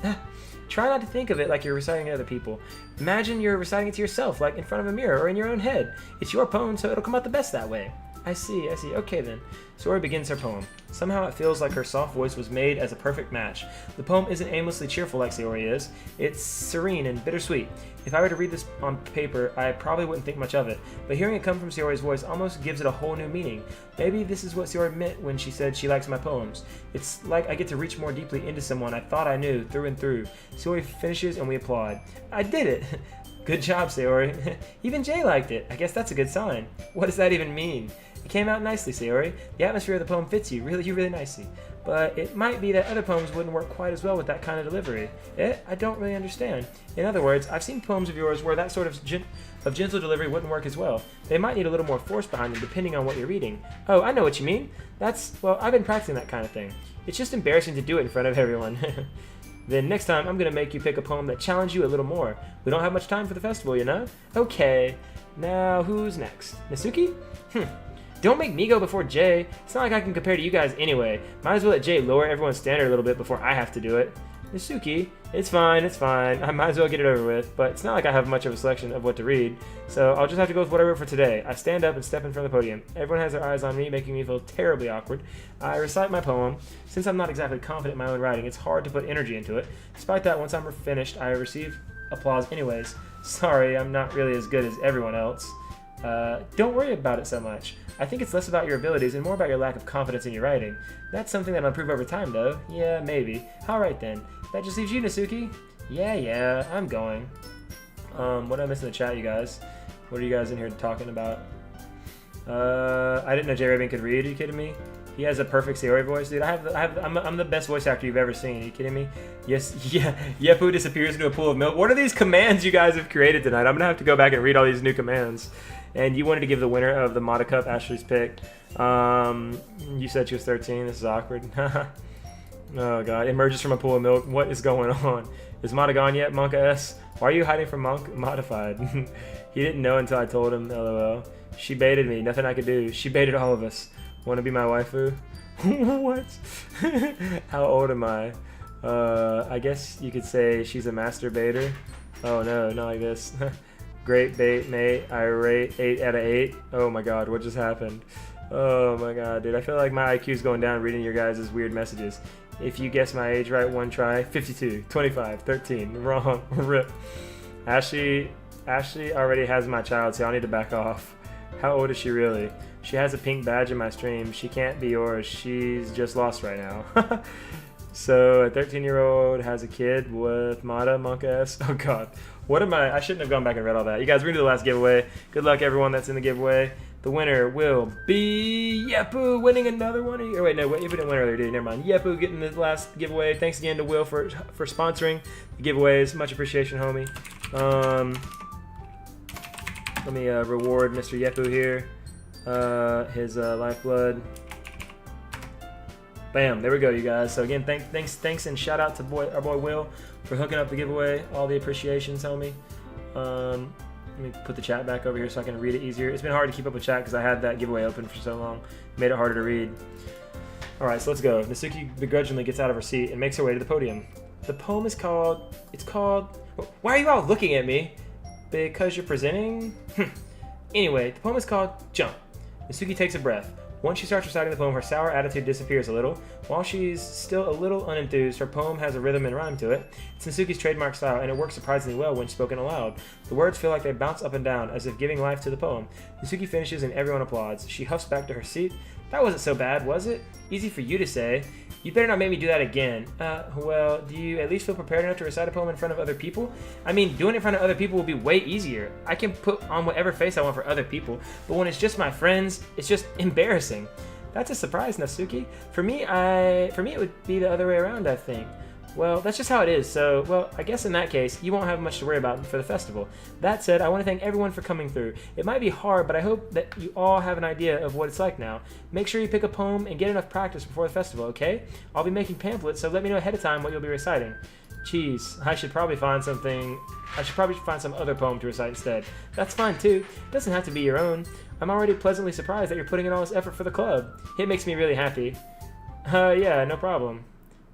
Try not to think of it like you're reciting to other people. Imagine you're reciting it to yourself, like in front of a mirror or in your own head. It's your poem, so it'll come out the best that way. I see. Okay then. Sayori begins her poem. Somehow it feels like her soft voice was made as a perfect match. The poem isn't aimlessly cheerful like Sayori is. It's serene and bittersweet. If I were to read this on paper, I probably wouldn't think much of it. But hearing it come from Sayori's voice almost gives it a whole new meaning. Maybe this is what Sayori meant when she said she likes my poems. It's like I get to reach more deeply into someone I thought I knew through and through. Sayori finishes and we applaud. I did it! Good job, Sayori. Even Jay liked it. I guess that's a good sign. What does that even mean? It came out nicely, Sayori. The atmosphere of the poem fits you really nicely. But it might be that other poems wouldn't work quite as well with that kind of delivery. I don't really understand. In other words, I've seen poems of yours where that sort of gentle delivery wouldn't work as well. They might need a little more force behind them depending on what you're reading. Oh, I know what you mean. Well, I've been practicing that kind of thing. It's just embarrassing to do it in front of everyone. Then next time, I'm going to make you pick a poem that challenges you a little more. We don't have much time for the festival, you know? Okay, now who's next? Natsuki? Don't make me go before Jay. It's not like I can compare to you guys anyway. Might as well let Jay lower everyone's standard a little bit before I have to do it. Natsuki, it's fine. I might as well get it over with, but it's not like I have much of a selection of what to read, so I'll just have to go with what I wrote for today. I stand up and step in front of the podium. Everyone has their eyes on me, making me feel terribly awkward. I recite my poem. Since I'm not exactly confident in my own writing, it's hard to put energy into it. Despite that, once I'm finished, I receive applause anyways. Sorry, I'm not really as good as everyone else. Don't worry about it so much. I think it's less about your abilities and more about your lack of confidence in your writing. That's something that'll improve over time, though. Yeah, maybe. Alright then. That just leaves you, Natsuki. Yeah, I'm going. What did I miss in the chat, you guys? What are you guys in here talking about? I didn't know Jayrabian could read. Are you kidding me? He has a perfect Sayori voice, dude. I'm the best voice actor you've ever seen. Are you kidding me? Yes, yeah. Yepu disappears into a pool of milk. What are these commands you guys have created tonight? I'm gonna have to go back and read all these new commands. And you wanted to give the winner of the Mata Cup Ashley's pick. You said she was 13. This is awkward. Oh god. Emerges from a pool of milk. What is going on? Is Mata gone yet, Monka S? Why are you hiding from Modified? He didn't know until I told him, lol. She baited me. Nothing I could do. She baited all of us. Want to be my waifu? What? How old am I? I guess you could say she's a masturbator. Oh no, not like this. Great bait, mate. I rate 8 out of 8. Oh my god, what just happened? Oh my god, dude. I feel like my IQ's going down reading your guys' weird messages. If you guess my age right one try, 52, 25, 13. Wrong. Rip. Ashley already has my child, so I'll need to back off. How old is she really? She has a pink badge in my stream. She can't be yours. She's just lost right now. So a 13-year-old has a kid with Mata, Monka S. Oh god. What am I shouldn't have gone back and read all that. You guys, we're gonna do the last giveaway. Good luck everyone that's in the giveaway. The winner will be Yepu winning another one. Or wait, no, Yepu didn't win earlier, did he? Never mind. Yepu getting the last giveaway. Thanks again to Will for sponsoring the giveaways. Much appreciation, homie. Let me reward Mr. Yepu here. His lifeblood. Bam, there we go, you guys. So again, thanks, and shout out to our boy Will for hooking up the giveaway. All the appreciations, homie. Let me put the chat back over here so I can read it easier. It's been hard to keep up with chat because I had that giveaway open for so long. Made it harder to read. All right, so let's go. Natsuki begrudgingly gets out of her seat and makes her way to the podium. The poem is called. Why are you all looking at me? Because you're presenting? Anyway, the poem is called Jump. Natsuki takes a breath. Once she starts reciting the poem, her sour attitude disappears a little. While she's still a little unenthused, her poem has a rhythm and rhyme to it. It's Natsuki's trademark style, and it works surprisingly well when spoken aloud. The words feel like they bounce up and down, as if giving life to the poem. Natsuki finishes and everyone applauds. She huffs back to her seat. That wasn't so bad, was it? Easy for you to say. You better not make me do that again. Well, do you at least feel prepared enough to recite a poem in front of other people? I mean, doing it in front of other people will be way easier. I can put on whatever face I want for other people, but when it's just my friends, it's just embarrassing. That's a surprise, Natsuki. For me, it would be the other way around, I think. Well, that's just how it is, so, well, I guess in that case, you won't have much to worry about for the festival. That said, I want to thank everyone for coming through. It might be hard, but I hope that you all have an idea of what it's like now. Make sure you pick a poem and get enough practice before the festival, okay? I'll be making pamphlets, so let me know ahead of time what you'll be reciting. Jeez, I should probably find some other poem to recite instead. That's fine too. It doesn't have to be your own. I'm already pleasantly surprised that you're putting in all this effort for the club. It makes me really happy. Yeah, no problem.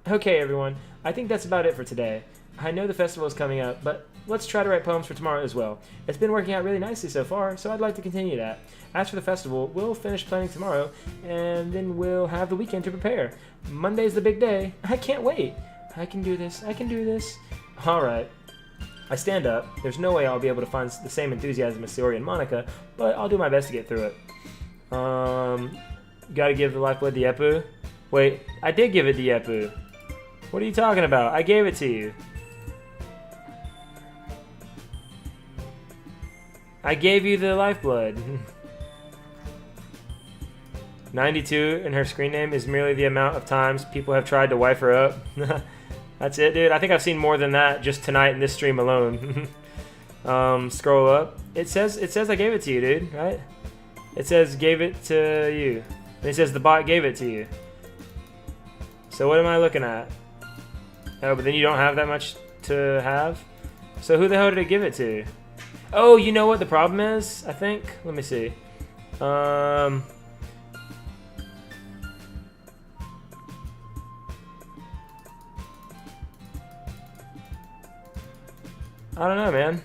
Okay, everyone. I think that's about it for today. I know the festival is coming up, but let's try to write poems for tomorrow as well. It's been working out really nicely so far, so I'd like to continue that. As for the festival, we'll finish planning tomorrow, and then we'll have the weekend to prepare. Monday's the big day. I can't wait. I can do this. I can do this. Alright. I stand up. There's no way I'll be able to find the same enthusiasm as Sayori and Monica, but I'll do my best to get through it. Gotta give the lifeblood to Yepu. Wait, I did give it to Yepu. What are you talking about? I gave it to you. I gave you the lifeblood. 92 in her screen name is merely the amount of times people have tried to wife her up. That's it, dude. I think I've seen more than that just tonight in this stream alone. Scroll up. It says I gave it to you, dude, right? It says gave it to you. And it says the bot gave it to you. So what am I looking at? Oh, but then you don't have that much to have? So who the hell did it give it to? Oh, you know what the problem is, I think? Let me see. I don't know, man.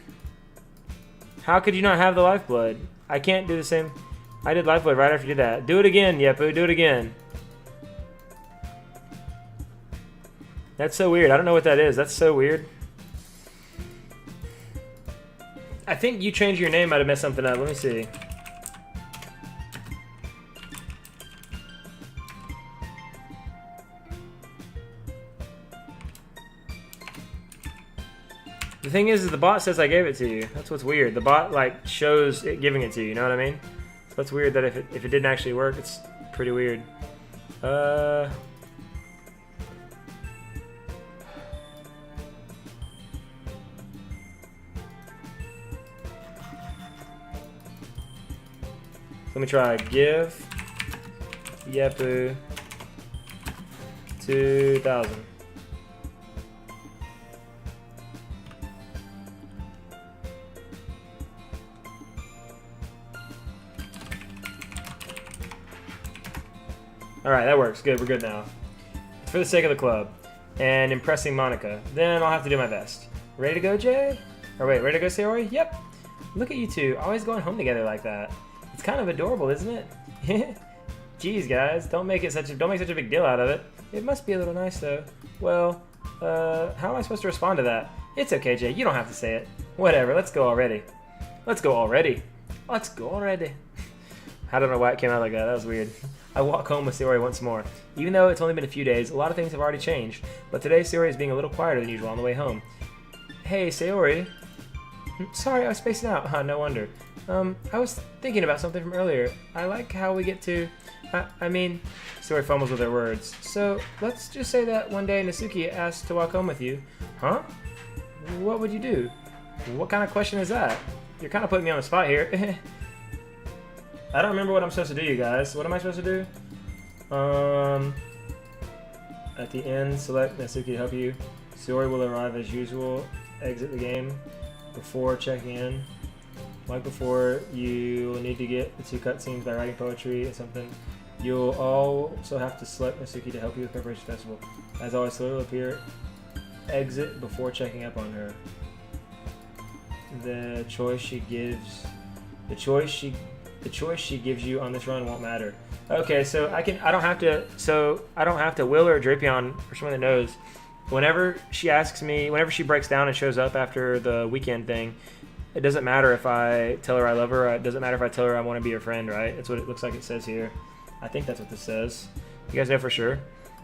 How could you not have the lifeblood? I can't do the same. I did lifeblood right after you did that. Do it again, Yepu. Do it again. That's so weird. I don't know what that is. That's so weird. I think you changed your name. Might have messed something up. Let me see. The thing is the bot says I gave it to you. That's what's weird. The bot like shows it giving it to you. You know what I mean? So that's weird that if it didn't actually work, it's pretty weird. Let me try. Give Yepu 2,000. Alright, that works. Good, we're good now. It's for the sake of the club and impressing Monica. Then I'll have to do my best. Ready to go, Jay? Or wait, ready to go, Sayori? Yep. Look at you two, always going home together like that. It's kind of adorable, isn't it? Jeez, guys, don't make such a big deal out of it. It must be a little nice, though. Well, how am I supposed to respond to that? It's okay, Jay. You don't have to say it. Whatever. Let's go already. Let's go already. Let's go already. I don't know why it came out like that. That was weird. I walk home with Sayori once more. Even though it's only been a few days, a lot of things have already changed. But today, Sayori is being a little quieter than usual on the way home. Hey, Sayori. Sorry, I was spacing out. Huh, no wonder. I was thinking about something from earlier. I like how we get to... I mean... Sayori fumbles with her words. So, let's just say that one day Natsuki asked to walk home with you. Huh? What would you do? What kind of question is that? You're kind of putting me on the spot here. I don't remember what I'm supposed to do, you guys. What am I supposed to do? At the end, select Natsuki to help you. Sayori will arrive as usual. Exit the game before checking in. Like before, you will need to get the 2 cutscenes by writing poetry or something. You'll also have to select Natsuki to help you with Preparation Festival. As always, Sayori will appear. Exit before checking up on her. The choice she gives you on this run won't matter. Okay, so I don't have to will or Jayrabian, for someone that knows. Whenever she breaks down and shows up after the weekend thing, it doesn't matter if I tell her I love her, or it doesn't matter if I tell her I want to be her friend, right? That's what it looks like it says here. I think that's what this says. You guys know for sure?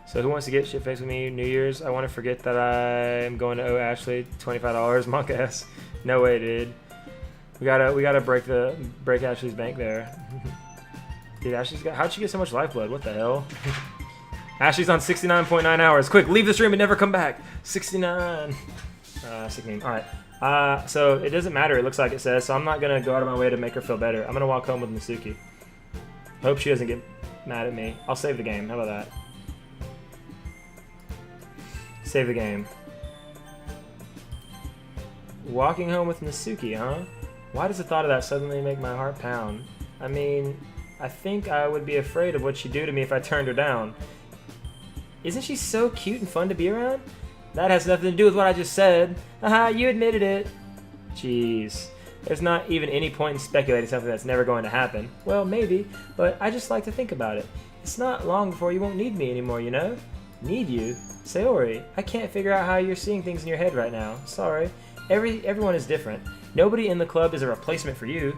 So who wants to get shit-faced with me New Year's? I want to forget that I'm going to owe Ashley $25. Monk ass. No way, dude. We gotta break Ashley's bank there. Dude, how'd she get so much lifeblood? What the hell? Ashley's on 69.9 hours. Quick, leave the stream and never come back. 69. Sick name. All right. So it doesn't matter. It looks like it says. So I'm not gonna go out of my way to make her feel better. I'm gonna walk home with Natsuki. Hope she doesn't get mad at me. I'll save the game. How about that? Save the game. Walking home with Natsuki, huh? Why does the thought of that suddenly make my heart pound? I mean, I think I would be afraid of what she'd do to me if I turned her down. Isn't she so cute and fun to be around? That has nothing to do with what I just said. Haha, you admitted it. Jeez. There's not even any point in speculating something that's never going to happen. Well, maybe, but I just like to think about it. It's not long before you won't need me anymore, you know? Need you? Sayori, I can't figure out how you're seeing things in your head right now. Sorry. Everyone is different. Nobody in the club is a replacement for you.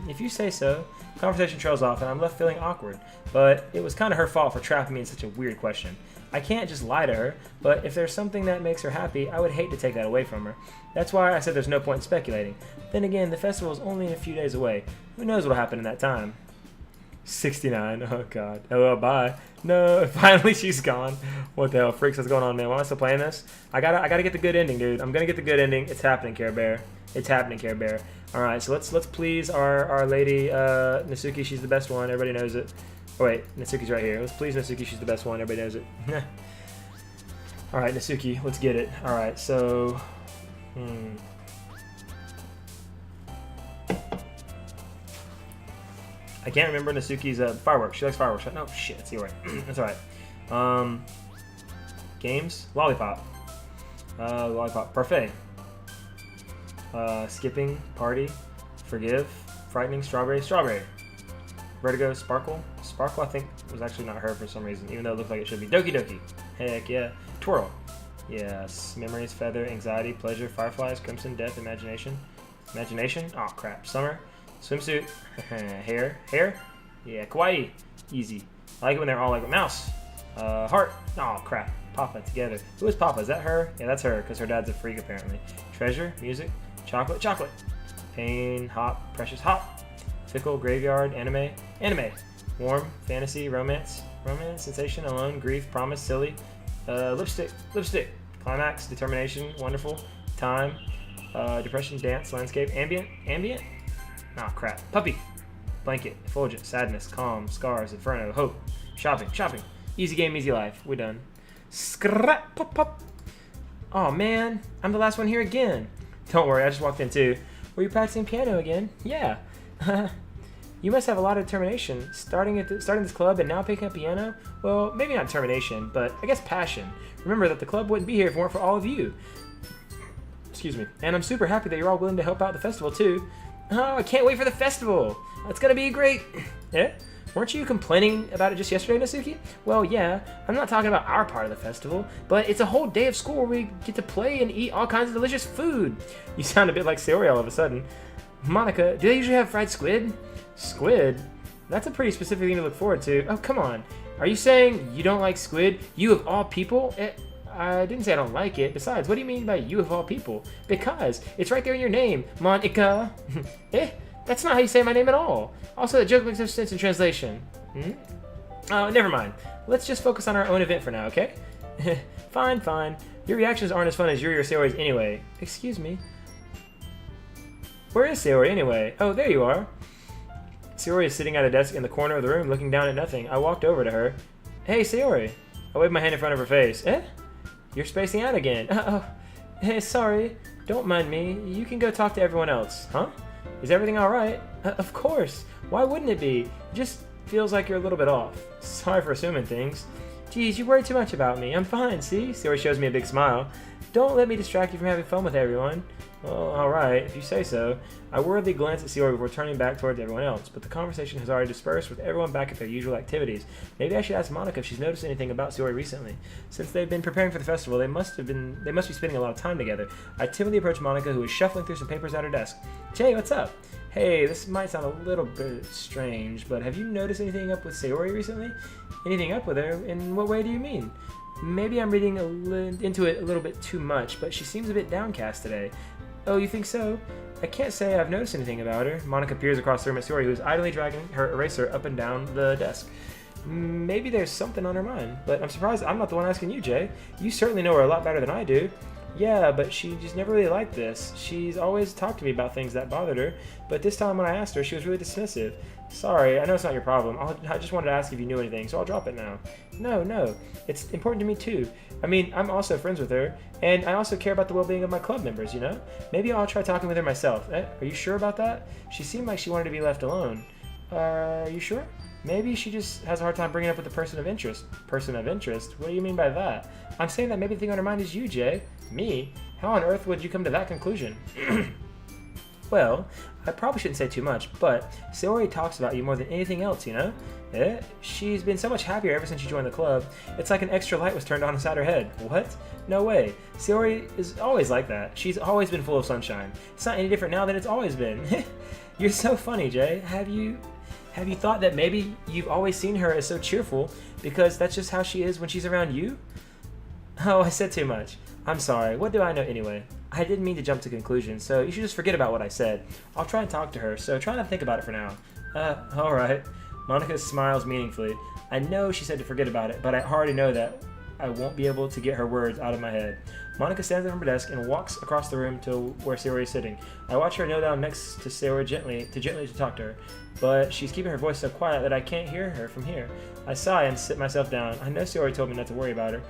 If you say so. Conversation trails off and I'm left feeling awkward. But it was kind of her fault for trapping me in such a weird question. I can't just lie to her, but if there's something that makes her happy, I would hate to take that away from her. That's why I said there's no point in speculating. Then again, the festival is only a few days away. Who knows what'll happen in that time? 69. Oh god. LOL, bye. No, finally she's gone. What the hell, freaks? What's going on, man? Why am I still playing this? I gotta get the good ending, dude. I'm gonna get the good ending. It's happening, Care Bear. It's happening, Care Bear. All right, so let's please our lady Natsuki. She's the best one. Everybody knows it. Oh wait, Natsuki's right here. Let's please Natsuki. She's the best one. Everybody knows it. All right, Natsuki. Let's get it. All right, so. I can't remember Natsuki's fireworks. She likes fireworks. No, shit. That's right. That's all right. Games. Lollipop. Lollipop. Parfait. Skipping. Party. Forgive. Frightening. Strawberry. Strawberry. Vertigo. Sparkle. Sparkle, I think, was actually not her for some reason, even though it looked like it should be. Doki Doki. Heck yeah. Twirl. Yes. Memories. Feather. Anxiety. Pleasure. Fireflies. Crimson. Death. Imagination. Imagination. Oh, crap. Summer. Swimsuit. Hair. Hair. Yeah. Kawaii. Easy. I like it when they're all like a mouse. Heart. Oh, crap. Papa together. Who is Papa? Is that her? Yeah, that's her, because her dad's a freak, apparently. Treasure. Music. Chocolate. Chocolate. Pain. Hop. Precious. Hop. Fickle. Graveyard. Anime. Anime. Warm. Fantasy. Romance. Romance. Sensation. Alone. Grief. Promise. Silly. Lipstick. Lipstick. Climax. Determination. Wonderful. Time. Depression. Dance. Landscape. Ambient. Ambient. Oh, crap. Puppy. Blanket. Effulgent. Sadness. Calm. Scars. Inferno. Hope. Shopping. Shopping. Easy game, easy life. We're done. Scrap. Pop, pop. Oh, man. I'm the last one here again. Don't worry. I just walked in, too. Were you practicing piano again? Yeah. You must have a lot of determination. Starting this club and now picking up piano? Well, maybe not determination, but I guess passion. Remember that the club wouldn't be here if it weren't for all of you. Excuse me. And I'm super happy that you're all willing to help out the festival, too. Oh, I can't wait for the festival. It's gonna be great. Eh? Weren't you complaining about it just yesterday, Natsuki? Well, yeah. I'm not talking about our part of the festival, but it's a whole day of school where we get to play and eat all kinds of delicious food. You sound a bit like Sayori all of a sudden. Monica, do they usually have fried squid? Squid? That's a pretty specific thing to look forward to. Oh, come on. Are you saying you don't like squid? You of all people? I didn't say I don't like it. Besides, what do you mean by you of all people? Because it's right there in your name, Monica. That's not how you say my name at all. Also, the joke makes no sense in translation. Oh, never mind. Let's just focus on our own event for now, okay? Fine, fine. Your reactions aren't as fun as Yuri or Sayori's anyway. Excuse me. Where is Sayori anyway? Oh, there you are. Sayori is sitting at a desk in the corner of the room looking down at nothing. I walked over to her. Hey, Sayori. I waved my hand in front of her face. You're spacing out again. Hey, sorry. Don't mind me. You can go talk to everyone else. Huh? Is everything alright? Of course. Why wouldn't it be? It just feels like you're a little bit off. Sorry for assuming things. Geez, you worry too much about me. I'm fine, see? Sayori shows me a big smile. Don't let me distract you from having fun with everyone. Well, alright, if you say so. I worriedly glanced at Sayori before turning back towards everyone else, but the conversation has already dispersed with everyone back at their usual activities. Maybe I should ask Monica if she's noticed anything about Sayori recently. Since they've been preparing for the festival, they must be spending a lot of time together. I timidly approached Monica, who was shuffling through some papers at her desk. Jay, what's up? Hey, this might sound a little bit strange, but have you noticed anything up with Sayori recently? Anything up with her? In what way do you mean? Maybe I'm reading into it a little bit too much, but she seems a bit downcast today. Oh, you think so? I can't say I've noticed anything about her. Monica peers across the room at Sayori, who is idly dragging her eraser up and down the desk. Maybe there's something on her mind, but I'm surprised I'm not the one asking you, Jay. You certainly know her a lot better than I do. Yeah, but she just never really liked this. She's always talked to me about things that bothered her, but this time when I asked her, she was really dismissive. Sorry, I know it's not your problem. I just wanted to ask if you knew anything, so I'll drop it now. No, it's important to me too. I mean, I'm also friends with her, and I also care about the well-being of my club members, you know? Maybe I'll try talking with her myself. Are you sure about that? She seemed like she wanted to be left alone. Are you sure? Maybe she just has a hard time bringing up with a person of interest. Person of interest? What do you mean by that? I'm saying that maybe the thing on her mind is you, Jay. Me? How on earth would you come to that conclusion? Well, I probably shouldn't say too much, but Sayori talks about you more than anything else, you know? She's been so much happier ever since you joined the club. It's like an extra light was turned on inside her head. What? No way. Sayori is always like that. She's always been full of sunshine. It's not any different now than it's always been. You're so funny, Jay. Have you thought that maybe you've always seen her as so cheerful because that's just how she is when she's around you? Oh, I said too much. I'm sorry. What do I know anyway? I didn't mean to jump to conclusions, so you should just forget about what I said. I'll try and talk to her, so try not to think about it for now. Alright. Monica smiles meaningfully. I know she said to forget about it, but I already know that I won't be able to get her words out of my head. Monica stands up from her desk and walks across the room to where Sayori is sitting. I watch her kneel down next to Sayori gently to talk to her, but she's keeping her voice so quiet that I can't hear her from here. I sigh and sit myself down. I know Sayori told me not to worry about her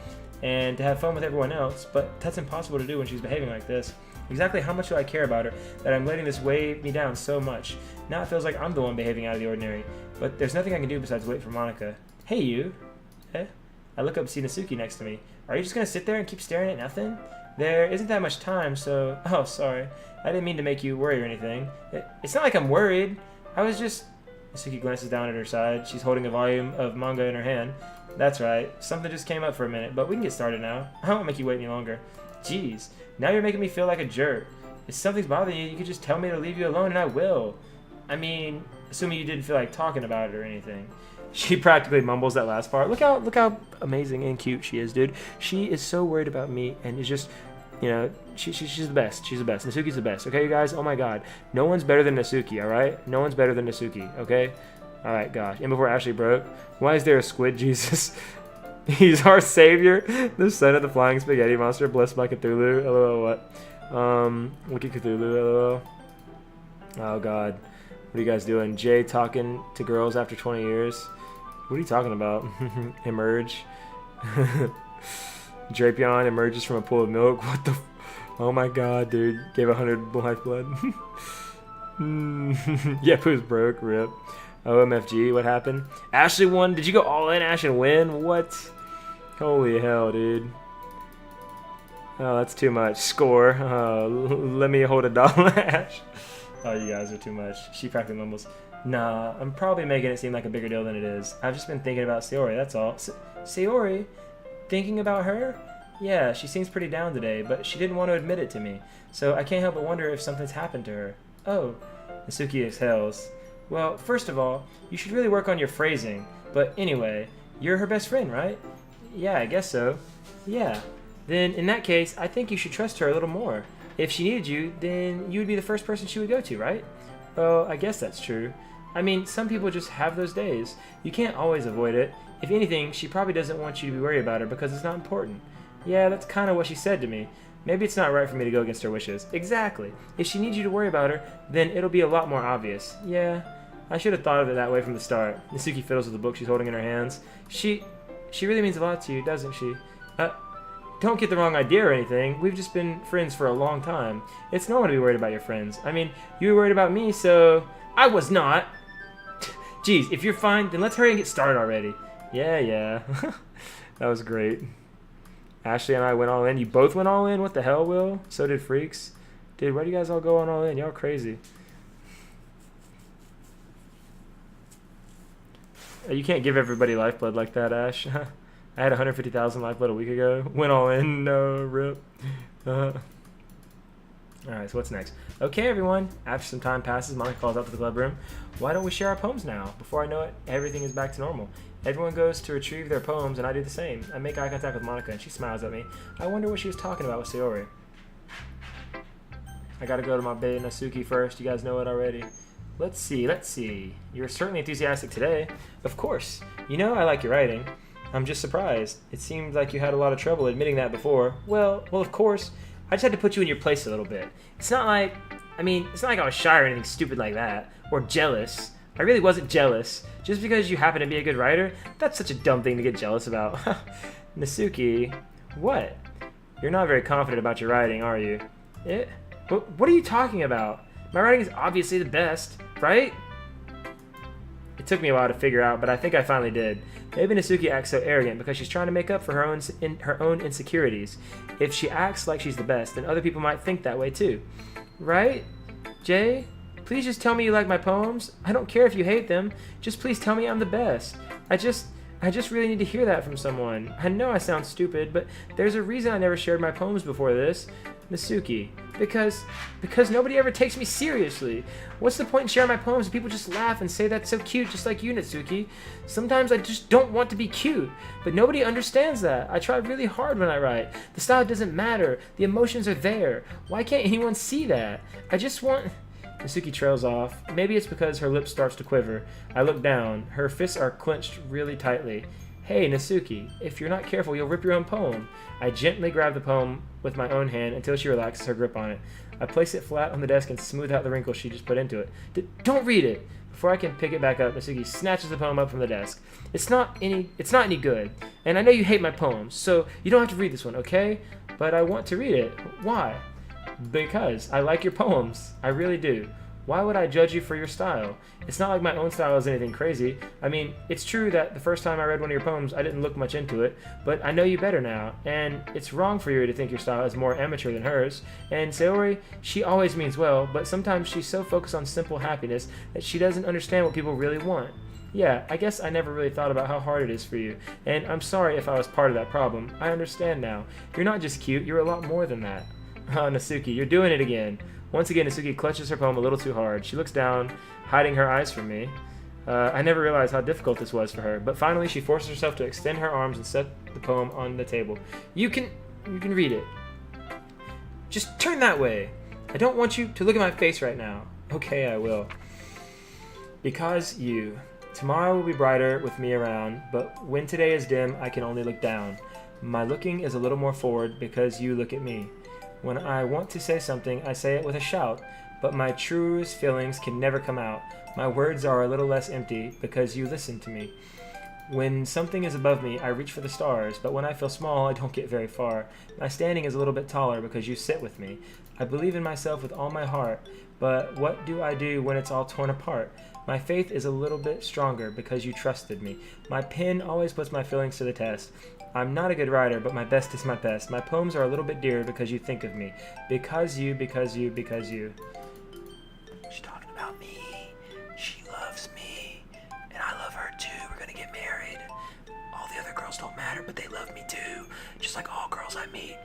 and to have fun with everyone else, but that's impossible to do when she's behaving like this. Exactly how much do I care about her that I'm letting this weigh me down so much? Now it feels like I'm the one behaving out of the ordinary, but there's nothing I can do besides wait for Monica. Hey, you. I look up and see Natsuki next to me. Are you just going to sit there and keep staring at nothing? There isn't that much time, so... Oh, sorry. I didn't mean to make you worry or anything. It's not like I'm worried. I was just... Natsuki glances down at her side. She's holding a volume of manga in her hand. That's right. Something just came up for a minute, but we can get started now. I won't make you wait any longer. Jeez. Now you're making me feel like a jerk. If something's bothering you, you could just tell me to leave you alone and I will. I mean, assuming you didn't feel like talking about it or anything. She practically mumbles that last part. Look how amazing and cute she is, dude. She is so worried about me and is just, you know, she's the best. She's the best. Natsuki's the best. Okay, you guys? Oh my god. No one's better than Natsuki, alright? No one's better than Natsuki, okay? Alright, gosh. And before Ashley broke, why is there a squid Jesus? He's our savior, the son of the flying spaghetti monster, blessed by Cthulhu. LOL, what? Look at Cthulhu, LOL. Oh god. What are you guys doing? Jay talking to girls after 20 years? What are you talking about? Emerge. Jayrabian emerges from a pool of milk. What the oh my god, dude. Gave 100 lifeblood. Yeah, who's broke? Rip. OMFG, what happened? Ashley won. Did you go all in, Ash, and win? What? Holy hell, dude. Oh, that's too much. Score. Let me hold $1, Ash. Oh, you guys are too much. She practically mumbles. Nah, I'm probably making it seem like a bigger deal than it is. I've just been thinking about Sayori, that's all. Sayori? Thinking about her? Yeah, she seems pretty down today, but she didn't want to admit it to me. So I can't help but wonder if something's happened to her. Oh. Natsuki exhales. Well, first of all, you should really work on your phrasing. But anyway, you're her best friend, right? Yeah, I guess so. Yeah. Then, in that case, I think you should trust her a little more. If she needed you, then you would be the first person she would go to, right? Well, I guess that's true. I mean, some people just have those days. You can't always avoid it. If anything, she probably doesn't want you to be worried about her because it's not important. Yeah, that's kind of what she said to me. Maybe it's not right for me to go against her wishes. Exactly. If she needs you to worry about her, then it'll be a lot more obvious. Yeah, I should have thought of it that way from the start. Natsuki fiddles with the book she's holding in her hands. She really means a lot to you, doesn't she? Don't get the wrong idea or anything. We've just been friends for a long time. It's normal to be worried about your friends. I mean, you were worried about me, so... I was not! Geez, if you're fine, then let's hurry and get started already. Yeah. That was great. Ashley and I went all in. You both went all in? What the hell, Will? So did Freaks. Dude, why do you guys all go on all in? Y'all crazy. You can't give everybody lifeblood like that, Ash. I had 150,000 lifeblood a week ago. Went all in. No, rip. Alright, so what's next? Okay, everyone. After some time passes, Monica calls out to the club room. Why don't we share our poems now? Before I know it, everything is back to normal. Everyone goes to retrieve their poems, and I do the same. I make eye contact with Monica, and she smiles at me. I wonder what she was talking about with Sayori. I gotta go to my bae Natsuki first. You guys know it already. Let's see. You're certainly enthusiastic today. Of course. You know I like your writing. I'm just surprised. It seemed like you had a lot of trouble admitting that before. Well, of course. I just had to put you in your place a little bit. It's not like I was shy or anything stupid like that. Or jealous. I really wasn't jealous. Just because you happen to be a good writer, that's such a dumb thing to get jealous about. Natsuki, What? You're not very confident about your writing, are you? What are you talking about? My writing is obviously the best, right? It took me a while to figure out, but I think I finally did. Maybe Natsuki acts so arrogant because she's trying to make up for her own insecurities. If she acts like she's the best, then other people might think that way too. Right? Jay? Please just tell me you like my poems. I don't care if you hate them. Just please tell me I'm the best. I just really need to hear that from someone. I know I sound stupid, but there's a reason I never shared my poems before this. Natsuki. Because nobody ever takes me seriously. What's the point in sharing my poems if people just laugh and say that's so cute, just like you, Natsuki? Sometimes I just don't want to be cute, but nobody understands that. I try really hard when I write. The style doesn't matter. The emotions are there. Why can't anyone see that? I just want... Natsuki trails off. Maybe it's because her lip starts to quiver. I look down. Her fists are clenched really tightly. Hey, Natsuki, if you're not careful, you'll rip your own poem. I gently grab the poem with my own hand until she relaxes her grip on it. I place it flat on the desk and smooth out the wrinkles she just put into it. Don't read it! Before I can pick it back up, Natsuki snatches the poem up from the desk. It's not any good. And I know you hate my poems, so you don't have to read this one, okay? But I want to read it. Why? Because I like your poems. I really do. Why would I judge you for your style? It's not like my own style is anything crazy. I mean, it's true that the first time I read one of your poems, I didn't look much into it, but I know you better now, and it's wrong for you to think your style is more amateur than hers. And Sayori, she always means well, but sometimes she's so focused on simple happiness that she doesn't understand what people really want. Yeah, I guess I never really thought about how hard it is for you, and I'm sorry if I was part of that problem. I understand now. You're not just cute, you're a lot more than that. Oh, Natsuki, you're doing it again. Once again, Natsuki clutches her poem a little too hard. She looks down, hiding her eyes from me. I never realized how difficult this was for her, but finally she forces herself to extend her arms and set the poem on the table. You can read it. Just turn that way. I don't want you to look at my face right now. Okay, I will. Because you. Tomorrow will be brighter with me around, but when today is dim, I can only look down. My looking is a little more forward because you look at me. When I want to say something, I say it with a shout, but my truest feelings can never come out. My words are a little less empty because you listen to me. When something is above me, I reach for the stars, but when I feel small, I don't get very far. My standing is a little bit taller because you sit with me. I believe in myself with all my heart, but what do I do when it's all torn apart? My faith is a little bit stronger because you trusted me. My pen always puts my feelings to the test. I'm not a good writer, but my best is my best. My poems are a little bit dearer because you think of me. Because you. She's talking about me. She loves me. And I love her too. We're gonna get married. All the other girls don't matter, but they love me too. Just like all girls I meet.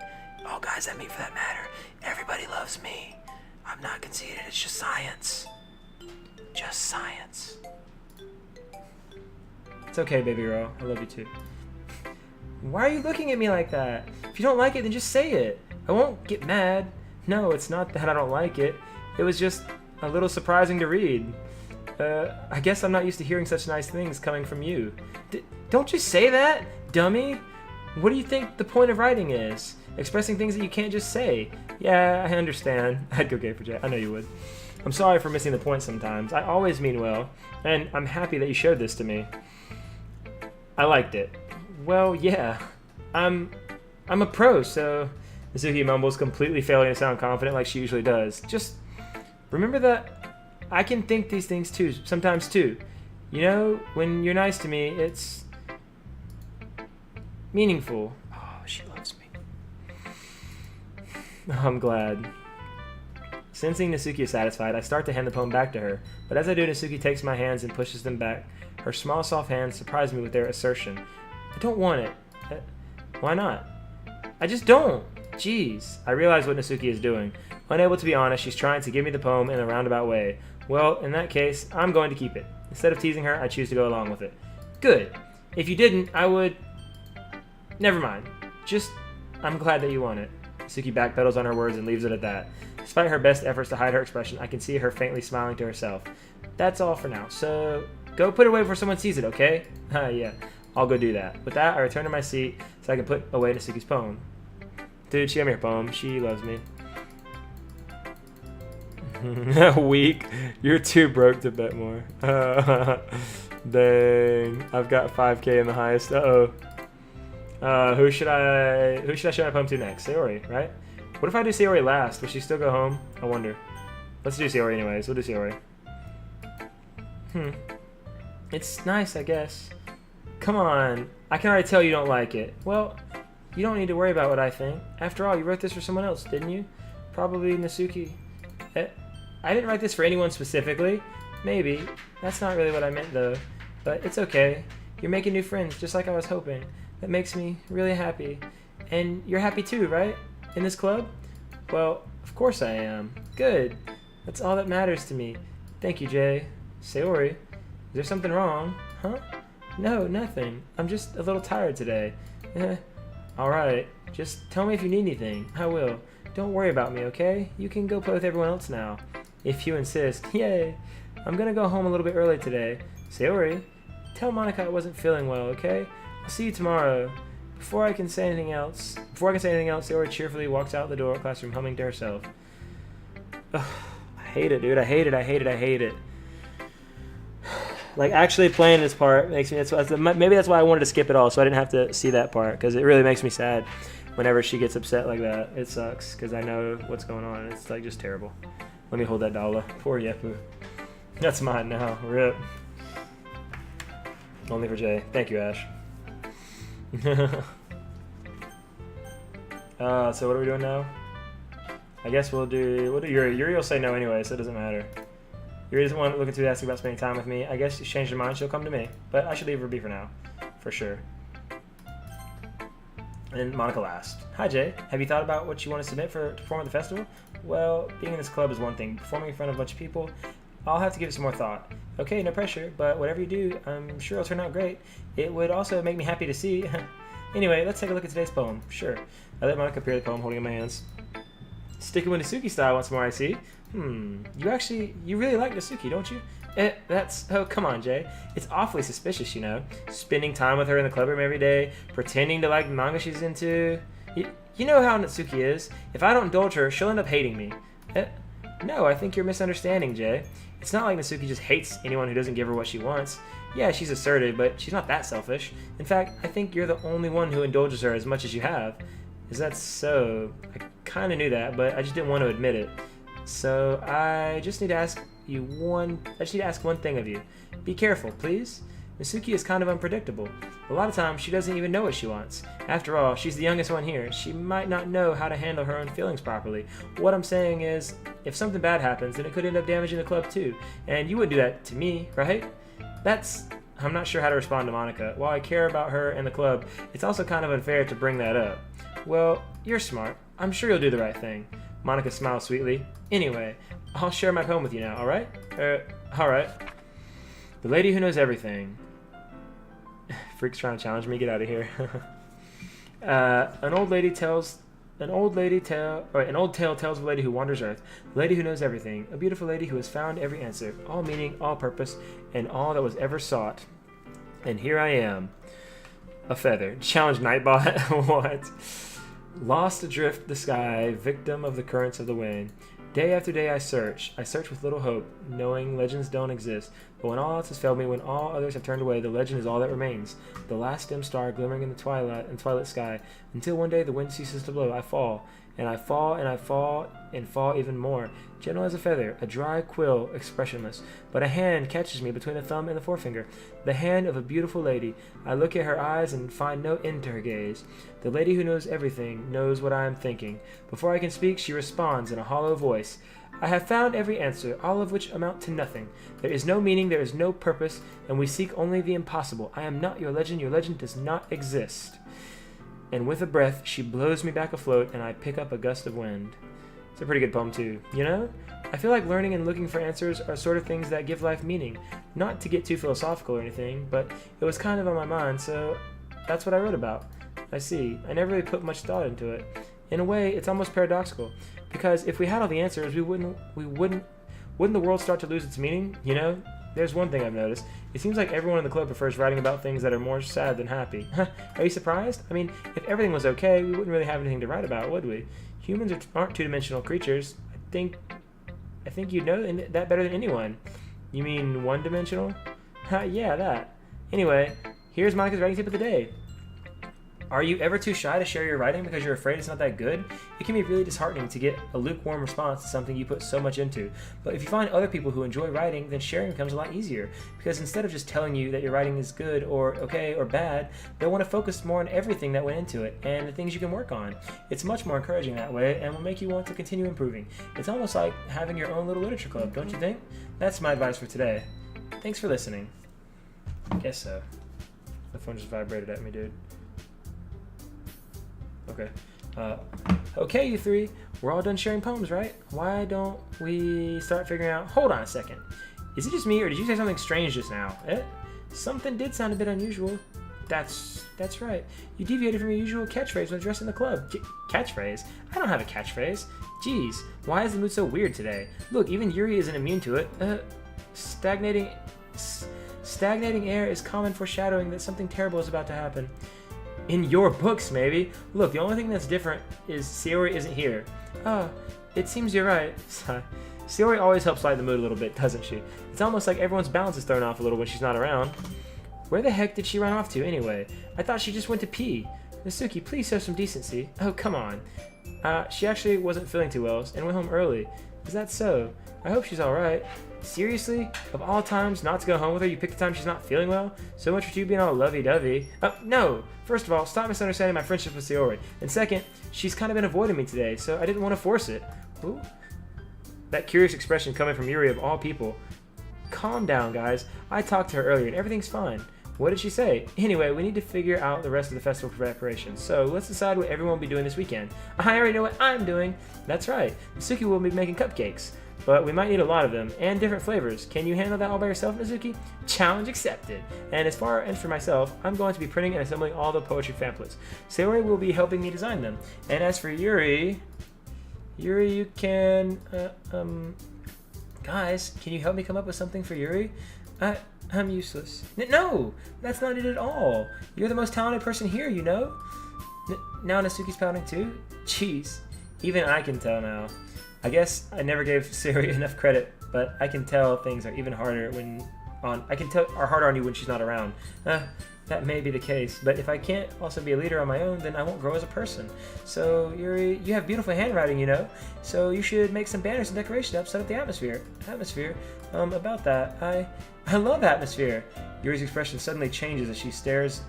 All guys I meet for that matter. Everybody loves me. I'm not conceited, it's just science. Just science. It's okay, baby girl. I love you too. Why are you looking at me like that? If you don't like it, then just say it. I won't get mad. No, it's not that I don't like it. It was just a little surprising to read. I guess I'm not used to hearing such nice things coming from you. Don't just say that, dummy. What do you think the point of writing is? Expressing things that you can't just say. Yeah, I understand. I'd go gay for Jay. I know you would. I'm sorry for missing the point sometimes. I always mean well, and I'm happy that you showed this to me. I liked it. Well, yeah. I'm a pro, so... Natsuki mumbles, completely failing to sound confident like she usually does. Just remember that I can think these things too, sometimes too. You know, when you're nice to me, it's meaningful. Oh, she loves me. Oh, I'm glad. Sensing Natsuki is satisfied, I start to hand the poem back to her, but as I do, Natsuki takes my hands and pushes them back. Her small, soft hands surprise me with their assertion. I don't want it. Why not? I just don't. Jeez. I realize what Natsuki is doing. Unable to be honest, she's trying to give me the poem in a roundabout way. Well, in that case, I'm going to keep it. Instead of teasing her, I choose to go along with it. Good. If you didn't, I would... Never mind. Just, I'm glad that you want it. Natsuki backpedals on her words and leaves it at that. Despite her best efforts to hide her expression, I can see her faintly smiling to herself. That's all for now, so go put it away before someone sees it, okay? Yeah, I'll go do that. With that, I return to my seat so I can put away Natsuki's poem. Dude, she gave me her poem. She loves me. Weak. You're too broke to bet more. Dang. I've got 5K in the highest. Uh-oh. Who should I show my poem to next? Sayori, right? What if I do Sayori last? Will she still go home? I wonder. Let's do Sayori anyways. We'll do Sayori. It's nice, I guess. Come on. I can already tell you don't like it. Well, you don't need to worry about what I think. After all, you wrote this for someone else, didn't you? Probably Natsuki. I didn't write this for anyone specifically. Maybe. That's not really what I meant, though. But it's okay. You're making new friends, just like I was hoping. That makes me really happy. And you're happy too, right? In this club? Well, of course I am. Good. That's all that matters to me. Thank you, Jay. Sayori, is there something wrong? Huh? No, nothing. I'm just a little tired today. Alright. Just tell me if you need anything. I will. Don't worry about me, okay? You can go play with everyone else now. If you insist. Yay! I'm gonna go home a little bit early today. Sayori, tell Monica I wasn't feeling well, okay? I'll see you tomorrow. Before I can say anything else, Sayori cheerfully walks out the door of the classroom, humming to herself. Ugh, I hate it, dude. I hate it. Like, actually playing this part makes me... maybe that's why I wanted to skip it all, so I didn't have to see that part, because it really makes me sad whenever she gets upset like that. It sucks, because I know what's going on. It's, like, just terrible. Let me hold that dollar. Poor Yepu. That's mine now. Rip. Only for Jay. Thank you, Ash. So what are we doing now? I guess we'll do Yuri. Yuri will say no anyway, so it doesn't matter. Yuri doesn't want to look enthusiastic about spending time with me. I guess she's changed her mind. She'll come to me, but I should leave her be for now, for sure. And Monica last. Hi Jay. Have you thought about what you want to submit to perform at the festival? Well, being in this club is one thing. Performing in front of a bunch of people, I'll have to give it some more thought. Okay, no pressure, but whatever you do, I'm sure it'll turn out great. It would also make me happy to see. Anyway, let's take a look at today's poem. Sure. I let Monica appear the poem holding in my hands. Sticking with Natsuki style once more, I see. You really like Natsuki, don't you? Oh, come on, Jay. It's awfully suspicious, you know. Spending time with her in the clubroom every day, pretending to like the manga she's into. You know how Natsuki is. If I don't indulge her, she'll end up hating me. No, I think you're misunderstanding, Jay. It's not like Natsuki just hates anyone who doesn't give her what she wants. Yeah, she's assertive, but she's not that selfish. In fact, I think you're the only one who indulges her as much as you have. Is that so? I kind of knew that, but I just didn't want to admit it. So I just need to ask one thing of you. Be careful, please. Natsuki is kind of unpredictable. A lot of times she doesn't even know what she wants. After all, she's the youngest one here. She might not know how to handle her own feelings properly. What I'm saying is, if something bad happens, then it could end up damaging the club too. And you wouldn't do that to me, right? I'm not sure how to respond to Monica. While I care about her and the club, it's also kind of unfair to bring that up. Well, you're smart. I'm sure you'll do the right thing. Monica smiles sweetly. Anyway, I'll share my poem with you now, alright? Alright. The Lady Who Knows Everything. Freak's trying to challenge me. Get out of here. An old tale tells of a lady who wanders earth, the lady who knows everything, a beautiful lady who has found every answer, all meaning, all purpose, and all that was ever sought. And here I am, a feather. Challenge Nightbot. What? Lost adrift the sky, victim of the currents of the wind. Day after day I search with little hope, knowing legends don't exist. But when all else has failed me, when all others have turned away, the legend is all that remains. The last dim star glimmering in the twilight sky, until one day the wind ceases to blow. I fall, and I fall, and I fall, and fall even more. Gentle as a feather, a dry quill, expressionless. But a hand catches me between the thumb and the forefinger. The hand of a beautiful lady. I look at her eyes and find no end to her gaze. The lady who knows everything knows what I am thinking. Before I can speak, she responds in a hollow voice. I have found every answer, all of which amount to nothing. There is no meaning, there is no purpose, and we seek only the impossible. I am not your legend does not exist. And with a breath, she blows me back afloat, and I pick up a gust of wind. It's a pretty good poem too, you know? I feel like learning and looking for answers are sort of things that give life meaning. Not to get too philosophical or anything, but it was kind of on my mind, so that's what I wrote about. I see. I never really put much thought into it. In a way, it's almost paradoxical, because if we had all the answers, wouldn't the world start to lose its meaning, you know? There's one thing I've noticed. It seems like everyone in the club prefers writing about things that are more sad than happy. Are you surprised? I mean, if everything was okay, we wouldn't really have anything to write about, would we? Humans aren't two-dimensional creatures. I think you'd know that better than anyone. You mean one-dimensional? Yeah, that. Anyway, here's Monica's writing tip of the day. Are you ever too shy to share your writing because you're afraid it's not that good? It can be really disheartening to get a lukewarm response to something you put so much into. But if you find other people who enjoy writing, then sharing becomes a lot easier. Because instead of just telling you that your writing is good or okay or bad, they'll want to focus more on everything that went into it and the things you can work on. It's much more encouraging that way and will make you want to continue improving. It's almost like having your own little literature club, don't you think? That's my advice for today. Thanks for listening. I guess so. The phone just vibrated at me, dude. Okay. Okay, you three. We're all done sharing poems, right? Why don't we start figuring out... Hold on a second. Is it just me, or did you say something strange just now? Something did sound a bit unusual. That's right. You deviated from your usual catchphrase when addressing the club. Catchphrase? I don't have a catchphrase. Jeez, why is the mood so weird today? Look, even Yuri isn't immune to it. Stagnating air is common foreshadowing that something terrible is about to happen. In your books, maybe. Look, the only thing that's different is Sayori isn't here. It seems you're right. Sayori always helps lighten the mood a little bit, doesn't she? It's almost like everyone's balance is thrown off a little when she's not around. Where the heck did she run off to, anyway? I thought she just went to pee. Natsuki, please show some decency. Oh, come on. She actually wasn't feeling too well and went home early. Is that so? I hope she's alright. Seriously? Of all times not to go home with her, you picked the time she's not feeling well? So much for you being all lovey-dovey. No! First of all, stop misunderstanding my friendship with Sayori. And second, she's kind of been avoiding me today, so I didn't want to force it. Ooh. That curious expression coming from Yuri of all people. Calm down, guys. I talked to her earlier and everything's fine. What did she say? Anyway, we need to figure out the rest of the festival preparations. So let's decide what everyone will be doing this weekend. I already know what I'm doing. That's right. Natsuki will be making cupcakes. But we might need a lot of them, and different flavors. Can you handle that all by yourself, Natsuki? Challenge accepted. And for myself, I'm going to be printing and assembling all the poetry pamphlets. Sayori will be helping me design them. And as for Yuri, you can, guys, can you help me come up with something for Yuri? I'm useless. No, that's not it at all. You're the most talented person here, you know? Now Natsuki's pouting too? Jeez, even I can tell now. I guess I never gave Sayori enough credit, but I can tell things are even harder are harder on you when she's not around. That may be the case, but if I can't also be a leader on my own, then I won't grow as a person. So, Yuri, you have beautiful handwriting, you know? So you should make some banners and decorations to set up the atmosphere. About that, I love atmosphere. Yuri's expression suddenly changes as she stares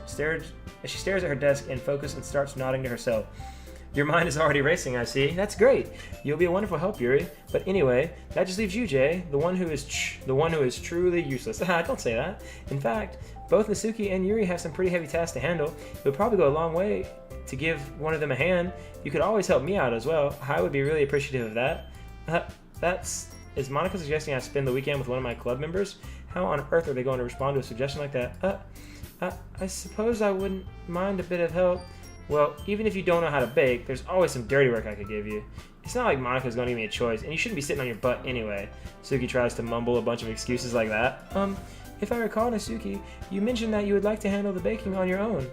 at her desk in focus and starts nodding to herself. Your mind is already racing, I see. That's great. You'll be a wonderful help, Yuri. But anyway, that just leaves you, Jay, the one who is truly useless. Don't say that. In fact, both Natsuki and Yuri have some pretty heavy tasks to handle. It would probably go a long way to give one of them a hand. You could always help me out as well. I would be really appreciative of that. Is Monica suggesting I spend the weekend with one of my club members? How on earth are they going to respond to a suggestion like that? I suppose I wouldn't mind a bit of help. Well, even if you don't know how to bake, there's always some dirty work I could give you. It's not like Monica's going to give me a choice, and you shouldn't be sitting on your butt anyway. Suki tries to mumble a bunch of excuses like that. If I recall, Natsuki, you mentioned that you would like to handle the baking on your own.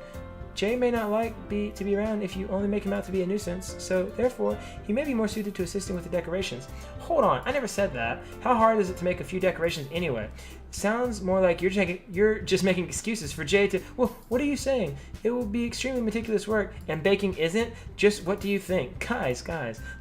Jay may not like to be around if you only make him out to be a nuisance, so therefore, he may be more suited to assisting with the decorations. Hold on, I never said that. How hard is it to make a few decorations anyway? Sounds more like you're just making excuses for Jay to... Well, what are you saying? It will be extremely meticulous work, and baking isn't? Just what do you think? Guys,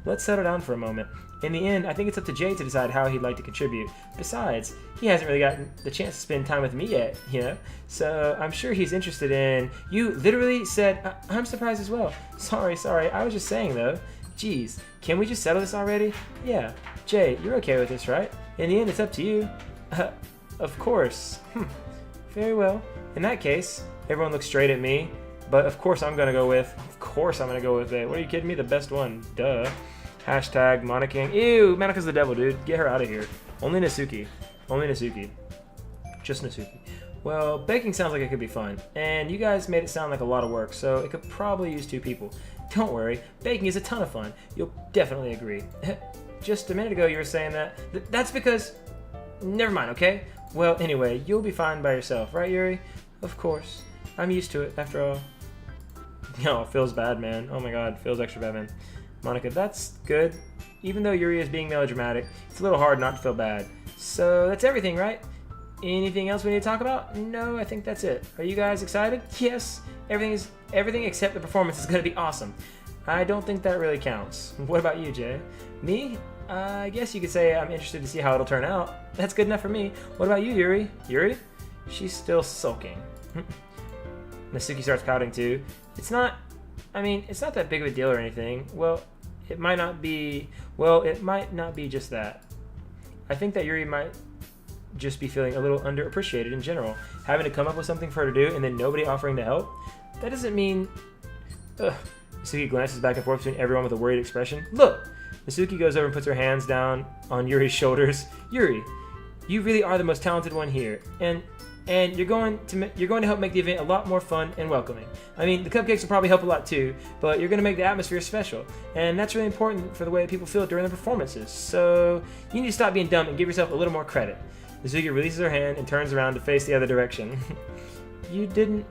let's settle down for a moment. In the end, I think it's up to Jay to decide how he'd like to contribute. Besides, he hasn't really gotten the chance to spend time with me yet, you know? So I'm sure he's interested in... You literally said... I'm surprised as well. Sorry, I was just saying, though. Jeez, can we just settle this already? Yeah. Jay, you're okay with this, right? In the end, it's up to you. Of course. Very well. In that case, everyone looks straight at me. But of course I'm gonna go with it. What are you kidding me? The best one. Duh. Hashtag Monica. Ew, Monica's the devil, dude. Get her out of here. Only Natsuki. Just Natsuki. Well, baking sounds like it could be fun. And you guys made it sound like a lot of work, so it could probably use 2 people. Don't worry, baking is a ton of fun. You'll definitely agree. Just a minute ago you were saying that. That's because... Never mind, okay? Well, anyway, you'll be fine by yourself, right, Yuri? Of course. I'm used to it, after all. No, it feels bad, man. Oh my god, it feels extra bad, man. Monica, that's good. Even though Yuri is being melodramatic, it's a little hard not to feel bad. So, that's everything, right? Anything else we need to talk about? No, I think that's it. Are you guys excited? Yes. everything except the performance is going to be awesome. I don't think that really counts. What about you, Jay? Me? I guess you could say I'm interested to see how it'll turn out. That's good enough for me. What about you, Yuri? Yuri? She's still sulking. Natsuki starts pouting too. It's not that big of a deal or anything. Well, it might not be just that. I think that Yuri might just be feeling a little underappreciated in general. Having to come up with something for her to do and then nobody offering to help? That doesn't mean... Ugh. Natsuki glances back and forth between everyone with a worried expression. Look! Natsuki goes over and puts her hands down on Yuri's shoulders. Yuri, you really are the most talented one here. And you're going to help make the event a lot more fun and welcoming. I mean, the cupcakes will probably help a lot too, but you're going to make the atmosphere special. And that's really important for the way that people feel during the performances. So you need to stop being dumb and give yourself a little more credit. Natsuki releases her hand and turns around to face the other direction. You didn't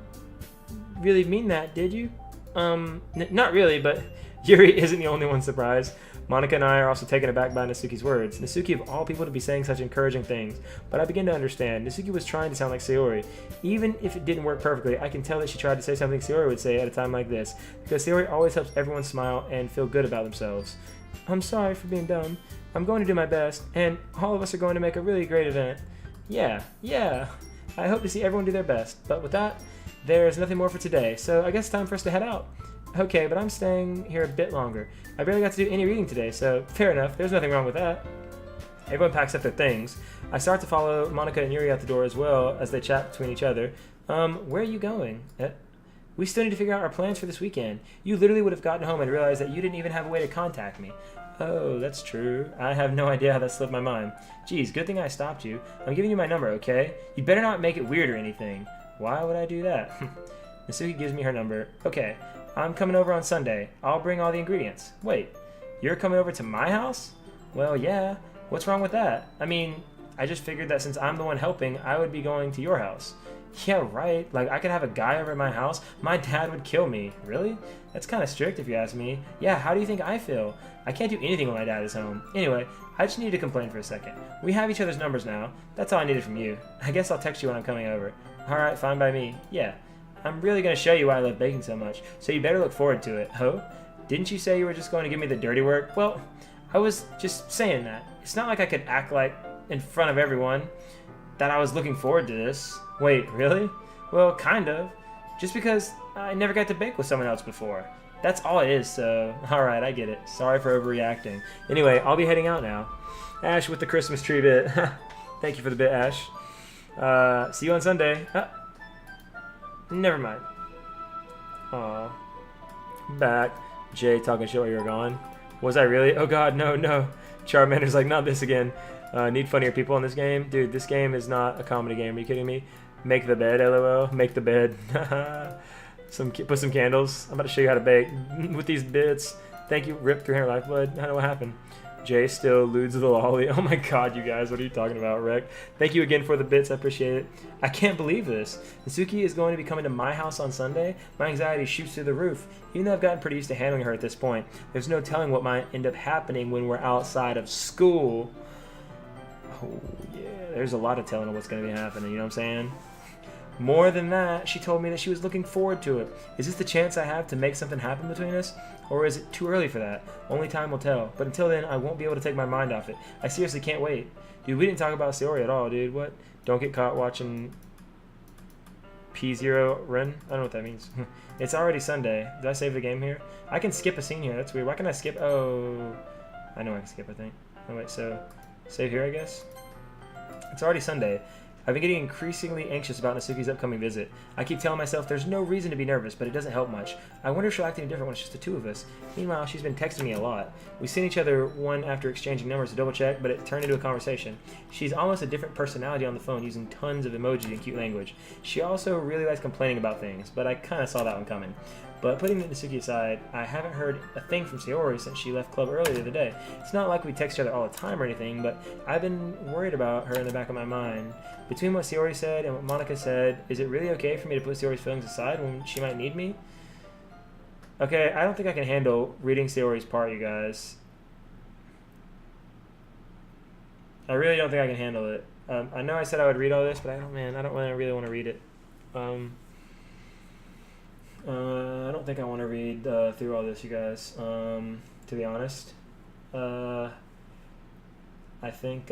really mean that, did you? Not really, but Yuri isn't the only one surprised. Monica and I are also taken aback by Natsuki's words. Natsuki of all people to be saying such encouraging things, but I begin to understand. Natsuki was trying to sound like Sayori. Even if it didn't work perfectly, I can tell that she tried to say something Sayori would say at a time like this, because Sayori always helps everyone smile and feel good about themselves. I'm sorry for being dumb. I'm going to do my best, and all of us are going to make a really great event. Yeah. I hope to see everyone do their best, but with that, there's nothing more for today, so I guess it's time for us to head out. Okay, but I'm staying here a bit longer. I barely got to do any reading today, so fair enough. There's nothing wrong with that. Everyone packs up their things. I start to follow Monica and Yuri out the door as well as they chat between each other. Where are you going? We still need to figure out our plans for this weekend. You literally would have gotten home and realized that you didn't even have a way to contact me. Oh, that's true. I have no idea how that slipped my mind. Geez, good thing I stopped you. I'm giving you my number, okay? You better not make it weird or anything. Why would I do that? Natsuki gives me her number. Okay, I'm coming over on Sunday. I'll bring all the ingredients. Wait, you're coming over to my house? Well, yeah. What's wrong with that? I mean, I just figured that since I'm the one helping, I would be going to your house. Yeah, right. Like, I could have a guy over at my house. My dad would kill me. Really? That's kind of strict if you ask me. Yeah, how do you think I feel? I can't do anything when my dad is home. Anyway, I just need to complain for a second. We have each other's numbers now. That's all I needed from you. I guess I'll text you when I'm coming over. Alright, fine by me. Yeah. I'm really going to show you why I love baking so much, so you better look forward to it. Ho? Didn't you say you were just going to give me the dirty work? Well, I was just saying that. It's not like I could act like, in front of everyone, that I was looking forward to this. Wait, really? Well, kind of. Just because I never got to bake with someone else before. That's all it is, so... Alright, I get it. Sorry for overreacting. Anyway, I'll be heading out now. Ash with the Christmas tree bit. Thank you for the bit, Ash. See you on Sunday. Never mind. Aw. Back. Jay talking shit while you were gone. Was I really? Oh god, no. Charmander's like, not this again. Need funnier people in this game? Dude, this game is not a comedy game. Are you kidding me? Make the bed, lol. Make the bed. Put some candles. I'm about to show you how to bake with these bits. Thank you, Rip 300 Lifeblood. I don't know what happened. Jay still eludes the lolly. Oh my god, you guys, what are you talking about, Rick? Thank you again for the bits, I appreciate it. I can't believe this. Natsuki is going to be coming to my house on Sunday. My anxiety shoots through the roof. Even though I've gotten pretty used to handling her at this point, there's no telling what might end up happening when we're outside of school. Oh yeah, there's a lot of telling what's going to be happening, you know what I'm saying? More than that, she told me that she was looking forward to it. Is this the chance I have to make something happen between us? Or is it too early for that? Only time will tell. But until then, I won't be able to take my mind off it. I seriously can't wait. Dude, we didn't talk about Sayori at all, dude. What? Don't get caught watching P0 Ren? I don't know what that means. It's already Sunday. Did I save the game here? I can skip a scene here. That's weird. Why can I skip? Oh, I know I can skip, I think. Oh, wait, so save here, I guess? It's already Sunday. I've been getting increasingly anxious about Natsuki's upcoming visit. I keep telling myself there's no reason to be nervous, but it doesn't help much. I wonder if she'll act any different when it's just the two of us. Meanwhile, she's been texting me a lot. We've seen each other one after exchanging numbers to double check, but it turned into a conversation. She's almost a different personality on the phone, using tons of emojis and cute language. She also really likes complaining about things, but I kind of saw that one coming. But putting Natsuki aside, I haven't heard a thing from Sayori since she left club earlier the other day. It's not like we text each other all the time or anything, but I've been worried about her in the back of my mind. Between what Sayori said and what Monica said, is it really okay for me to put Sayori's feelings aside when she might need me? Okay, I don't think I can handle reading Sayori's part, you guys. I really don't think I can handle it. I know I said I would read all this, but I don't really want to read it. I don't think I want to read through all this, you guys. To be honest, I think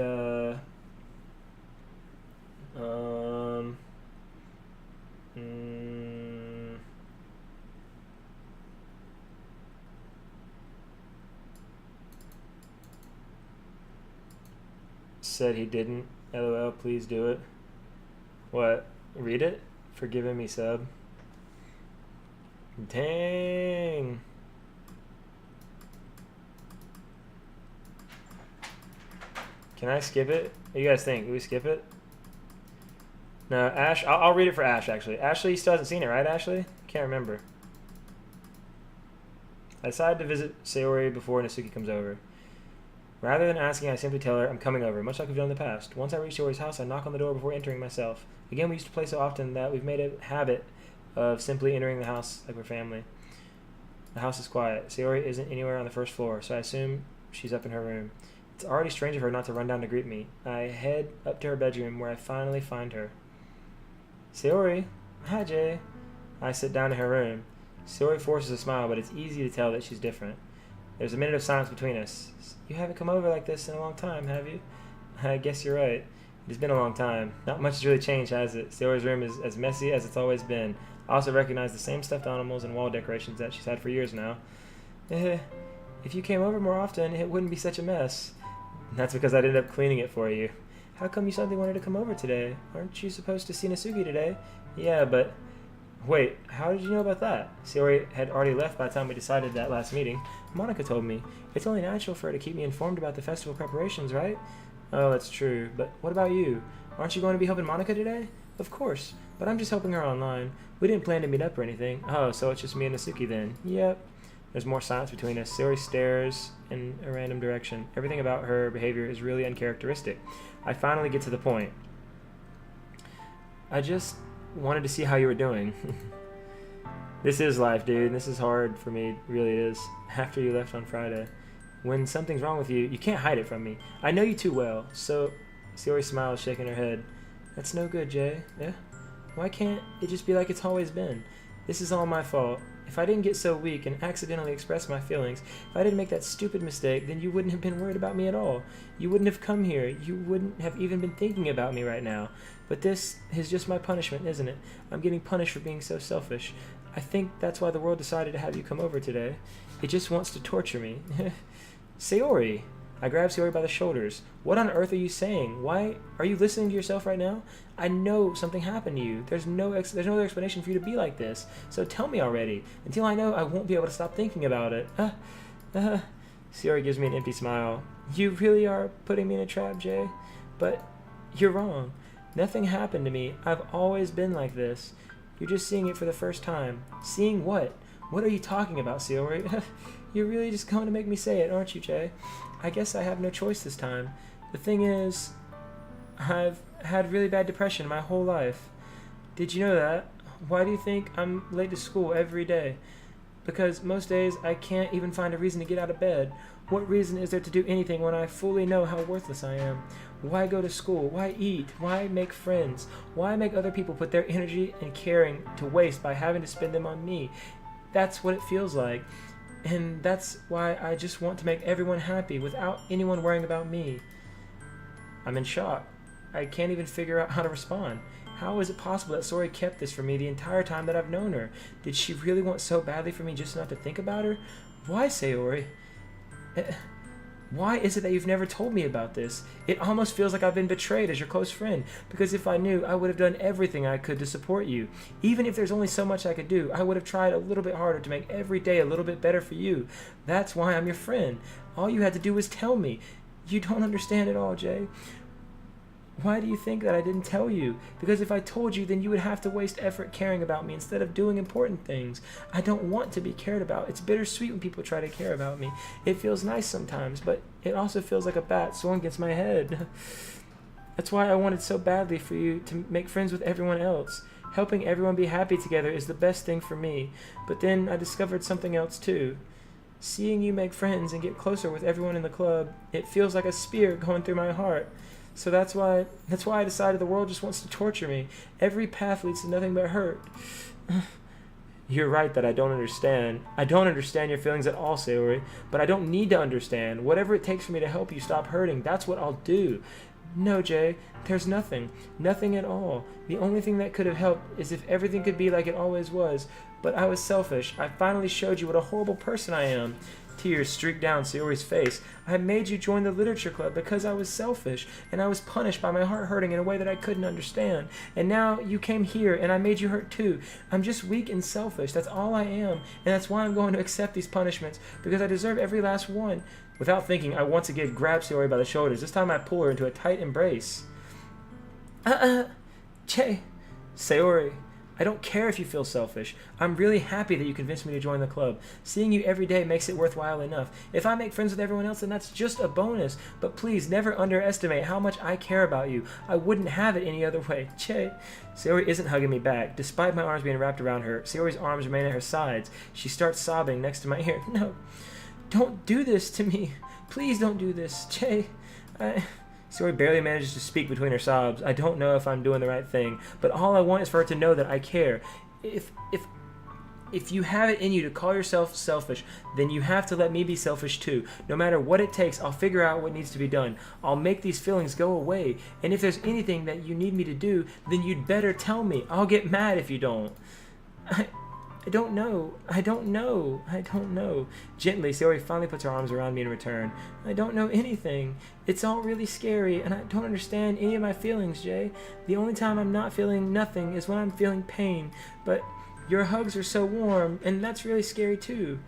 said he didn't. LOL, please do it. What? Read it? For giving me sub. Dang. Can I skip it? What do you guys think? Do we skip it? No, Ash. I'll read it for Ash, actually. Ashley still hasn't seen it, right, Ashley? Can't remember. I decided to visit Sayori before Natsuki comes over. Rather than asking, I simply tell her I'm coming over, much like we've done in the past. Once I reach Sayori's house, I knock on the door before entering myself. Again, we used to play so often that we've made a habit of simply entering the house like we're family. The house is quiet. Sayori isn't anywhere on the first floor, so I assume she's up in her room. It's already strange of her not to run down to greet me. I head up to her bedroom, where I finally find her. Sayori. Hi, Jay. I sit down in her room. Sayori forces a smile, but it's easy to tell that she's different. There's a minute of silence between us. You haven't come over like this in a long time, have you? I guess you're right. It's been a long time. Not much has really changed, has it? Sayori's room is as messy as it's always been. I also recognize the same stuffed animals and wall decorations that she's had for years now. If you came over more often, it wouldn't be such a mess. That's because I ended up cleaning it for you. How come you suddenly wanted to come over today? Aren't you supposed to see Natsuki today? Yeah, but... Wait, how did you know about that? Sayori had already left by the time we decided that last meeting. Monica told me. It's only natural for her to keep me informed about the festival preparations, right? Oh, that's true. But what about you? Aren't you going to be helping Monica today? Of course, but I'm just helping her online. We didn't plan to meet up or anything. Oh, so it's just me and Natsuki then. Yep. There's more silence between us. Sayori stares in a random direction. Everything about her behavior is really uncharacteristic. I finally get to the point. I just wanted to see how you were doing. This is life, dude. This is hard for me. It really is. After you left on Friday. When something's wrong with you, you can't hide it from me. I know you too well. So, Sayori smiles, shaking her head. That's no good, Jay. Yeah? Why can't it just be like it's always been? This is all my fault. If I didn't get so weak and accidentally express my feelings, if I didn't make that stupid mistake, then you wouldn't have been worried about me at all. You wouldn't have come here. You wouldn't have even been thinking about me right now. But this is just my punishment, isn't it? I'm getting punished for being so selfish. I think that's why the world decided to have you come over today. It just wants to torture me. Sayori! I grab Sayori by the shoulders. What on earth are you saying? Why are you listening to yourself right now? I know something happened to you. There's no other explanation for you to be like this. So tell me already. Until I know, I won't be able to stop thinking about it. Sayori gives me an empty smile. You really are putting me in a trap, Jay. But you're wrong. Nothing happened to me. I've always been like this. You're just seeing it for the first time. Seeing what? What are you talking about, Sayori? You're really just going to make me say it, aren't you, Jay? I guess I have no choice this time. The thing is, I've had really bad depression my whole life. Did you know that? Why do you think I'm late to school every day? Because most days I can't even find a reason to get out of bed. What reason is there to do anything when I fully know how worthless I am? Why go to school? Why eat? Why make friends? Why make other people put their energy and caring to waste by having to spend them on me? That's what it feels like. And that's why I just want to make everyone happy without anyone worrying about me. I'm in shock. I can't even figure out how to respond. How is it possible that Sayori kept this from me the entire time that I've known her? Did she really want so badly for me just not to think about her? Why, Sayori? Why is it that you've never told me about this? It almost feels like I've been betrayed as your close friend, because if I knew, I would have done everything I could to support you. Even if there's only so much I could do, I would have tried a little bit harder to make every day a little bit better for you. That's why I'm your friend. All you had to do was tell me. You don't understand at all, Jay. Why do you think that I didn't tell you? Because if I told you, then you would have to waste effort caring about me instead of doing important things. I don't want to be cared about. It's bittersweet when people try to care about me. It feels nice sometimes, but it also feels like a bat swung against my head. That's why I wanted so badly for you to make friends with everyone else. Helping everyone be happy together is the best thing for me. But then I discovered something else too. Seeing you make friends and get closer with everyone in the club, it feels like a spear going through my heart. So that's why I decided the world just wants to torture me. Every path leads to nothing but hurt. You're right that I don't understand. I don't understand your feelings at all, Sayori, but I don't need to understand. Whatever it takes for me to help you stop hurting, that's what I'll do. No, Jay, there's nothing. Nothing at all. The only thing that could have helped is if everything could be like it always was. But I was selfish. I finally showed you what a horrible person I am. Tears streaked down Sayori's face. I made you join the literature club because I was selfish, and I was punished by my heart hurting in a way that I couldn't understand. And now you came here, and I made you hurt too. I'm just weak and selfish. That's all I am, and that's why I'm going to accept these punishments, because I deserve every last one. Without thinking, I once again grabbed Sayori by the shoulders. This time I pull her into a tight embrace. Jay, Sayori, I don't care if you feel selfish. I'm really happy that you convinced me to join the club. Seeing you every day makes it worthwhile enough. If I make friends with everyone else, then that's just a bonus. But please, never underestimate how much I care about you. I wouldn't have it any other way. Jay. Sayori isn't hugging me back. Despite my arms being wrapped around her, Sayori's arms remain at her sides. She starts sobbing next to my ear. No, don't do this to me. Please don't do this. Jay, Sayori barely manages to speak between her sobs. I don't know if I'm doing the right thing, but all I want is for her to know that I care. If you have it in you to call yourself selfish, then you have to let me be selfish too. No matter what it takes, I'll figure out what needs to be done. I'll make these feelings go away. And if there's anything that you need me to do, then you'd better tell me. I'll get mad if you don't. I don't know. Gently, Sayori finally puts her arms around me in return. I don't know anything. It's all really scary, and I don't understand any of my feelings, Jay. The only time I'm not feeling nothing is when I'm feeling pain. But your hugs are so warm, and that's really scary too.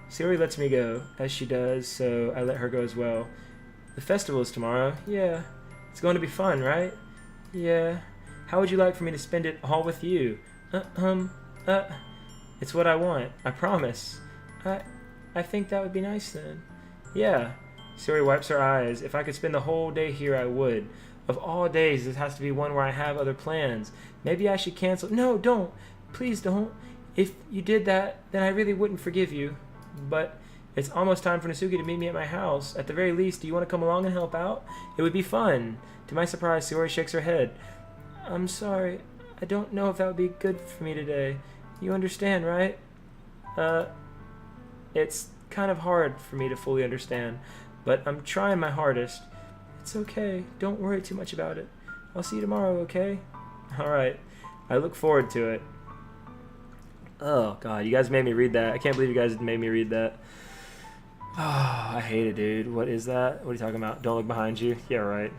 Sayori lets me go, as she does, so I let her go as well. The festival is tomorrow. Yeah. It's going to be fun, right? Yeah. How would you like for me to spend it all with you? It's what I want. I promise. I think that would be nice then. Yeah. Sayori wipes her eyes. If I could spend the whole day here, I would. Of all days, this has to be one where I have other plans. Maybe I should cancel. No, don't. Please don't. If you did that, then I really wouldn't forgive you. But it's almost time for Natsuki to meet me at my house. At the very least, do you want to come along and help out? It would be fun. To my surprise, Sayori shakes her head. I'm sorry. I don't know if that would be good for me today. You understand, right? It's kind of hard for me to fully understand, but I'm trying my hardest. It's okay. Don't worry too much about it. I'll see you tomorrow, okay? Alright. I look forward to it. Oh, God. You guys made me read that. I can't believe you guys made me read that. Oh, I hate it, dude. What is that? What are you talking about? Don't look behind you? Yeah, right.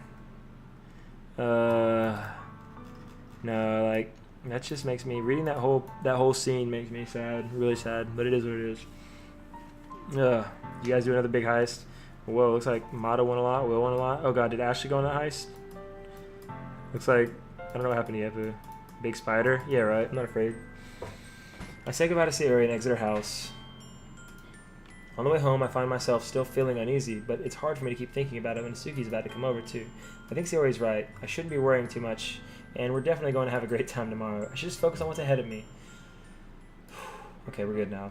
No, like... That just makes me reading that whole scene makes me sad, really sad. But it is what it is. You guys do another big heist. Whoa, looks like Mata won a lot. Will won a lot. Oh god, did Ashley go on that heist? Looks like I don't know what happened to Yepu. Big spider. Yeah, right. I'm not afraid. I say goodbye to Sayori and exit her house. On the way home, I find myself still feeling uneasy, but it's hard for me to keep thinking about it when Suki's about to come over too. I think Sayori's right. I shouldn't be worrying too much. And we're definitely going to have a great time tomorrow. I should just focus on what's ahead of me. Okay, we're good now.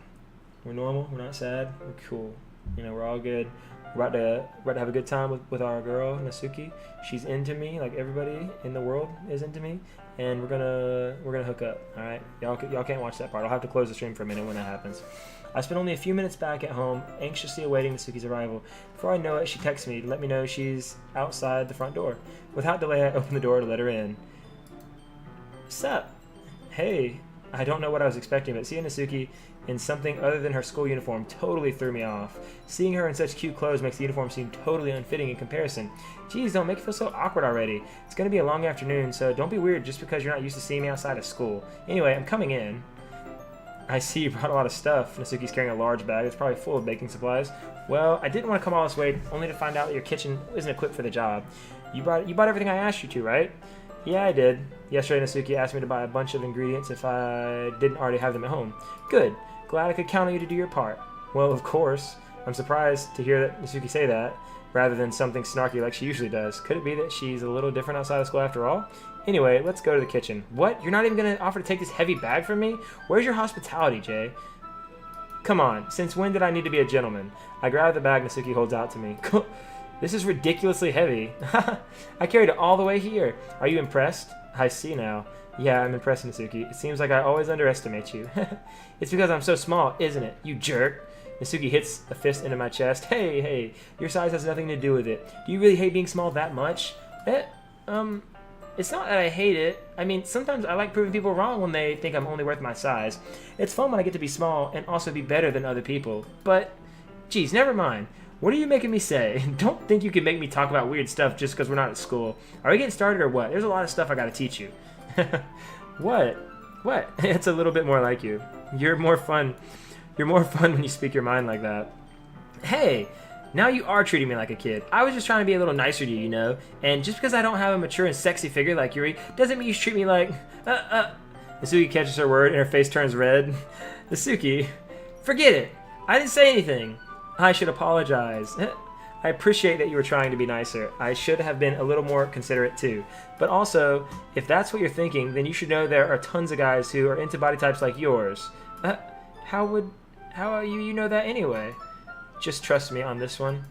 We're normal. We're not sad. We're cool. You know, we're all good. We're about to have a good time with our girl, Natsuki. She's into me, like everybody in the world is into me. And we're gonna hook up. All right, y'all can't watch that part. I'll have to close the stream for a minute when that happens. I spent only a few minutes back at home, anxiously awaiting Natsuki's arrival. Before I know it, she texts me to let me know she's outside the front door. Without delay, I open the door to let her in. What's up? Hey, I don't know what I was expecting, but seeing Natsuki in something other than her school uniform totally threw me off. Seeing her in such cute clothes makes the uniform seem totally unfitting in comparison. Geez, don't make it feel so awkward already. It's going to be a long afternoon, so don't be weird just because you're not used to seeing me outside of school. Anyway, I'm coming in. I see you brought a lot of stuff. Natsuki's carrying a large bag. It's probably full of baking supplies. Well, I didn't want to come all this way only to find out that your kitchen isn't equipped for the job. You bought everything I asked you to, right? Yeah, I did. Yesterday, Natsuki asked me to buy a bunch of ingredients if I didn't already have them at home. Good. Glad I could count on you to do your part. Well, of course. I'm surprised to hear that Natsuki say that, rather than something snarky like she usually does. Could it be that she's a little different outside of school after all? Anyway, let's go to the kitchen. What? You're not even going to offer to take this heavy bag from me? Where's your hospitality, Jay? Come on. Since when did I need to be a gentleman? I grab the bag Natsuki holds out to me. This is ridiculously heavy. I carried it all the way here. Are you impressed? I see now. Yeah, I'm impressed, Natsuki. It seems like I always underestimate you. It's because I'm so small, isn't it, you jerk? Natsuki hits a fist into my chest. Hey, your size has nothing to do with it. Do you really hate being small that much? It's not that I hate it. I mean, sometimes I like proving people wrong when they think I'm only worth my size. It's fun when I get to be small and also be better than other people. But, geez, never mind. What are you making me say? Don't think you can make me talk about weird stuff just because we're not at school. Are we getting started or what? There's a lot of stuff I gotta teach you. What? It's a little bit more like you. You're more fun when you speak your mind like that. Hey, now you are treating me like a kid. I was just trying to be a little nicer to you, you know? And just because I don't have a mature and sexy figure like Yuri, doesn't mean you should treat me like, Natsuki catches her word and her face turns red. Natsuki, forget it. I didn't say anything. I should apologize. I appreciate that you were trying to be nicer. I should have been a little more considerate too. But also, if that's what you're thinking, then you should know there are tons of guys who are into body types like yours. How are you know that anyway? Just trust me on this one.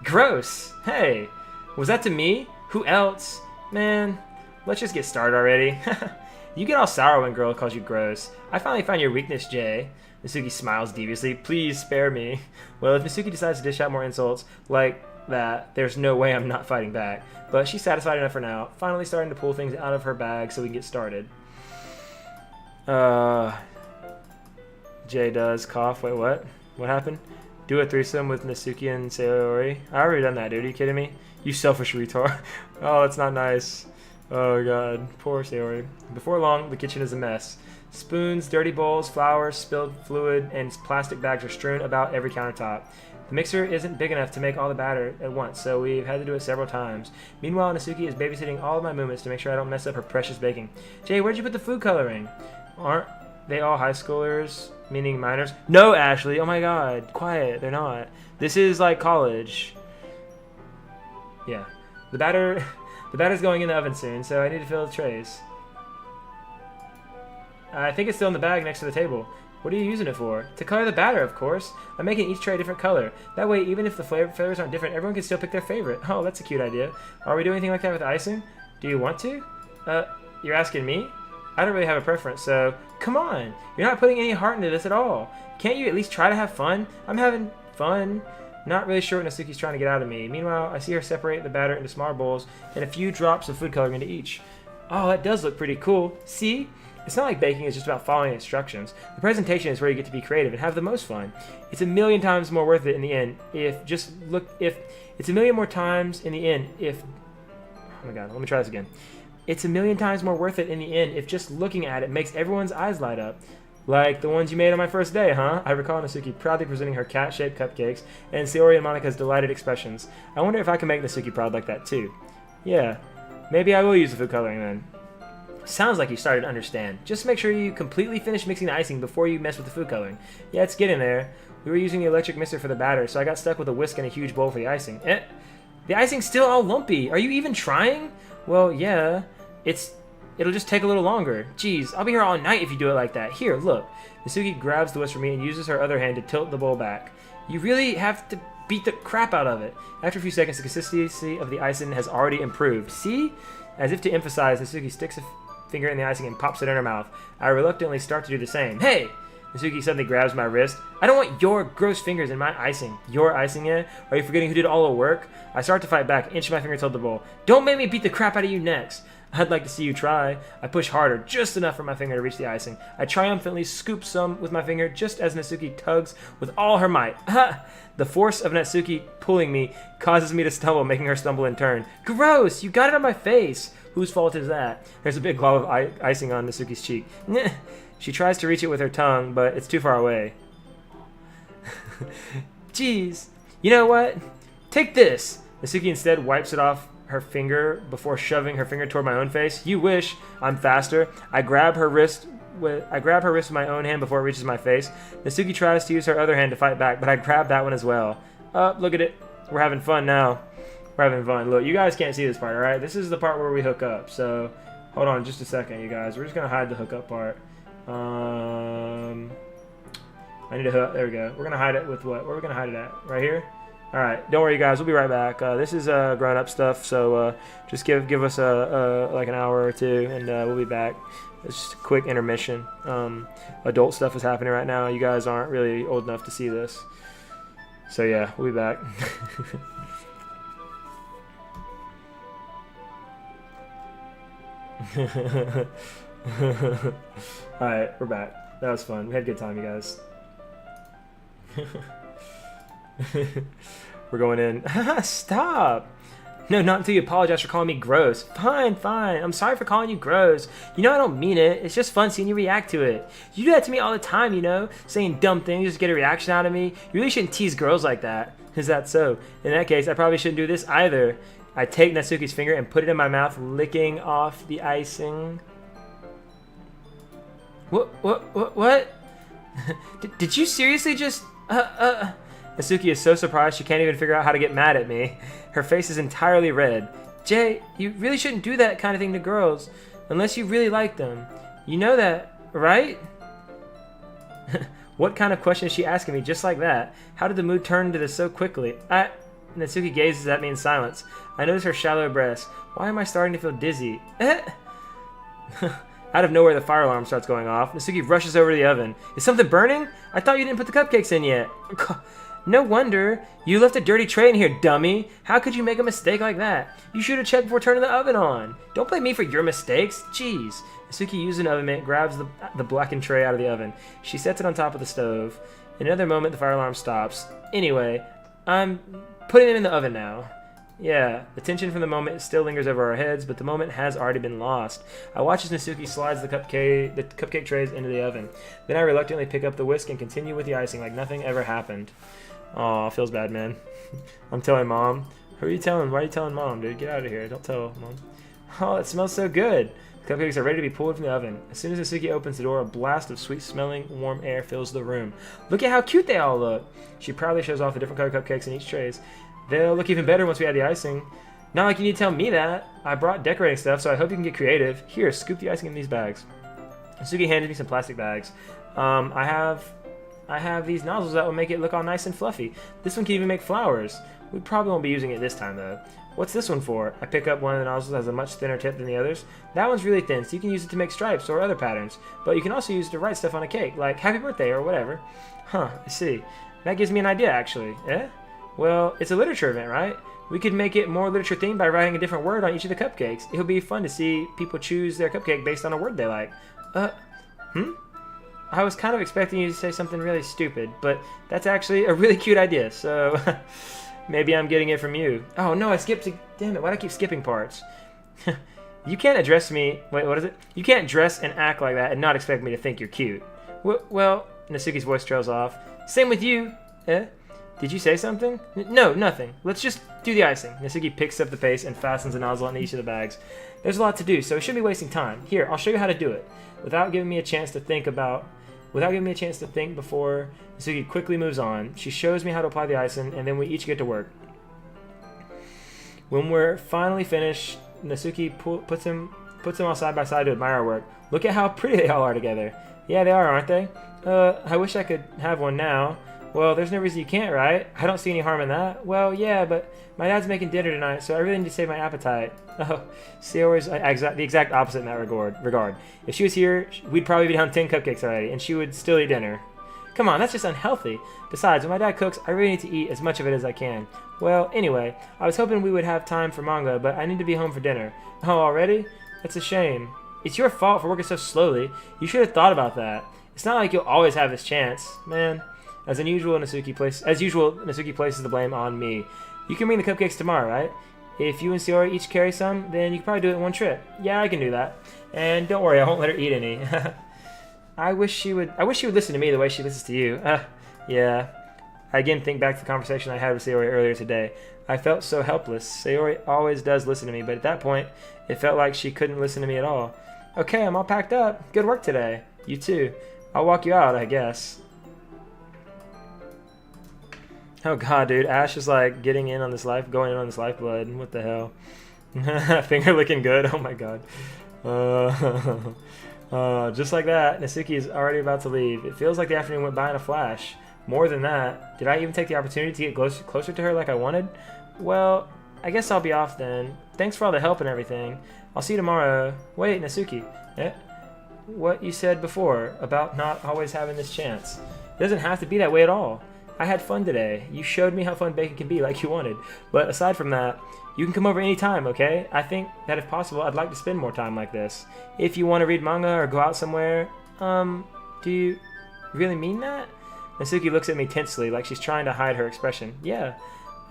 Gross! Hey, was that to me? Who else? Man, let's just get started already. You get all sour when girl calls you gross. I finally found your weakness, Jay. Natsuki smiles deviously. Please spare me. Well, if Natsuki decides to dish out more insults like that, there's no way I'm not fighting back. But she's satisfied enough for now, finally starting to pull things out of her bag so we can get started. Jay does cough. Wait, what? What happened? Do a threesome with Natsuki and Sayori? I already done that, dude. Are you kidding me? You selfish retard. Oh, that's not nice. Oh, God. Poor Sayori. Before long, the kitchen is a mess. Spoons, dirty bowls, flowers, spilled fluid, and plastic bags are strewn about every countertop. The mixer isn't big enough to make all the batter at once, so we've had to do it several times. Meanwhile, Natsuki is babysitting all of my movements to make sure I don't mess up her precious baking. Jay, where'd you put the food coloring? Aren't they all high schoolers, meaning minors? No, Ashley. Oh my God. Quiet. They're not. This is like college. Yeah. The batter's going in the oven soon, so I need to fill the trays. I think it's still in the bag next to the table. What are you using it for? To color the batter, of course. I'm making each tray a different color. That way, even if the flavors aren't different, everyone can still pick their favorite. Oh, that's a cute idea. Are we doing anything like that with icing? Do you want to? You're asking me? I don't really have a preference, so come on. You're not putting any heart into this at all. Can't you at least try to have fun? I'm having fun. Not really sure what Natsuki's trying to get out of me. Meanwhile, I see her separate the batter into smaller bowls and a few drops of food coloring into each. Oh, that does look pretty cool. See? It's not like baking is just about following instructions. The presentation is where you get to be creative and have the most fun. It's a million times more worth it in the end if it's a million more times in the end if oh my God, let me try this again. It's a million times more worth it in the end if just looking at it makes everyone's eyes light up. Like the ones you made on my first day, huh? I recall Natsuki proudly presenting her cat-shaped cupcakes and Sayori and Monika's delighted expressions. I wonder if I can make Natsuki proud like that too. Yeah, maybe I will use the food coloring then. Sounds like you started to understand. Just make sure you completely finish mixing the icing before you mess with the food coloring. Yeah, it's getting there. We were using the electric mixer for the batter, so I got stuck with a whisk and a huge bowl for the icing. The icing's still all lumpy. Are you even trying? Well, yeah. It'll just take a little longer. Jeez, I'll be here all night if you do it like that. Here, look. Natsuki grabs the whisk from me and uses her other hand to tilt the bowl back. You really have to beat the crap out of it. After a few seconds, the consistency of the icing has already improved. See? As if to emphasize, Natsuki sticks a finger in the icing and pops it in her mouth. I reluctantly start to do the same. Hey! Natsuki suddenly grabs my wrist. I don't want your gross fingers in my icing. Your icing, eh? Are you forgetting who did all the work? I start to fight back, inch my finger toward the bowl. Don't make me beat the crap out of you next. I'd like to see you try. I push harder, just enough for my finger to reach the icing. I triumphantly scoop some with my finger just as Natsuki tugs with all her might. Ha! The force of Natsuki pulling me causes me to stumble, making her stumble in turn. Gross! You got it on my face! Whose fault is that? There's a big glob of icing on Natsuki's cheek. She tries to reach it with her tongue, but it's too far away. Jeez. You know what? Take this! Natsuki instead wipes it off her finger before shoving her finger toward my own face. You wish. I'm faster. I grab her wrist with my own hand before it reaches my face. Natsuki tries to use her other hand to fight back, but I grab that one as well. Look at it. We're having fun now. We're having fun. Look, you guys can't see this part, alright? This is the part where we hook up. So, hold on just a second, you guys. We're just going to hide the hookup part. I need to hook. There we go. We're going to hide it with what? Where are we going to hide it at? Right here? All right, don't worry, guys. We'll be right back. This is grown-up stuff, so just give us like an hour or two, and we'll be back. It's just a quick intermission. Adult stuff is happening right now. You guys aren't really old enough to see this, so yeah, we'll be back. Alright, we're back. That was fun. We had a good time, you guys. We're going in. Stop! No, not until you apologize for calling me gross. Fine, fine. I'm sorry for calling you gross. You know I don't mean it. It's just fun seeing you react to it. You do that to me all the time, you know? Saying dumb things just to get a reaction out of me. You really shouldn't tease girls like that. Is that so? In that case, I probably shouldn't do this either. I take Natsuki's finger and put it in my mouth, licking off the icing. What? Did you seriously just, Natsuki is so surprised she can't even figure out how to get mad at me. Her face is entirely red. Jay, you really shouldn't do that kind of thing to girls, unless you really like them. You know that, right? What kind of question is she asking me just like that? How did the mood turn into this so quickly? Natsuki gazes at me in silence. I notice her shallow breaths. Why am I starting to feel dizzy? Out of nowhere, the fire alarm starts going off. Natsuki rushes over to the oven. Is something burning? I thought you didn't put the cupcakes in yet. No wonder. You left a dirty tray in here, dummy. How could you make a mistake like that? You should have checked before turning the oven on. Don't blame me for your mistakes. Jeez. Natsuki uses an oven mitt, grabs the blackened tray out of the oven. She sets it on top of the stove. In another moment, the fire alarm stops. Anyway, I'm putting them in the oven now. Yeah, the tension from the moment still lingers over our heads, but the moment has already been lost. I watch as Natsuki slides the cupcake trays into the oven. Then I reluctantly pick up the whisk and continue with the icing like nothing ever happened. Aw, feels bad, man. I'm telling Mom. Who are you telling? Why are you telling Mom, dude? Get out of here. Don't tell Mom. Oh, it smells so good. The cupcakes are ready to be pulled from the oven. As soon as Natsuki opens the door, a blast of sweet-smelling, warm air fills the room. Look at how cute they all look. She proudly shows off the different colored cupcakes in each trays. They'll look even better once we add the icing. Not like you need to tell me that. I brought decorating stuff, so I hope you can get creative. Here, scoop the icing in these bags. Natsuki handed me some plastic bags. I have these nozzles that will make it look all nice and fluffy. This one can even make flowers. We probably won't be using it this time, though. What's this one for? I pick up one of the nozzles that has a much thinner tip than the others. That one's really thin, so you can use it to make stripes or other patterns. But you can also use it to write stuff on a cake, like happy birthday or whatever. Huh, I see. That gives me an idea, actually. Eh? Well, it's a literature event, right? We could make it more literature themed by writing a different word on each of the cupcakes. It would be fun to see people choose their cupcake based on a word they like. I was kind of expecting you to say something really stupid, but that's actually a really cute idea, so maybe I'm getting it from you. Oh no, I skipped it. Damn it, why do I keep skipping parts? You can't address me. Wait, what is it? You can't dress and act like that and not expect me to think you're cute. Well, Natsuki's voice trails off. Same with you. Eh? Did you say something? No, nothing. Let's just do the icing. Natsuki picks up the paste and fastens a nozzle on each of the bags. There's a lot to do, so we shouldn't be wasting time. Here, I'll show you how to do it. Without giving me a chance to think before, Natsuki quickly moves on. She shows me how to apply the icing, and then we each get to work. When we're finally finished, Natsuki puts them all side by side to admire our work. Look at how pretty they all are together. Yeah, they are, aren't they? I wish I could have one now. Well, there's no reason you can't, right? I don't see any harm in that. Well, yeah, but my dad's making dinner tonight, so I really need to save my appetite. Oh, Sayori's the exact opposite in that regard. If she was here, we'd probably be down 10 cupcakes already, and she would still eat dinner. Come on, that's just unhealthy. Besides, when my dad cooks, I really need to eat as much of it as I can. Well, anyway, I was hoping we would have time for manga, but I need to be home for dinner. Oh, already? That's a shame. It's your fault for working so slowly. You should have thought about that. It's not like you'll always have this chance. Man. As usual, Natsuki places the blame on me. You can bring the cupcakes tomorrow, right? If you and Sayori each carry some, then you can probably do it in one trip. Yeah, I can do that. And don't worry, I won't let her eat any. I wish she would listen to me the way she listens to you. Yeah. I again think back to the conversation I had with Sayori earlier today. I felt so helpless. Sayori always does listen to me, but at that point, it felt like she couldn't listen to me at all. Okay, I'm all packed up. Good work today. You too. I'll walk you out, I guess. Oh god, dude, Ash is like going in on this lifeblood. What the hell? Finger looking good. Oh my god. Just like that, Natsuki is already about to leave. It feels like the afternoon went by in a flash. More than that, did I even take the opportunity to get closer to her like I wanted? Well, I guess I'll be off then. Thanks for all the help and everything. I'll see you tomorrow. Wait, Natsuki. What you said before about not always having this chance. It doesn't have to be that way at all. I had fun today. You showed me how fun bacon can be like you wanted. But aside from that, you can come over anytime, okay? I think that if possible, I'd like to spend more time like this. If you want to read manga or go out somewhere, do you really mean that? Natsuki looks at me tensely, like she's trying to hide her expression. Yeah,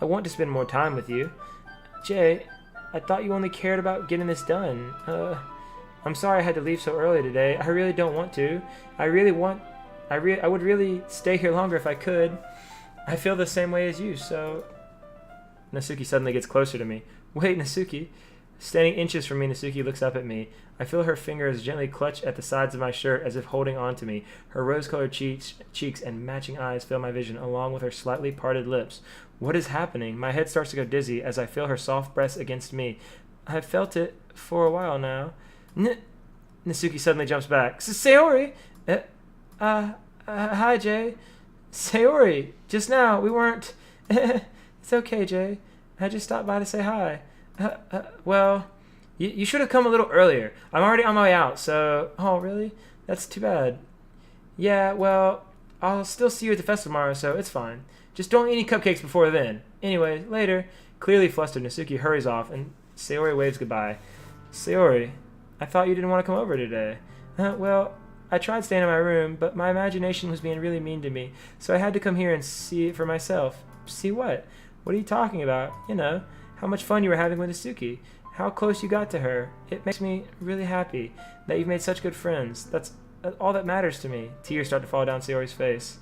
I want to spend more time with you. Jay, I thought you only cared about getting this done. I'm sorry I had to leave so early today. I really don't want to. I would really stay here longer if I could. I feel the same way as you, so... Natsuki suddenly gets closer to me. Wait, Natsuki. Standing inches from me, Natsuki looks up at me. I feel her fingers gently clutch at the sides of my shirt as if holding on to me. Her rose-colored cheeks and matching eyes fill my vision, along with her slightly parted lips. What is happening? My head starts to go dizzy as I feel her soft breast against me. I've felt it for a while now. Natsuki suddenly jumps back. Sayori! Hi, Jay. Sayori, just now, we weren't... It's okay, Jay. I just stopped by to say hi. Well, you should have come a little earlier. I'm already on my way out, so... Oh, really? That's too bad. Yeah, well, I'll still see you at the festival tomorrow, so it's fine. Just don't eat any cupcakes before then. Anyway, later. Clearly flustered, Natsuki hurries off, and Sayori waves goodbye. Sayori, I thought you didn't want to come over today. Well, I tried staying in my room, but my imagination was being really mean to me, so I had to come here and see it for myself. See what? What are you talking about? You know, how much fun you were having with Natsuki, how close you got to her. It makes me really happy that you've made such good friends. That's all that matters to me. Tears start to fall down Sayori's face.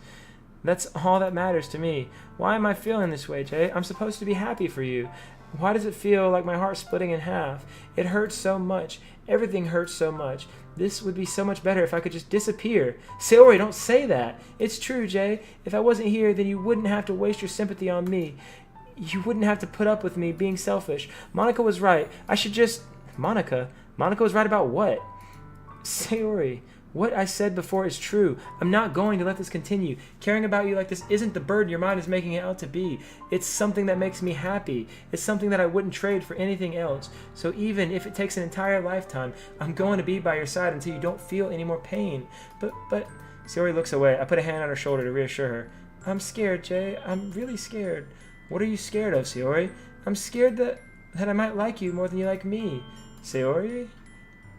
That's all that matters to me. Why am I feeling this way, Jay? I'm supposed to be happy for you. Why does it feel like my heart's splitting in half? It hurts so much. Everything hurts so much. This would be so much better if I could just disappear. Sayori, don't say that. It's true, Jay. If I wasn't here, then you wouldn't have to waste your sympathy on me. You wouldn't have to put up with me being selfish. Monica was right. I should just... Monica? Monica was right about what? Sayori, what I said before is true. I'm not going to let this continue. Caring about you like this isn't the burden your mind is making it out to be. It's something that makes me happy. It's something that I wouldn't trade for anything else. So even if it takes an entire lifetime, I'm going to be by your side until you don't feel any more pain. But... Sayori looks away. I put a hand on her shoulder to reassure her. I'm scared, Jay. I'm really scared. What are you scared of, Sayori? I'm scared that I might like you more than you like me. Sayori?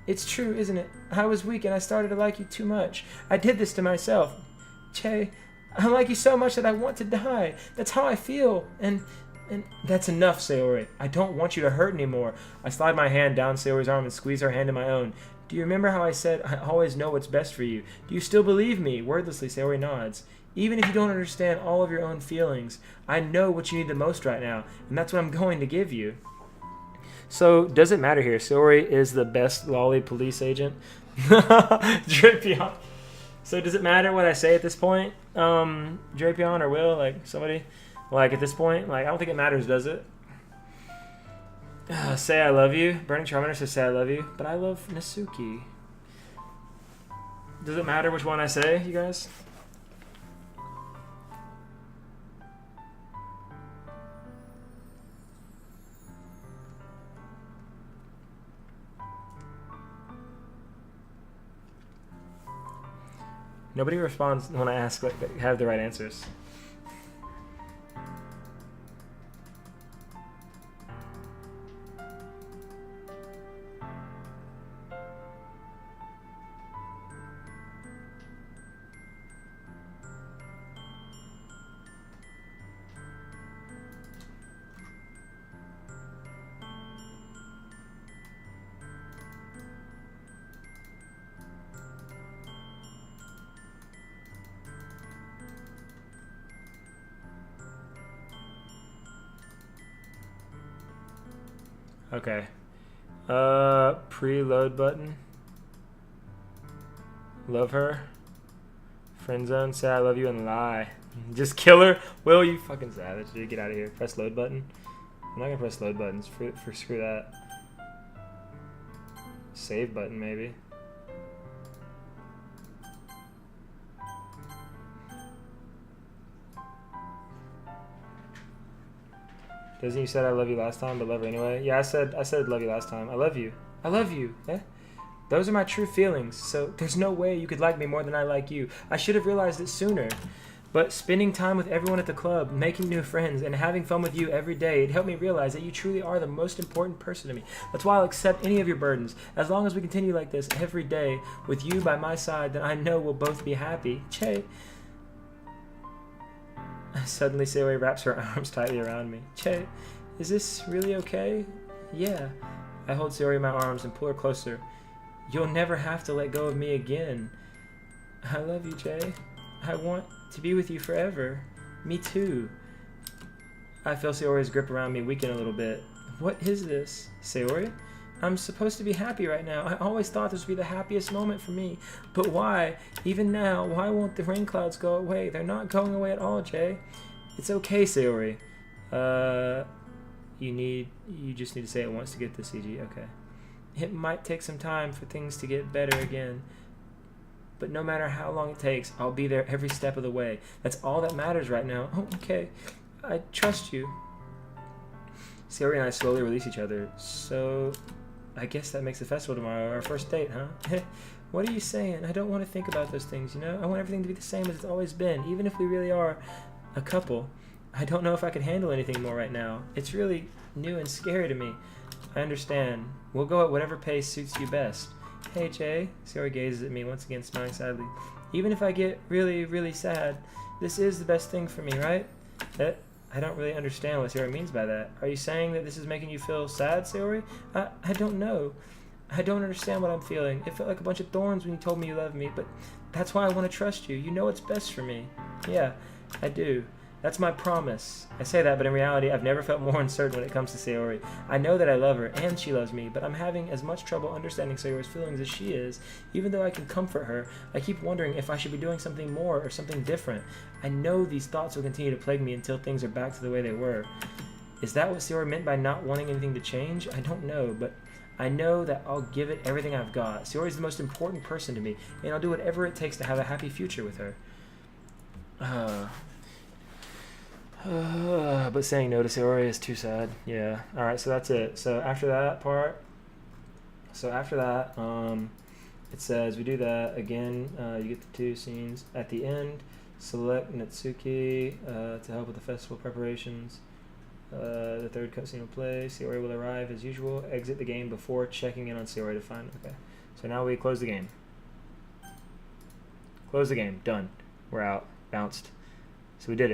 It's true, isn't it? I was weak and I started to like you too much. I did this to myself. Jay, I like you so much that I want to die. That's how I feel. And that's enough, Sayori. I don't want you to hurt anymore. I slide my hand down Sayori's arm and squeeze her hand in my own. Do you remember how I said I always know what's best for you? Do you still believe me? Wordlessly, Sayori nods. Even if you don't understand all of your own feelings, I know what you need the most right now, and that's what I'm going to give you. So, does it matter here? Sayori is the best lolly police agent. Jayrabian. So, does it matter what I say at this point? Jayrabian or Will? Like, somebody? Like, at this point? Like, I don't think it matters, does it? Say I love you. Burning Charmander says say I love you. But I love Natsuki. Does it matter which one I say, you guys? Nobody responds when I ask, like, they have the right answers. Okay. Preload button. Love her. Friend zone. Say I love you and lie. Just kill her. Will, you fucking savage, dude. Get out of here. Press load button. I'm not gonna press load buttons for screw that. Save button maybe. Doesn't you said I love you last time, but love her anyway? Yeah, I said love you last time. I love you. I love you. Eh? Those are my true feelings, so there's no way you could like me more than I like you. I should have realized it sooner. But spending time with everyone at the club, making new friends, and having fun with you every day, it helped me realize that you truly are the most important person to me. That's why I'll accept any of your burdens. As long as we continue like this every day, with you by my side, then I know we'll both be happy. Che. Suddenly, Sayori wraps her arms tightly around me. Che, is this really okay? Yeah. I hold Sayori in my arms and pull her closer. You'll never have to let go of me again. I love you, Jay. I want to be with you forever. Me too. I feel Sayori's grip around me weaken a little bit. What is this? Sayori? I'm supposed to be happy right now. I always thought this would be the happiest moment for me. But why? Even now, why won't the rain clouds go away? They're not going away at all, Jay. It's okay, Sayori. You just need to say it once to get the CG. Okay. It might take some time for things to get better again. But no matter how long it takes, I'll be there every step of the way. That's all that matters right now. Oh, okay. I trust you. Sayori and I slowly release each other. So, I guess that makes the festival tomorrow our first date, huh? What are you saying? I don't want to think about those things, you know? I want everything to be the same as it's always been, even if we really are a couple. I don't know if I can handle anything more right now. It's really new and scary to me. I understand. We'll go at whatever pace suits you best. Hey, Jay. Sayori gazes at me, once again smiling sadly. Even if I get really, really sad, this is the best thing for me, right? I don't really understand what Sayori means by that. Are you saying that this is making you feel sad, Sayori? I don't know. I don't understand what I'm feeling. It felt like a bunch of thorns when you told me you loved me, but that's why I want to trust you. You know what's best for me. Yeah, I do. That's my promise. I say that, but in reality, I've never felt more uncertain when it comes to Sayori. I know that I love her, and she loves me, but I'm having as much trouble understanding Sayori's feelings as she is. Even though I can comfort her, I keep wondering if I should be doing something more or something different. I know these thoughts will continue to plague me until things are back to the way they were. Is that what Sayori meant by not wanting anything to change? I don't know, but I know that I'll give it everything I've got. Sayori's the most important person to me, and I'll do whatever it takes to have a happy future with her. But saying no to Sayori is too sad. Yeah. Alright, so that's it. So after that, it says we do that. Again, you get the two scenes. At the end, select Natsuki to help with the festival preparations. The third cutscene will play. Sayori will arrive as usual. Exit the game before checking in on Sayori to find. Okay. So now we close the game. Close the game. Done. We're out. Bounced. So we did it.